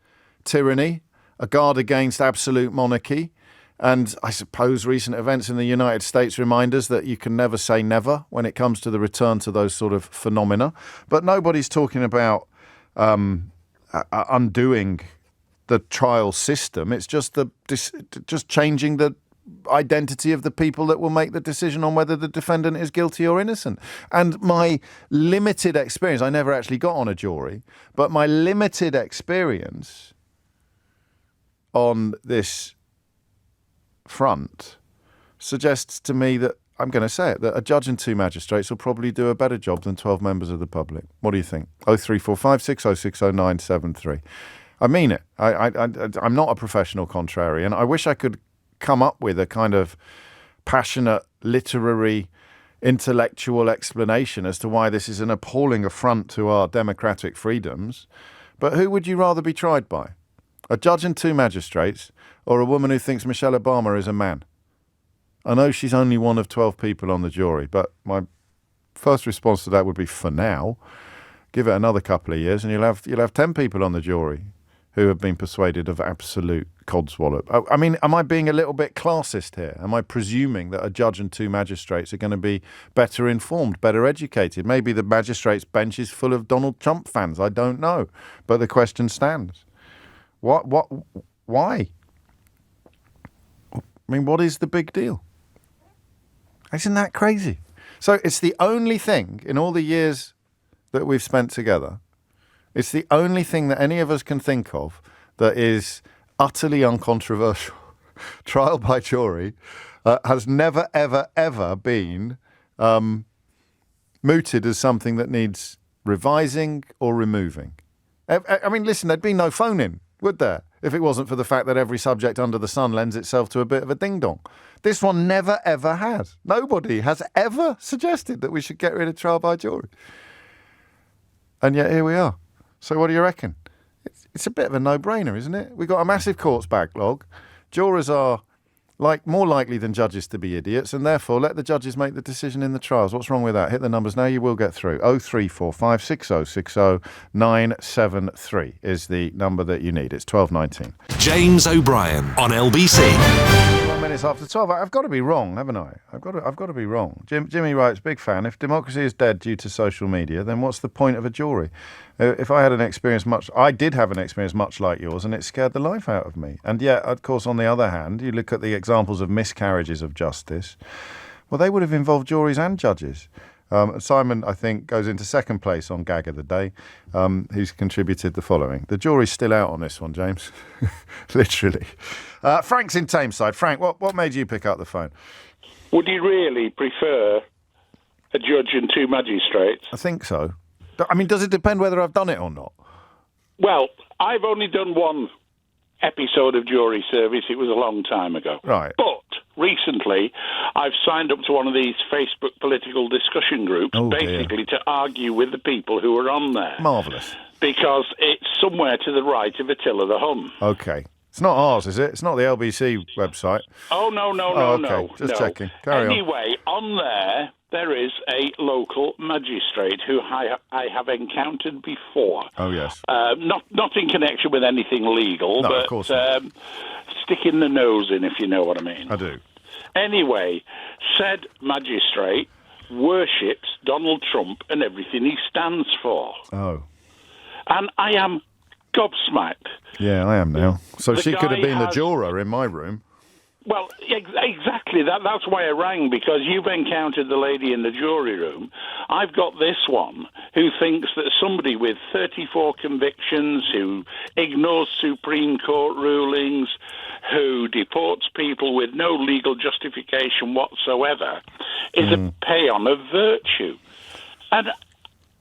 tyranny, a guard against absolute monarchy. And I suppose recent events in the United States remind us that you can never say never when it comes to the return to those sort of phenomena. But nobody's talking about undoing the trial system. It's just just changing the identity of the people that will make the decision on whether the defendant is guilty or innocent. And my limited experience, I never actually got on a jury, but my limited experience on this front suggests to me that I'm going to say it, that a judge and 2 magistrates will probably do a better job than 12 members of the public. What do you think? 0345 6060 973. I mean it. I'm not a professional contrarian. I wish I could come up with a kind of passionate, literary, intellectual explanation as to why this is an appalling affront to our democratic freedoms. But who would you rather be tried by? A judge and 2 magistrates, or a woman who thinks Michelle Obama is a man? I know she's only one of 12 people on the jury, but my first response to that would be, for now, give it another couple of years and you'll have 10 people on the jury who have been persuaded of absolute codswallop. I mean, am I being a little bit classist here? Am I presuming that a judge and 2 magistrates are going to be better informed, better educated? Maybe the magistrates' bench is full of Donald Trump fans. I don't know. But the question stands. Why? I mean, what is the big deal? Isn't that crazy? So it's the only thing in all the years that we've spent together, it's the only thing that any of us can think of that is utterly uncontroversial. Trial by jury has never, ever, ever been mooted as something that needs revising or removing. I mean, listen, there'd be no phone-in, would there, if it wasn't for the fact that every subject under the sun lends itself to a bit of a ding-dong. This one never, ever has. Nobody has ever suggested that we should get rid of trial by jury. And yet here we are. So what do you reckon? It's a bit of a no-brainer, isn't it? We've got a massive courts backlog. Jurors are more likely than judges to be idiots, and therefore let the judges make the decision in the trials. What's wrong with that? Hit the numbers now, you will get through. 0345 6060 973 is the number that you need. It's 12:19. James O'Brien on LBC. 1 minute after 12. I've got to be wrong, haven't I? I've got to be wrong. Jimmy writes, big fan. If democracy is dead due to social media, then what's the point of a jury? If I had an experience I did have an experience much like yours, and it scared the life out of me. And yet, of course, on the other hand, you look at the examples of miscarriages of justice. Well, they would have involved juries and judges. Simon, I think, goes into second place on Gag of the Day. He's contributed the following. The jury's still out on this one, James. Literally. Frank's in Tameside. Frank, what made you pick up the phone? Would you really prefer a judge and 2 magistrates? I think so. I mean, does it depend whether I've done it or not? Well, I've only done one episode of jury service. It was a long time ago. Right. But recently, I've signed up to one of these Facebook political discussion groups, basically to argue with the people who are on there. Marvellous. Because it's somewhere to the right of Attila the Hun. OK. It's not ours, is it? It's not the LBC website. Oh, no. Just checking. Carry on. Anyway, on there is a local magistrate who I have encountered before. Oh, yes. Not in connection with anything legal, no, but of course sticking the nose in, if you know what I mean. I do. Anyway, said magistrate worships Donald Trump and everything he stands for. Oh. And I am gobsmacked. Yeah, I am now. So she could have been the juror in my room. Well, exactly. That's why I rang, because you've encountered the lady in the jury room. I've got this one who thinks that somebody with 34 convictions, who ignores Supreme Court rulings, who deports people with no legal justification whatsoever, is a paean of virtue. And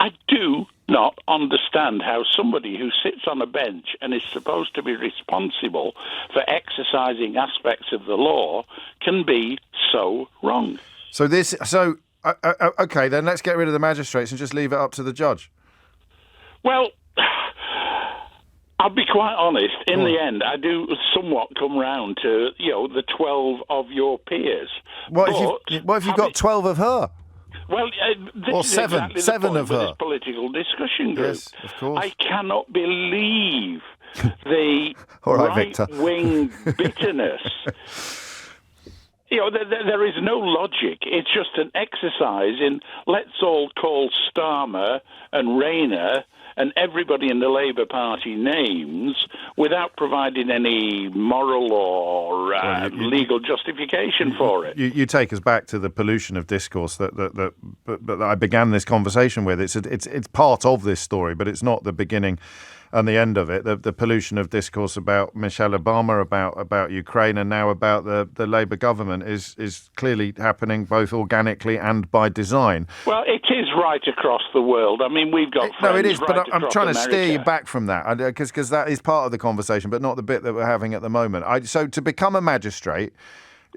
I do not understand how somebody who sits on a bench and is supposed to be responsible for exercising aspects of the law can be so wrong. OK, then let's get rid of the magistrates and just leave it up to the judge. Well, I'll be quite honest. In the end, I do somewhat come round to, the 12 of your peers. What if you've got 12 of her? Well, this or is seven, exactly seven the of point her. This political discussion group. Yes, of course. I cannot believe the Victor. right-wing bitterness. There is no logic. It's just an exercise in let's all call Starmer and Rayner and everybody in the Labour Party names without providing any moral or legal justification for it. You take us back to the pollution of discourse that I began this conversation with. It's part of this story, but it's not the beginning and the end of it, the pollution of discourse about Michelle Obama, about Ukraine, and now about the Labour government is clearly happening both organically and by design. Well, it is right across the world. I mean, we've got friends. No, it is, right but I'm trying to America. steer you back from that, because that is part of the conversation, but not the bit that we're having at the moment. So to become a magistrate,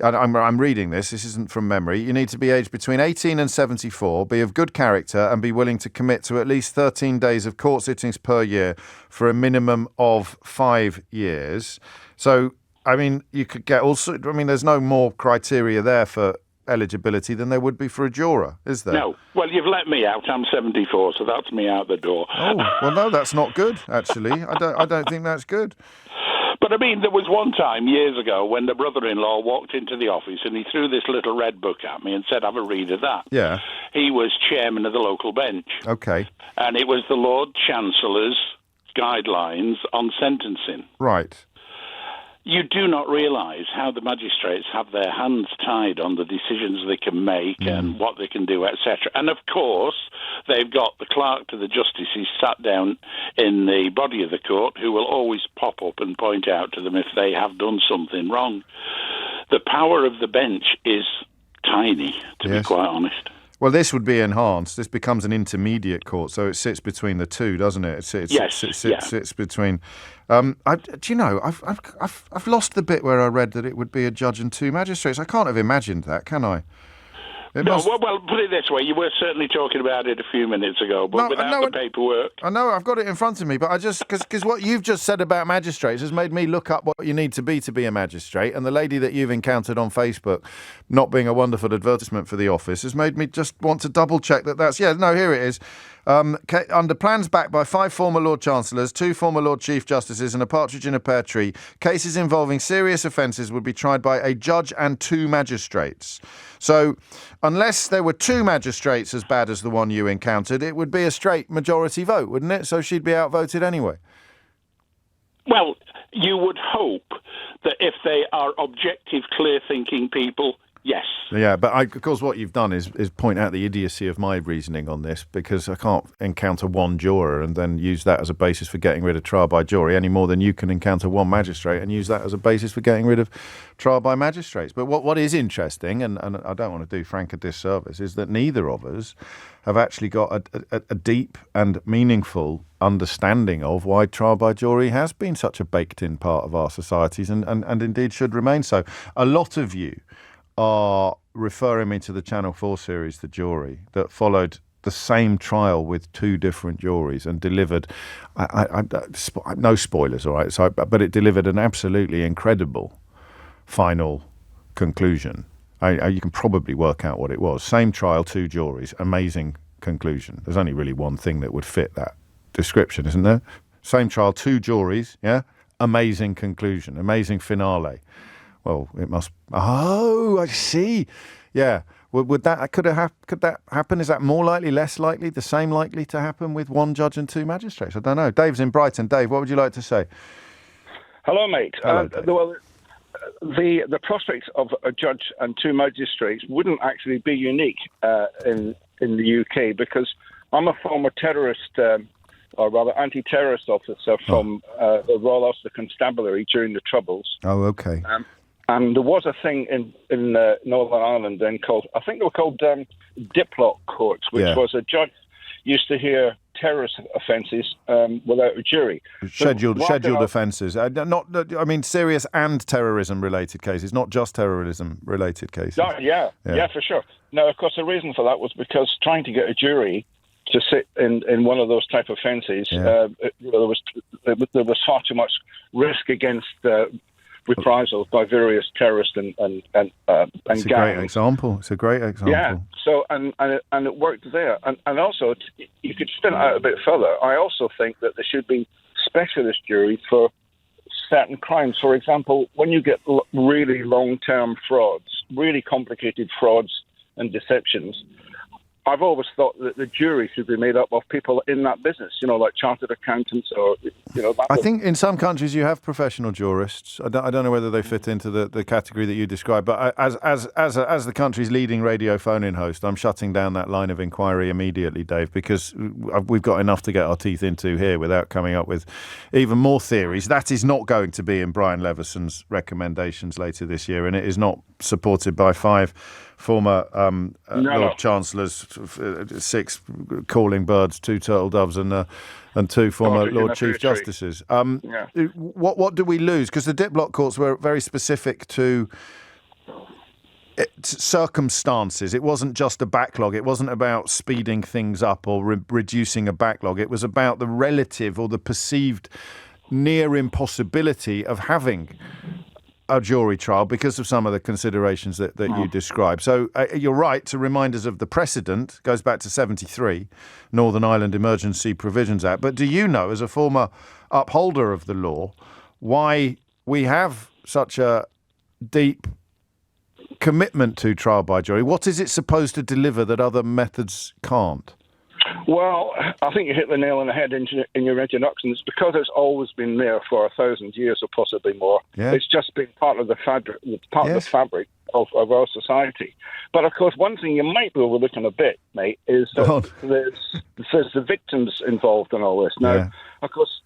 I'm reading this isn't from memory, you need to be aged between 18 and 74, be of good character, and be willing to commit to at least 13 days of court sittings per year for a minimum of 5 years. So, I mean, you could get there's no more criteria there for eligibility than there would be for a juror, is there? No. Well, you've let me out. I'm 74, so that's me out the door. Oh, well, no, that's not good, actually. I don't think that's good. But I mean, there was one time years ago when the brother-in-law walked into the office and he threw this little red book at me and said, have a read of that. Yeah. He was chairman of the local bench. Okay. And it was the Lord Chancellor's guidelines on sentencing. Right. You do not realise how the magistrates have their hands tied on the decisions they can make and what they can do, etc. And of course, they've got the clerk to the justices sat down in the body of the court who will always pop up and point out to them if they have done something wrong. The power of the bench is tiny, to be quite honest. Well, this would be enhanced. This becomes an intermediate court, so it sits between the two, doesn't it? It sits between. Do you know? I've lost the bit where I read that it would be a judge and two magistrates. I can't have imagined that, can I? Well, put it this way. You were certainly talking about it a few minutes ago, but without the paperwork. I know, I've got it in front of me, but I just... Because what you've just said about magistrates has made me look up what you need to be a magistrate, and the lady that you've encountered on Facebook, not being a wonderful advertisement for the office, has made me just want to double-check that's... Yeah, no, here it is. Under plans backed by 5 former Lord Chancellors, 2 former Lord Chief Justices and a partridge in a pear tree, cases involving serious offences would be tried by a judge and 2 magistrates. So, unless there were 2 magistrates as bad as the one you encountered, it would be a straight majority vote, wouldn't it? So she'd be outvoted anyway. Well, you would hope that if they are objective, clear-thinking people, yes. Yeah, but of course what you've done is point out the idiocy of my reasoning on this, because I can't encounter one juror and then use that as a basis for getting rid of trial by jury any more than you can encounter one magistrate and use that as a basis for getting rid of trial by magistrates. But what is interesting, and I don't want to do Frank a disservice, is that neither of us have actually got a deep and meaningful understanding of why trial by jury has been such a baked-in part of our societies and indeed should remain so. A lot of you are referring me to the Channel 4 series, The Jury, that followed the same trial with 2 different juries and delivered, no spoilers, all right, but it delivered an absolutely incredible final conclusion. You can probably work out what it was. Same trial, 2 juries, amazing conclusion. There's only really one thing that would fit that description, isn't there? Same trial, 2 juries, yeah? Amazing conclusion, amazing finale. Well, it must... Oh, I see. Yeah. Could that happen? Is that more likely, less likely, the same likely to happen with 1 judge and 2 magistrates? I don't know. Dave's in Brighton. Dave, what would you like to say? Hello, mate. Hello, Dave. Well, the prospect of a judge and 2 magistrates wouldn't actually be unique in the UK, because I'm a former terrorist... or rather anti-terrorist officer from the Royal Ulster Constabulary during the Troubles. Oh, okay. And there was a thing in Northern Ireland then called, I think they were called diplock courts, which was a judge used to hear terrorist offences without a jury. Scheduled offences. Serious and terrorism-related cases, not just terrorism-related cases. Yeah, for sure. Now, of course, the reason for that was because trying to get a jury to sit in one of those type of offences, there was far too much risk against reprisals by various terrorists and gangs. It's a great example. Yeah. So and it worked there, and also you could spin it out a bit further. I also think that there should be specialist juries for certain crimes. For example, when you get really long-term frauds, really complicated frauds and deceptions, I've always thought that the jury should be made up of people in that business, like chartered accountants or, I think in some countries you have professional jurists. I don't know whether they fit into the category that you described, but as the country's leading radio phone-in host, I'm shutting down that line of inquiry immediately, Dave, because we've got enough to get our teeth into here without coming up with even more theories. That is not going to be in Brian Levison's recommendations later this year, and it is not supported by 5 former Lord Chancellors, 6 calling birds, 2 turtle doves, and 2 former Lord Chief Justices. What do we lose? Because the Diplock courts were very specific to circumstances. It wasn't just a backlog. It wasn't about speeding things up or reducing a backlog. It was about the relative or the perceived near impossibility of having a jury trial because of some of the considerations that you described. So you're right to remind us of the precedent. Goes back to 73, Northern Ireland Emergency Provisions Act. But do you know, as a former upholder of the law, why we have such a deep commitment to trial by jury? What is it supposed to deliver that other methods can't? Well, I think you hit the nail on the head in your introduction. It's because it's always been there for 1,000 years or possibly more. Yeah. It's just been part of the fabric, of the fabric of our society. But of course, one thing you might be overlooking a bit, mate, is that there's the victims involved in all this. Now, of course,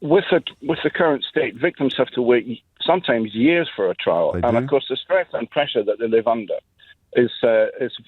with the current state, victims have to wait sometimes years for a trial, and of course, the stress and pressure that they live under is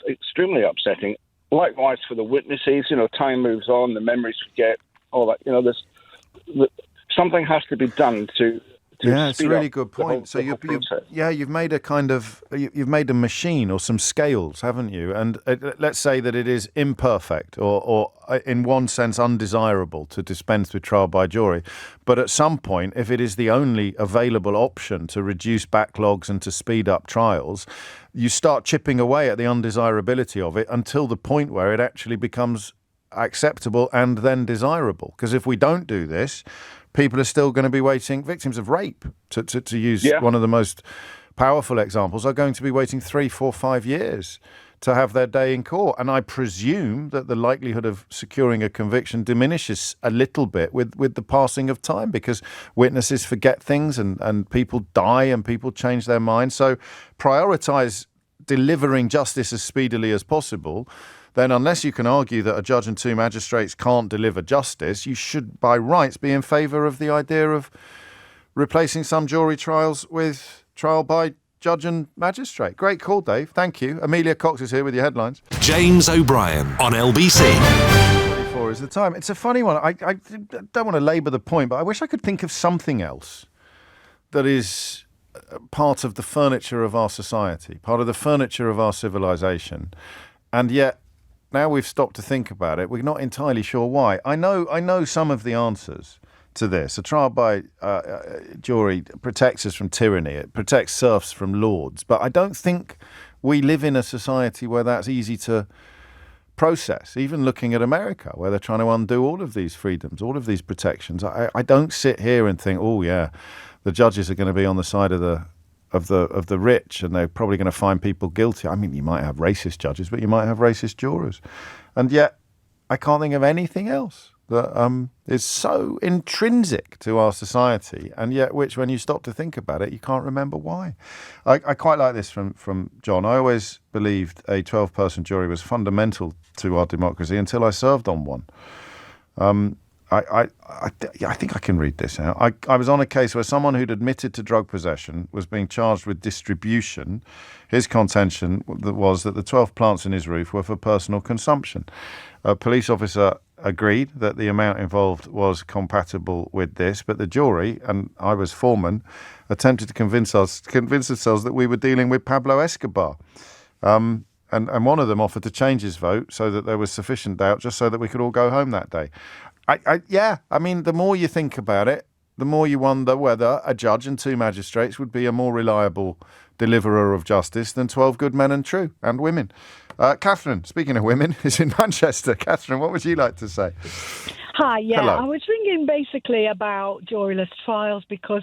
extremely upsetting. Likewise for the witnesses, time moves on, the memories forget, all that. Something has to be done to it's a really good point. So you've made a kind of you've made a machine or some scales, haven't you? And let's say that it is imperfect or in one sense undesirable to dispense with trial by jury. But at some point, if it is the only available option to reduce backlogs and to speed up trials, you start chipping away at the undesirability of it until the point where it actually becomes acceptable and then desirable. Because if we don't do this, people are still going to be waiting. Victims of rape, to use one of the most powerful examples, are going to be waiting 3, 4, 5 years to have their day in court. And I presume that the likelihood of securing a conviction diminishes a little bit with the passing of time, because witnesses forget things and people die and people change their minds. So prioritise delivering justice as speedily as possible. Then unless you can argue that a judge and 2 magistrates can't deliver justice, you should by rights be in favour of the idea of replacing some jury trials with trial by judge and magistrate. Great call, Dave. Thank you. Amelia Cox is here with your headlines. James O'Brien on LBC. 24 is the time. It's a funny one. I don't want to labour the point, but I wish I could think of something else that is part of the furniture of our society, part of the furniture of our civilization, and yet now we've stopped to think about it, we're not entirely sure why. I know some of the answers to this. A trial by jury protects us from tyranny. It protects serfs from lords. But I don't think we live in a society where that's easy to process. Even looking at America, where they're trying to undo all of these freedoms, all of these protections. I don't sit here and think, oh yeah, the judges are going to be on the side of the rich, and they're probably going to find people guilty. I mean, you might have racist judges, but you might have racist jurors. And yet, I can't think of anything else that is so intrinsic to our society, and yet which, when you stop to think about it, you can't remember why. I quite like this from John. I always believed a 12-person jury was fundamental to our democracy until I served on one. I think I can read this out. I was on a case where someone who'd admitted to drug possession was being charged with distribution. His contention was that the 12 plants in his roof were for personal consumption. A police officer agreed that the amount involved was compatible with this, but the jury, and I was foreman, attempted to convince themselves that we were dealing with Pablo Escobar. And one of them offered to change his vote so that there was sufficient doubt, just so that we could all go home that day. I mean, the more you think about it, the more you wonder whether a judge and 2 magistrates would be a more reliable deliverer of justice than 12 good men and women. Catherine, speaking of women, is in Manchester. Catherine, what would you like to say? Hi, yeah. Hello. I was ringing basically about juryless trials because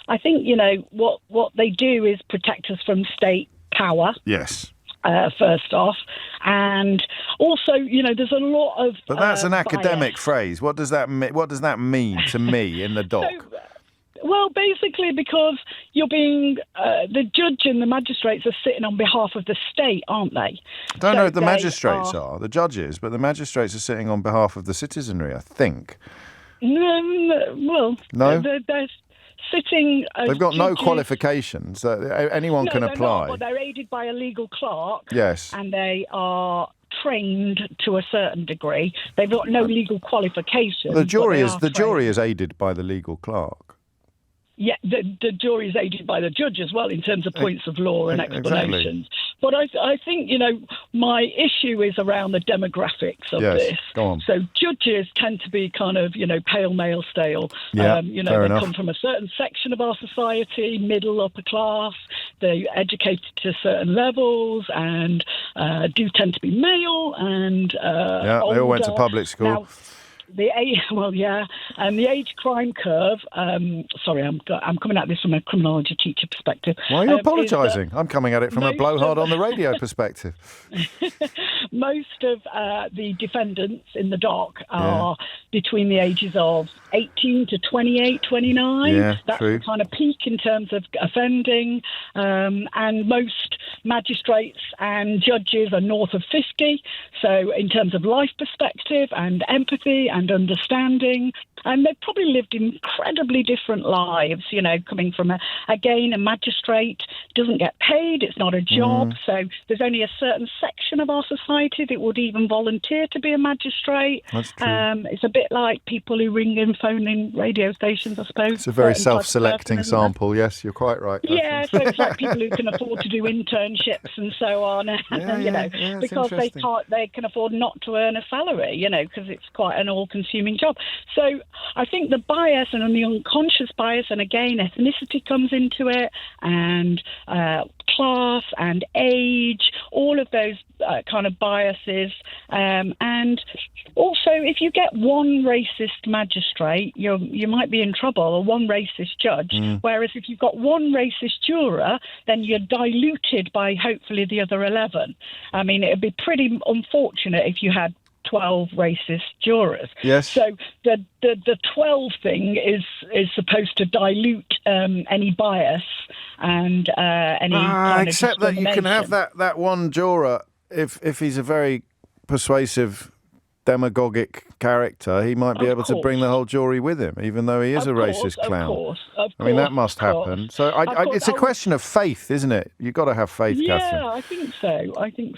I think, what they do is protect us from state power. Yes. first off. And also, there's a lot of... But that's an bias. academic phrase. What does that mean to me in the dock? Well, basically because you're being... the judge and the magistrates are sitting on behalf of the state, aren't they? I don't know if the magistrates are, the judges, but the magistrates are sitting on behalf of the citizenry, I think. No? They're sitting... They've got no qualifications. Anyone can apply. They're not, but they're aided by a legal clerk. Yes. And they are trained to a certain degree. They've got no legal qualifications. The jury is aided by the legal clerk. Yeah, the jury is aided by the judge as well in terms of points of law and explanations. Exactly. But I think, my issue is around the demographics of this. Go on. So judges tend to be kind of, pale male stale. Yeah, they enough. come from a certain section of our society, middle, upper class. They're educated to certain levels and do tend to be male and they all went to public school. Now, the age crime curve. Sorry, I'm coming at this from a criminology teacher perspective. Why are you apologising? I'm coming at it from a blowhard on the radio perspective. Most of the defendants in the dock are between the ages of 18 to 28, 29. Yeah, that's true. the kind of peak in terms of offending. And most magistrates and judges are north of 50. So in terms of life perspective and empathy and understanding, and they've probably lived incredibly different lives, coming from, a magistrate doesn't get paid, it's not a job, so there's only a certain section of our society that would even volunteer to be a magistrate. That's true. It's a bit like people who ring and phone in radio stations, I suppose. It's a very self-selecting sample, yes, you're quite right. Yeah, so it's like people who can afford to do internships and so on, because they can afford not to earn a salary, because it's quite an all-consuming job. So I think the bias and the unconscious bias, and again, ethnicity comes into it, and class and age, all of those kind of biases. And also, if you get one racist magistrate, you might be in trouble, or one racist judge. Whereas if you've got one racist juror, then you're diluted by hopefully the other 11. I mean, it'd be pretty unfortunate if you had 12 racist jurors. Yes. So the 12 thing is supposed to dilute any bias and any kind except of that you can have that one juror if he's a very persuasive demagogic character, he might be able to bring the whole jury with him, even though he is a racist clown. I mean, that must happen. So it's a question of faith, isn't it? You've got to have faith, Catherine. Yeah, I think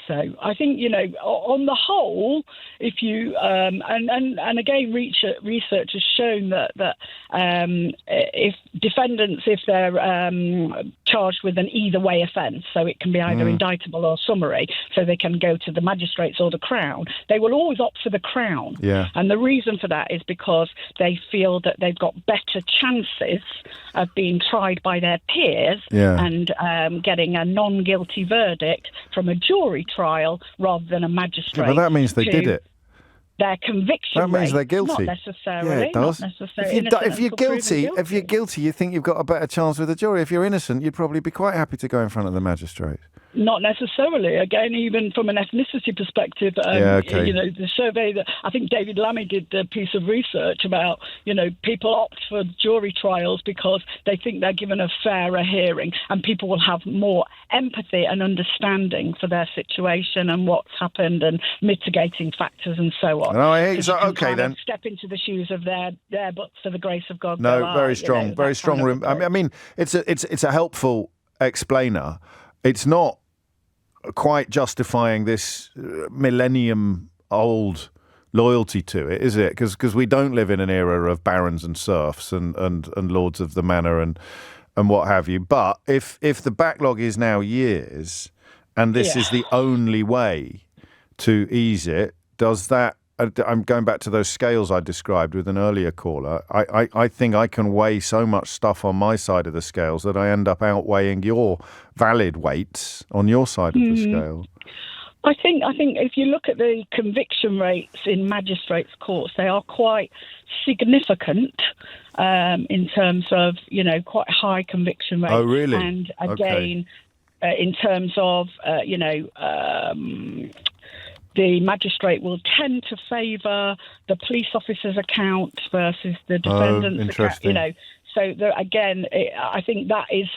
so. I think, on the whole, if you and again, research has shown that if defendants, if they're charged with an either way offence, so it can be either indictable or summary, so they can go to the magistrates or the Crown, they will always opt for the Crown. Yeah. And the reason for that is because they feel that they've got better chances of being tried by their peers and getting a non-guilty verdict from a jury trial rather than a magistrate. Yeah, but that means they did it. Their conviction that means rate, they're guilty. Not necessarily. Yeah, it does. Not necessarily. If you're guilty, you think you've got a better chance with the jury. If you're innocent, you'd probably be quite happy to go in front of the magistrate. Not necessarily. Again, even from an ethnicity perspective, the survey that I think David Lammy did a piece of research about, people opt for jury trials because they think they're given a fairer hearing, and people will have more empathy and understanding for their situation and what's happened and mitigating factors and so on. Then step into the shoes of their but for the grace of God. Very strong. I mean, it's a helpful explainer. It's not quite justifying this millennium-old loyalty to it, is it? Because we don't live in an era of barons and serfs and lords of the manor and what have you. But if the backlog is now years, and this is the only way to ease it, does that... I'm going back to those scales I described with an earlier caller. I think I can weigh so much stuff on my side of the scales that I end up outweighing your valid weights on your side of the scale. I think if you look at the conviction rates in magistrates' courts, they are quite significant in terms of, quite high conviction rates. Oh, really? And again... in terms of, the magistrate will tend to favour the police officer's account versus the defendant's account. So there, again, I think that is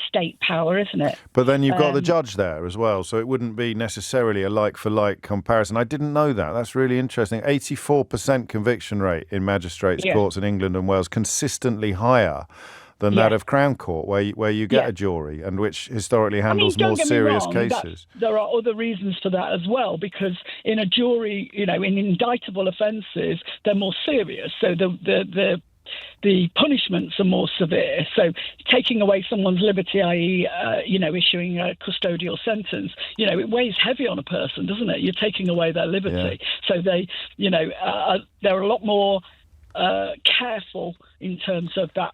state power, isn't it? But then you've got the judge there as well, so it wouldn't be necessarily a like-for-like comparison. I didn't know that. That's really interesting. 84% conviction rate in magistrates' courts in England and Wales, consistently higher than that of Crown Court, where you get a jury, and which historically handles more serious cases. There are other reasons for that as well, because in a jury, in indictable offences, they're more serious. So the punishments are more severe. So taking away someone's liberty, i.e., issuing a custodial sentence, it weighs heavy on a person, doesn't it? You're taking away their liberty. So they, they're a lot more careful in terms of that.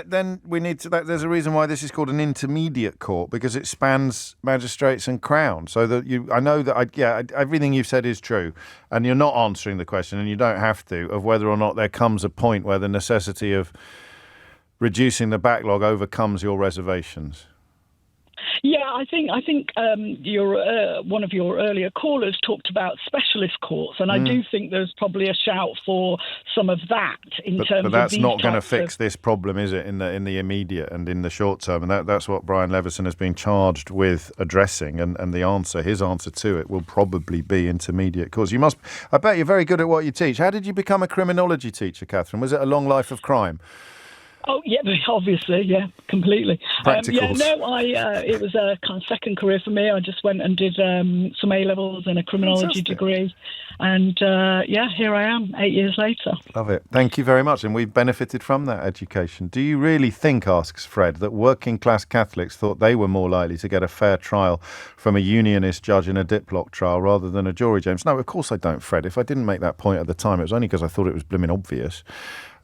Then we need to. There's a reason why this is called an intermediate court, because it spans magistrates and Crown. So that I know that everything you've said is true, and you're not answering the question, and you don't have to, of whether or not there comes a point where the necessity of reducing the backlog overcomes your reservations. Yeah, I think one of your earlier callers talked about specialist courts, and I do think there's probably a shout for some of that But that's not going to fix this problem, is it? In the immediate and in the short term, and that's what Brian Levison has been charged with addressing, and his answer to it will probably be intermediate courts. I bet you're very good at what you teach. How did you become a criminology teacher, Catherine? Was it a long life of crime? Oh, yeah, obviously, yeah, completely. Practicals. It was a kind of second career for me. I just went and did some A-levels and a criminology degree. And, here I am, 8 years later. Love it. Thank you very much. And we've benefited from that education. Do you really think, asks Fred, that working-class Catholics thought they were more likely to get a fair trial from a unionist judge in a diplock trial rather than a jury, James? No, of course I don't, Fred. If I didn't make that point at the time, it was only because I thought it was blooming obvious.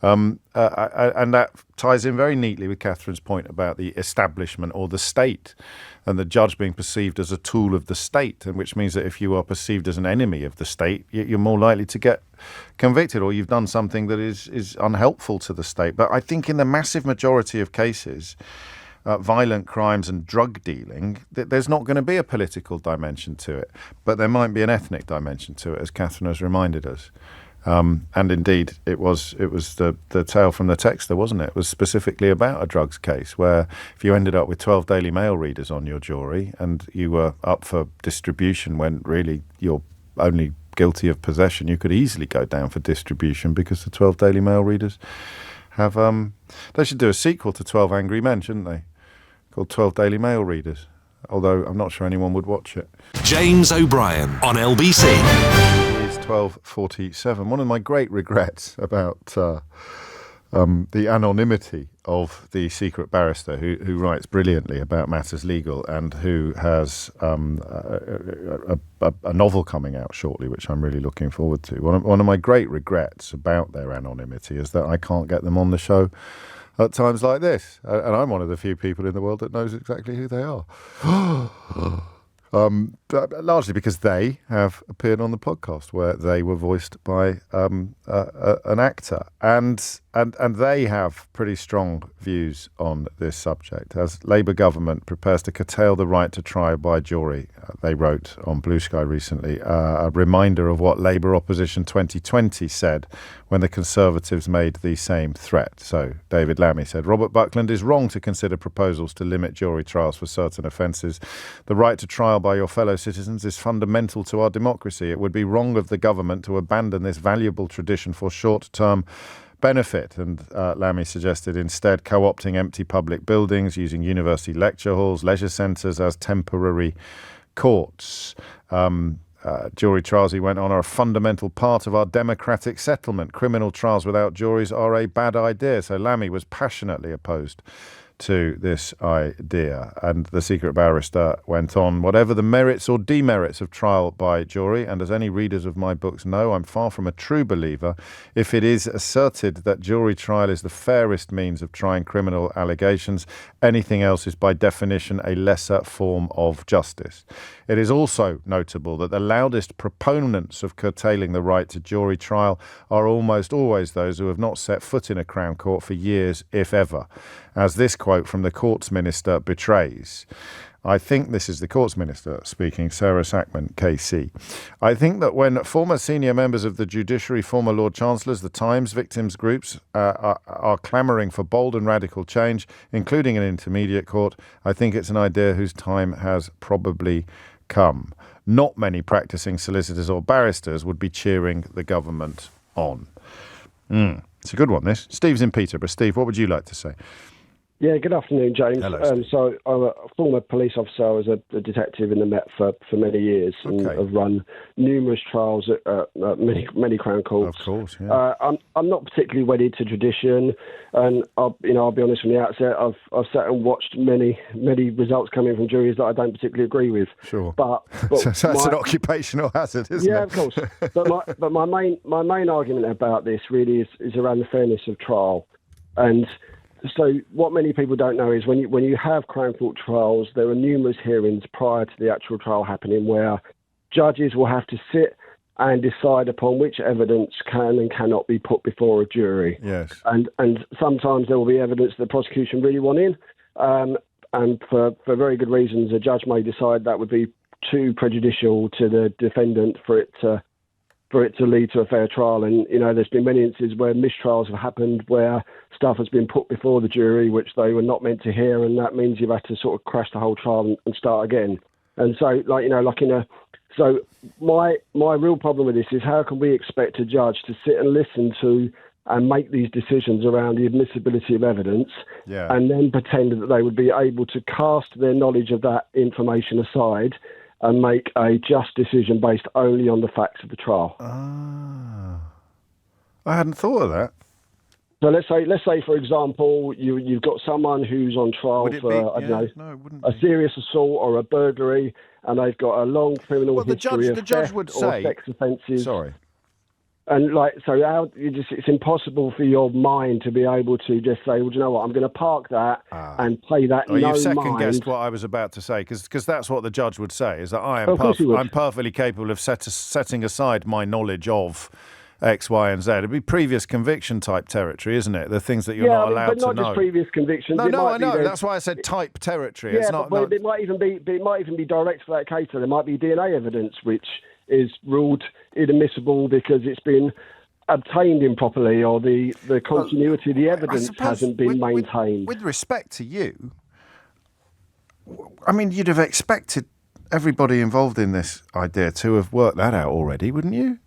And that ties in very neatly with Catherine's point about the establishment or the state, and the judge being perceived as a tool of the state, and which means that if you are perceived as an enemy of the state, you're more likely to get convicted, or you've done something that is unhelpful to the state. But I think in the massive majority of cases, violent crimes and drug dealing, there's not going to be a political dimension to it, but there might be an ethnic dimension to it, as Catherine has reminded us. And indeed, it was the tale from the text there, wasn't it? It was specifically about a drugs case where if you ended up with 12 Daily Mail readers on your jury and you were up for distribution when really you're only guilty of possession, you could easily go down for distribution because the 12 Daily Mail readers have... they should do a sequel to 12 Angry Men, shouldn't they? Called 12 Daily Mail readers. Although I'm not sure anyone would watch it. James O'Brien on LBC. 12:47. One of my great regrets about the anonymity of the secret barrister who writes brilliantly about matters legal and who has a novel coming out shortly, which I'm really looking forward to. One of my great regrets about their anonymity is that I can't get them on the show at times like this. And I'm one of the few people in the world that knows exactly who they are. Largely because they have appeared on the podcast where they were voiced by an actor, and they have pretty strong views on this subject. As Labour government prepares to curtail the right to trial by jury, they wrote on Blue Sky recently, a reminder of what Labour Opposition 2020 said when the Conservatives made the same threat. So David Lammy said, Robert Buckland is wrong to consider proposals to limit jury trials for certain offences. The right to trial by your fellow citizens is fundamental to our democracy. It would be wrong of the government to abandon this valuable tradition for short-term benefit. And Lammy suggested instead co-opting empty public buildings, using university lecture halls, leisure centres as temporary courts. Jury trials, he went on, are a fundamental part of our democratic settlement. Criminal trials without juries are a bad idea. So Lammy was passionately opposed to this idea. And the secret barrister went on, whatever the merits or demerits of trial by jury, and as any readers of my books know, I'm far from a true believer, if it is asserted that jury trial is the fairest means of trying criminal allegations, anything else is by definition a lesser form of justice. It is also notable that the loudest proponents of curtailing the right to jury trial are almost always those who have not set foot in a Crown Court for years, if ever. As this quote quote from the Courts Minister betrays. I think this is the Courts Minister speaking, Sarah Sackman, KC. I think that when former senior members of the judiciary, former Lord Chancellors, the Times, victims groups are clamouring for bold and radical change, including an intermediate court, I think it's an idea whose time has probably come. Not many practising solicitors or barristers would be cheering the government on. It's a good one, this. Steve's in Peterborough. Steve, what would you like to say? Yeah, good afternoon, James. Hello, so I'm a former police officer. I was a detective in the Met for many years and have run numerous trials at many Crown Courts. Of course, yeah. I'm not particularly wedded to tradition, and I'll be honest from the outset. I've sat and watched many results coming from juries that I don't particularly agree with. Sure, but so that's an occupational hazard, isn't it? Yeah, of course. but my main argument about this really is around the fairness of trial. And so what many people don't know is when you have Crown Court trials, there are numerous hearings prior to the actual trial happening where judges will have to sit and decide upon which evidence can and cannot be put before a jury. Yes. And sometimes there will be evidence the prosecution really want in, and for very good reasons, a judge may decide that would be too prejudicial to the defendant for it to lead to a fair trial. And, there's been many instances where mistrials have happened where stuff has been put before the jury which they were not meant to hear, and that means you've had to sort of crash the whole trial and start again. And so, so my real problem with this is how can we expect a judge to sit and listen to and make these decisions around the admissibility of evidence and then pretend that they would be able to cast their knowledge of that information aside and make a just decision based only on the facts of the trial. I hadn't thought of that. So let's say for example, you've got someone who's on trial for a serious assault or a burglary, and they've got a long criminal history of theft or sex offences. Sorry. And it's impossible for your mind to be able to just say, well, do you know what, I'm going to park that and play that you've second-guessed what I was about to say, because that's what the judge would say, is that I'm perfectly capable of setting aside my knowledge of X, Y, and Z. It'd be previous conviction type territory, isn't it? The things that you're not allowed to know. But not just previous convictions. No, I know. That's why I said type territory. Yeah, it's not. It might even be direct for that case. So there might be DNA evidence which is ruled inadmissible because it's been obtained improperly, or the continuity of the evidence hasn't been maintained. With respect to you, I mean, you'd have expected everybody involved in this idea to have worked that out already, wouldn't you?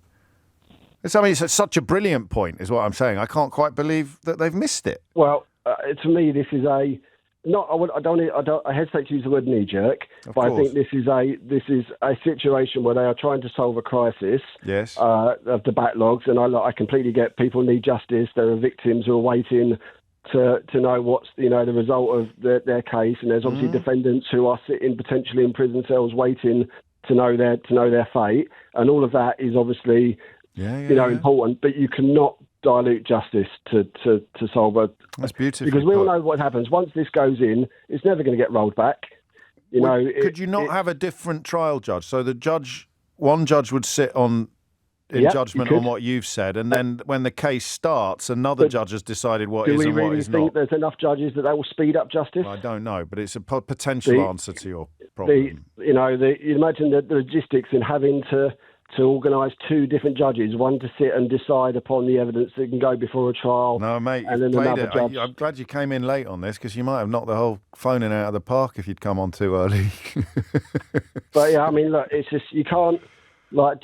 It's such a brilliant point, is what I'm saying. I can't quite believe that they've missed it. Well, to me, this is I hesitate to use the word knee-jerk, but I think this is a situation where they are trying to solve a crisis of the backlogs, and I completely get people need justice. There are victims who are waiting to know what's the result of their case, and there's obviously defendants who are sitting potentially in prison cells waiting to know their fate, and all of that is obviously important, but you cannot dilute justice to solve a... That's beautiful. Because we all know what happens. Once this goes in, it's never going to get rolled back. Could you not have a different trial judge? So one judge would sit in judgment on what you've said, and then when the case starts, another judge has decided what is and what is not. Do we really think there's enough judges that will speed up justice? I don't know, but it's a potential answer to your problem. You imagine the logistics in having to organise two different judges, one to sit and decide upon the evidence that can go before a trial. No, mate, and then another judge. I'm glad you came in late on this, because you might have knocked the whole phoning out of the park if you'd come on too early. But yeah, I mean, look, it's just, you can't,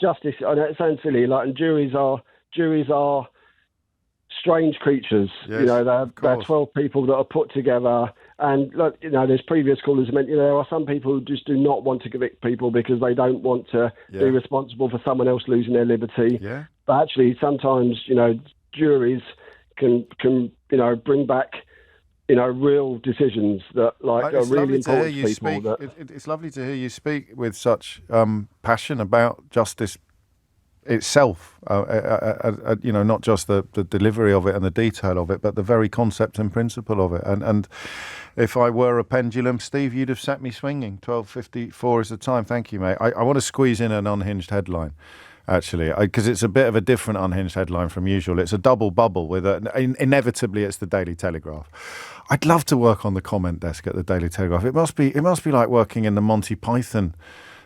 justice, I know it sounds silly, and juries are strange creatures. Yes, they're 12 people that are put together. And look, there's previous callers who meant, there are some people who just do not want to convict people because they don't want to be responsible for someone else losing their liberty. Yeah. But actually, sometimes, juries can bring back, real decisions that are really important to people. It's lovely to hear you speak with such passion about justice itself, not just the delivery of it and the detail of it, but the very concept and principle of it. And if I were a pendulum, Steve, you'd have set me swinging. 12:54 is the time. Thank you, mate. I want to squeeze in an unhinged headline. actually, because it's a bit of a different unhinged headline from usual. It's a double bubble with inevitably it's the Daily Telegraph. I'd love to work on the comment desk at the Daily Telegraph. It must be like working in the Monty Python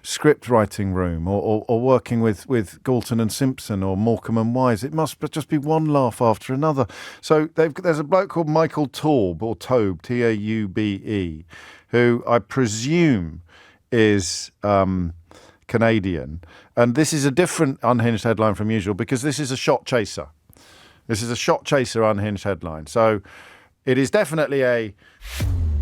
script writing room or working with Galton and Simpson or Morecambe and Wise. It must just be one laugh after another. So there's a bloke called Michael Taube, or Taube, Taube, who I presume is Canadian. And this is a different unhinged headline from usual because this is a shot chaser. This is a shot chaser unhinged headline. So it is definitely a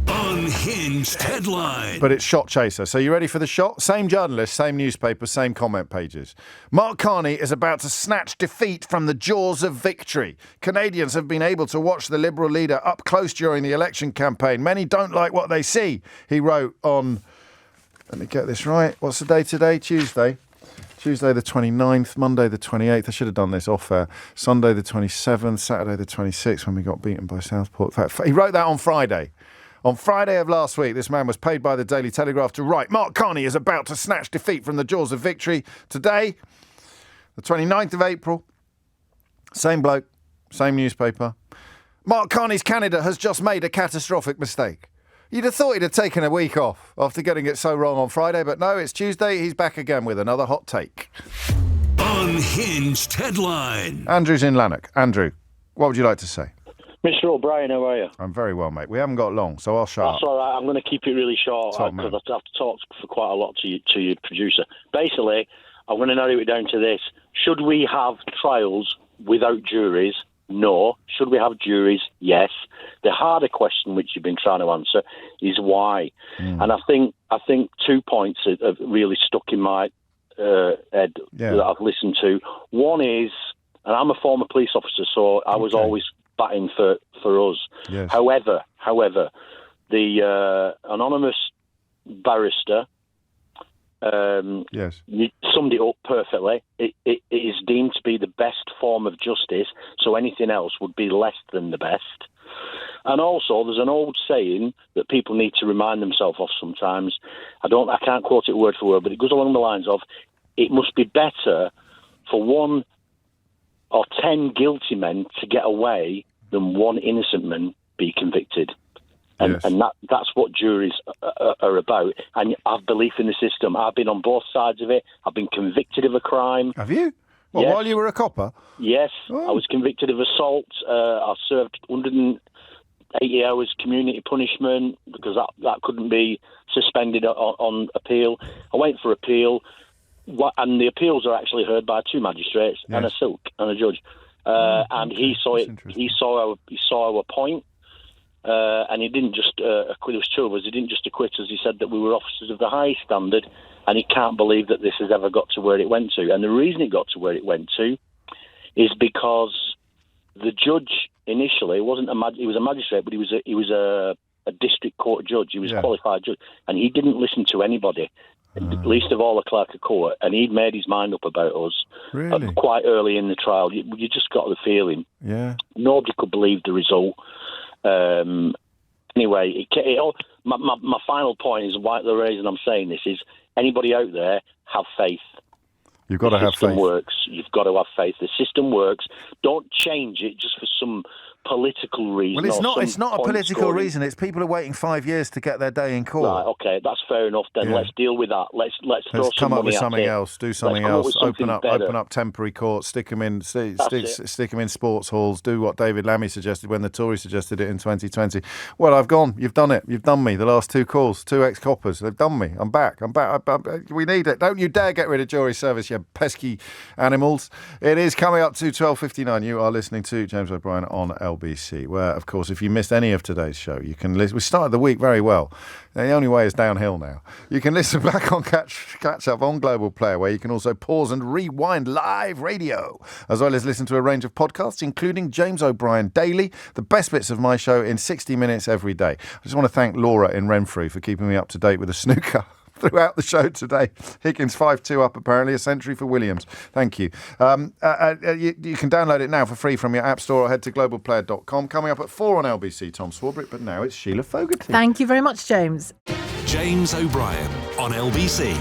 unhinged headline. But it's shot chaser. So you ready for the shot? Same journalist, same newspaper, same comment pages. Mark Carney is about to snatch defeat from the jaws of victory. Canadians have been able to watch the Liberal leader up close during the election campaign. Many don't like what they see, he wrote on... Let me get this right. What's the day today? Tuesday the 29th, Monday the 28th. I should have done this off air. Sunday the 27th, Saturday the 26th when we got beaten by Southport. In fact, he wrote that on Friday. On Friday of last week, this man was paid by the Daily Telegraph to write, Mark Carney is about to snatch defeat from the jaws of victory. Today, the 29th of April, same bloke, same newspaper. Mark Carney's Canada has just made a catastrophic mistake. You'd have thought he'd have taken a week off after getting it so wrong on Friday, but no, it's Tuesday. He's back again with another hot take. Unhinged headline. Andrew's in Lanark. Andrew, what would you like to say? Mr. O'Brien, how are you? I'm very well, mate. We haven't got long, so I'll shut up. That's all right. I'm going to keep it really short because I have to talk for quite a lot to your producer. Basically, I'm going to narrow it down to this. Should we have trials without juries? No. Should we have juries? Yes. The harder question, which you've been trying to answer, is why. And I think 2 points have really stuck in my head that I've listened to. One is, and I'm a former police officer, so I was always batting for us. Yes. However, the anonymous barrister you summed it up perfectly. It is deemed to be the best form of justice, so anything else would be less than the best. And also, there's an old saying that people need to remind themselves of sometimes. I can't quote it word for word, but it goes along the lines of, it must be better for 1 or 10 guilty men to get away than 1 innocent man be convicted. And that's what juries are about. And I have belief in the system. I've been on both sides of it. I've been convicted of a crime. Have you? Well, yes. While you were a copper? Yes. I was convicted of assault. I served 180 hours community punishment because that couldn't be suspended on appeal. I went for appeal, and the appeals are actually heard by 2 magistrates and a silk and a judge. And he saw it. He saw our point. And he didn't just acquit. There was 2 of us. He didn't just acquit us. He said that we were officers of the highest standard, and he can't believe that this has ever got to where it went to. And the reason it got to where it went to is because the judge initially wasn't he was a magistrate, but he was a district court judge. He was a qualified judge, and he didn't listen to anybody, least of all the clerk of court. And he'd made his mind up about us quite early in the trial. You just got the feeling. Yeah. Nobody could believe the result. Anyway, my final point is why the reason I'm saying this is anybody out there, have faith. You've got to have faith. The system works. You've got to have faith. The system works. Don't change it just for some political reason. Well, it's not a political reason. It's people are waiting 5 years to get their day in court. Right, okay, that's fair enough then. Let's deal with that. Let's throw come some up with money something at it. else. Do something else. Open up temporary courts. Stick them in sports halls. Do what David Lammy suggested when the Tories suggested it in 2020. Well, I've gone. You've done it. You've done me. The last 2 calls. 2 ex-coppers. They've done me. I'm back. We need it. Don't you dare get rid of jury service, you pesky animals. It is coming up to 12:59. You are listening to James O'Brien on LBC, where, of course, if you missed any of today's show, you can listen. We started the week very well. The only way is downhill now. You can listen back on catch up on Global Player, where you can also pause and rewind live radio, as well as listen to a range of podcasts, including James O'Brien Daily, the best bits of my show in 60 minutes every day. I just want to thank Laura in Renfrew for keeping me up to date with the snooker throughout the show today. Higgins 5-2 up, apparently. A century for Williams. Thank you. You can download it now for free from your app store or head to globalplayer.com. Coming up at 4 on LBC, Tom Swarbrick, but now it's Sheila Fogarty. Thank you very much, James. James O'Brien on LBC.